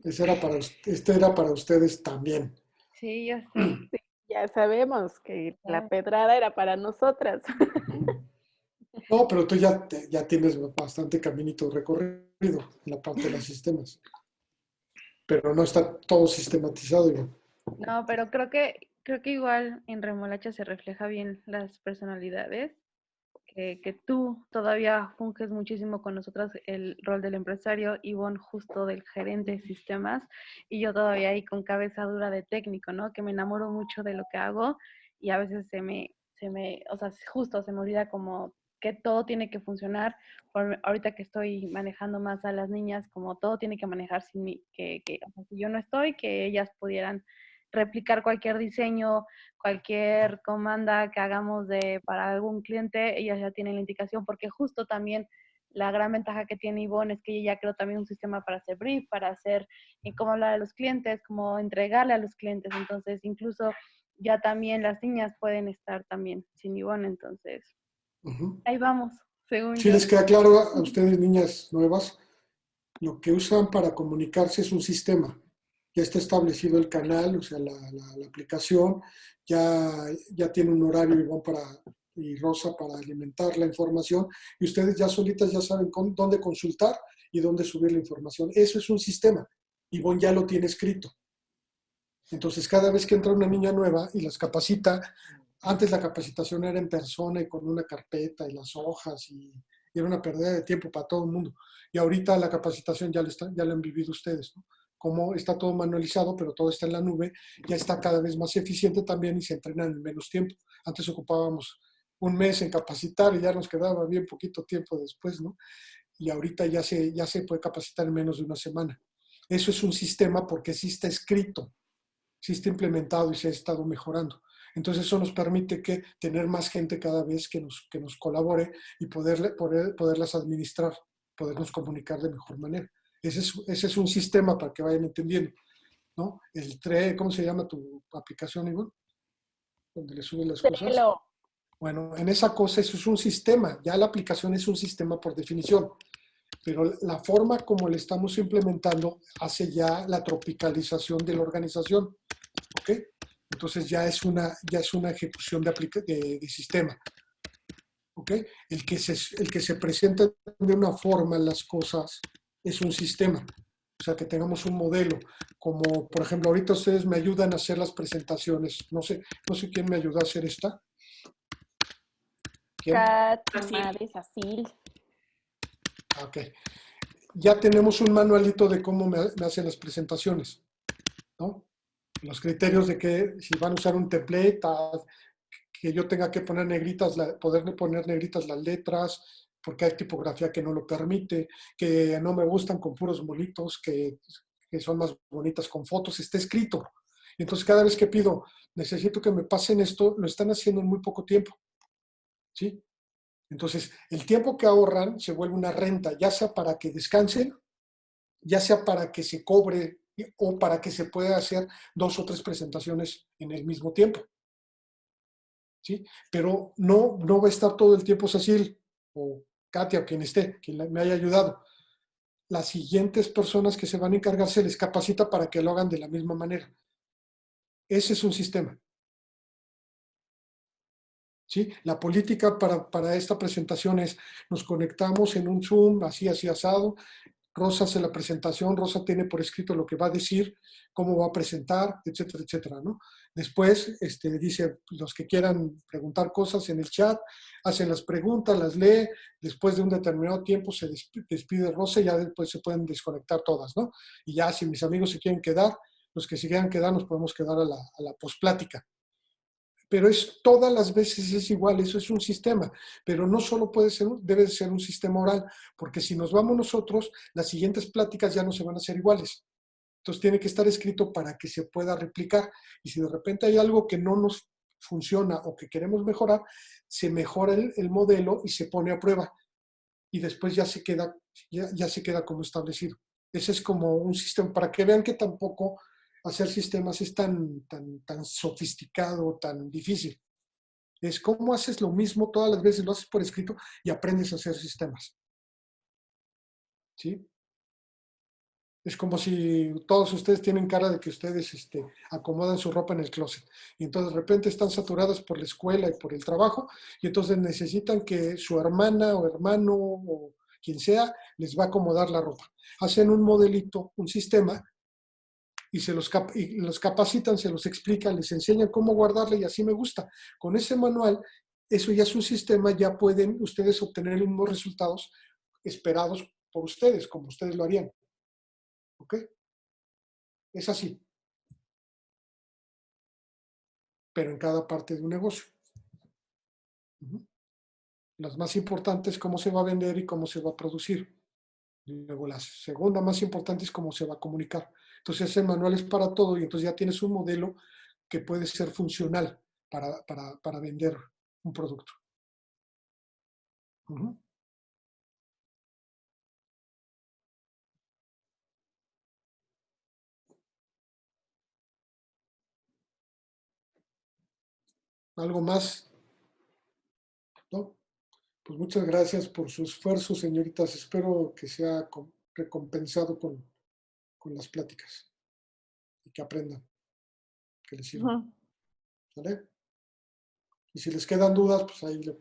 Este era para ustedes también. Sí, ya sé. Sí, ya sabemos que la Ya. pedrada era para nosotras. No, pero tú ya tienes bastante caminito recorrido en la parte de los sistemas. Pero no está todo sistematizado, Iván. No, pero creo que igual en Remolacha se refleja bien las personalidades, que tú todavía funges muchísimo con nosotras el rol del empresario, Ivonne justo del gerente de sistemas, y yo todavía ahí con cabeza dura de técnico, ¿no? Que me enamoro mucho de lo que hago y a veces o sea, justo se me olvida como que todo tiene que funcionar. Ahorita que estoy manejando más a las niñas, como todo tiene que manejar sin mí, o sea, si yo no estoy, que ellas pudieran replicar cualquier diseño, cualquier comanda que hagamos para algún cliente, ellas ya tienen la indicación, porque justo también la gran ventaja que tiene Ivonne es que ella ya creó también un sistema para hacer brief, para hacer cómo hablar a los clientes, cómo entregarle a los clientes. Entonces, incluso ya también las niñas pueden estar también sin Ivonne. Entonces, ahí vamos, según Si yo. les queda claro a ustedes, niñas nuevas, lo que usan para comunicarse es un sistema. Ya está establecido el canal, o sea, la aplicación, ya tiene un horario y Rosa para alimentar la información, y ustedes ya solitas ya saben dónde consultar y dónde subir la información. Eso es un sistema. Ivonne ya lo tiene escrito. Entonces, cada vez que entra una niña nueva y las capacita, antes la capacitación era en persona y con una carpeta y las hojas y era una pérdida de tiempo para todo el mundo. Y ahorita la capacitación ya la han vivido ustedes, ¿no? Como está todo manualizado, pero todo está en la nube, ya está cada vez más eficiente también y se entrenan en menos tiempo. Antes ocupábamos un mes en capacitar y ya nos quedaba bien poquito tiempo después, ¿no? Y ahorita ya se puede capacitar en menos de una semana. Eso es un sistema porque sí está escrito, sí está implementado y se ha estado mejorando. Entonces eso nos permite tener más gente cada vez que nos colabore y poderlas administrar, podernos comunicar de mejor manera. Ese es un sistema para que vayan entendiendo, ¿no? ¿Cómo se llama tu aplicación, Ivonne? Donde le suben las cosas. Trello. Bueno, en esa cosa eso es un sistema. Ya la aplicación es un sistema por definición. Pero la forma como le estamos implementando hace ya la tropicalización de la organización. ¿Ok? Entonces ya es una ejecución de sistema. ¿Ok? El que se presenta de una forma las cosas es un sistema. O sea, que tengamos un modelo. Como, por ejemplo, ahorita ustedes me ayudan a hacer las presentaciones. No sé quién me ayudó a hacer esta. ¿Quién? Kat, Así. Madre, Sacil. Ok. Ya tenemos un manualito de cómo me hacen las presentaciones, ¿no? Los criterios de que si van a usar un template, que yo tenga que poner negritas, poderle poner negritas las letras, porque hay tipografía que no lo permite, que no me gustan con puros monitos, que son más bonitas con fotos, está escrito. Entonces cada vez que pido, necesito que me pasen esto, lo están haciendo en muy poco tiempo, ¿sí? Entonces el tiempo que ahorran se vuelve una renta, ya sea para que descansen, ya sea para que se cobre o para que se pueda hacer 2 o 3 presentaciones en el mismo tiempo, ¿sí? Pero no va a estar todo el tiempo Cecil o Katia, quien esté, quien me haya ayudado. Las siguientes personas que se van a encargar se les capacita para que lo hagan de la misma manera. Ese es un sistema, ¿sí? La política para esta presentación es, nos conectamos en un Zoom, así asado. Rosa hace la presentación, Rosa tiene por escrito lo que va a decir, cómo va a presentar, etcétera, etcétera, ¿no? Después dice los que quieran preguntar cosas en el chat, hacen las preguntas, las lee, después de un determinado tiempo se despide Rosa y ya después se pueden desconectar todas, ¿no? Y ya si mis amigos se quieren quedar, los que se quieran quedar nos podemos quedar a la posplática. Pero todas las veces es igual, eso es un sistema, pero no solo debe ser un sistema oral, porque si nos vamos nosotros, las siguientes pláticas ya no se van a hacer iguales. Entonces tiene que estar escrito para que se pueda replicar, y si de repente hay algo que no nos funciona o que queremos mejorar, se mejora el modelo y se pone a prueba, y después ya se queda como establecido. Ese es como un sistema, para que vean que tampoco hacer sistemas es tan sofisticado, tan difícil. Es cómo haces lo mismo todas las veces, lo haces por escrito y aprendes a hacer sistemas. ¿Sí? Es como si todos ustedes tienen cara de que ustedes acomodan su ropa en el closet y entonces de repente están saturadas por la escuela y por el trabajo y entonces necesitan que su hermana o hermano o quien sea les va a acomodar la ropa. Hacen un modelito, un sistema y los capacitan, se los explican, les enseñan cómo guardarla y así me gusta. Con ese manual, eso ya es un sistema, ya pueden ustedes obtener los mismos resultados esperados por ustedes, como ustedes lo harían. ¿Ok? Es así. Pero en cada parte de un negocio. Las más importantes, cómo se va a vender y cómo se va a producir. Luego la segunda más importante es cómo se va a comunicar. Entonces ese manual es para todo y entonces ya tienes un modelo que puede ser funcional para vender un producto. ¿Algo más? ¿No? Pues muchas gracias por su esfuerzo, señoritas. Espero que sea recompensado con las pláticas y que aprendan, que les sirva. ¿Vale? Y si les quedan dudas, pues ahí le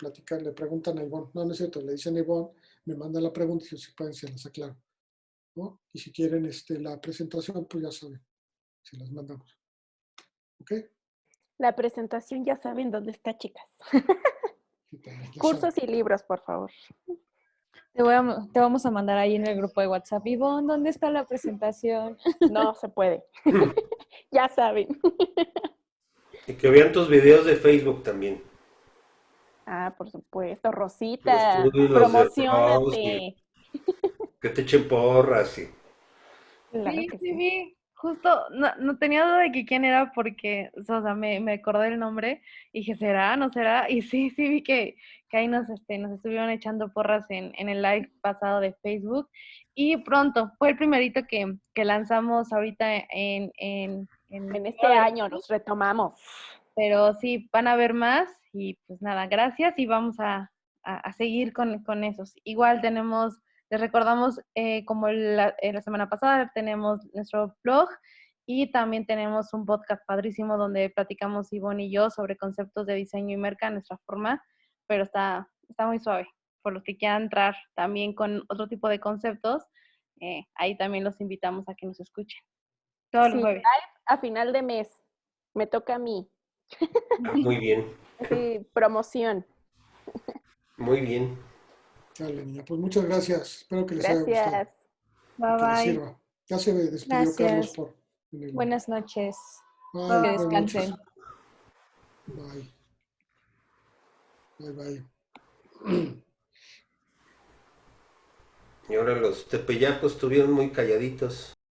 preguntan a Ivonne. No es cierto, le dicen a Ivonne, me manda la pregunta y si pueden, se las aclaro. ¿No? Y si quieren la presentación, pues ya saben, se las mandamos. ¿Ok? La presentación ya saben dónde está, chicas. Ya Cursos saben. y libros, por favor. Te vamos a mandar ahí en el grupo de WhatsApp. Ivonne, ¿dónde está la presentación? No se puede. Ya saben. Y que vean tus videos de Facebook también. Ah, por supuesto. Los Rosita, tuyos, los de Rose, promocionate. que te echen porras. Claro Sí, que sí, sí. vi. Justo, no tenía duda de que quién era porque, o sea, me acordé el nombre y dije, ¿será? ¿No será? Y sí, vi que ahí nos estuvieron echando porras en el live pasado de Facebook. Y pronto, fue el primerito que lanzamos ahorita En este año nos retomamos. pero sí, van a haber más y pues nada, gracias y vamos a seguir con esos. Igual les recordamos como la semana pasada tenemos nuestro blog y también tenemos un podcast padrísimo donde platicamos Ivonne y yo sobre conceptos de diseño y merca, nuestra forma, pero está muy suave. Por los que quieran entrar también con otro tipo de conceptos, ahí también los invitamos a que nos escuchen. Todos los Sí, jueves. live a final de mes. Me toca a mí. Muy bien, Sí, promoción. muy bien. Sale, niña. Pues muchas gracias. Espero que les haya gustado, Gracias. Bye que les bye. sirva. Ya se despidió Carlos Gracias. por en el- Buenas noches. Bye, Que buenas noches. descansen. Bye. Bye, bye. Y ahora los tepeyacos estuvieron muy calladitos.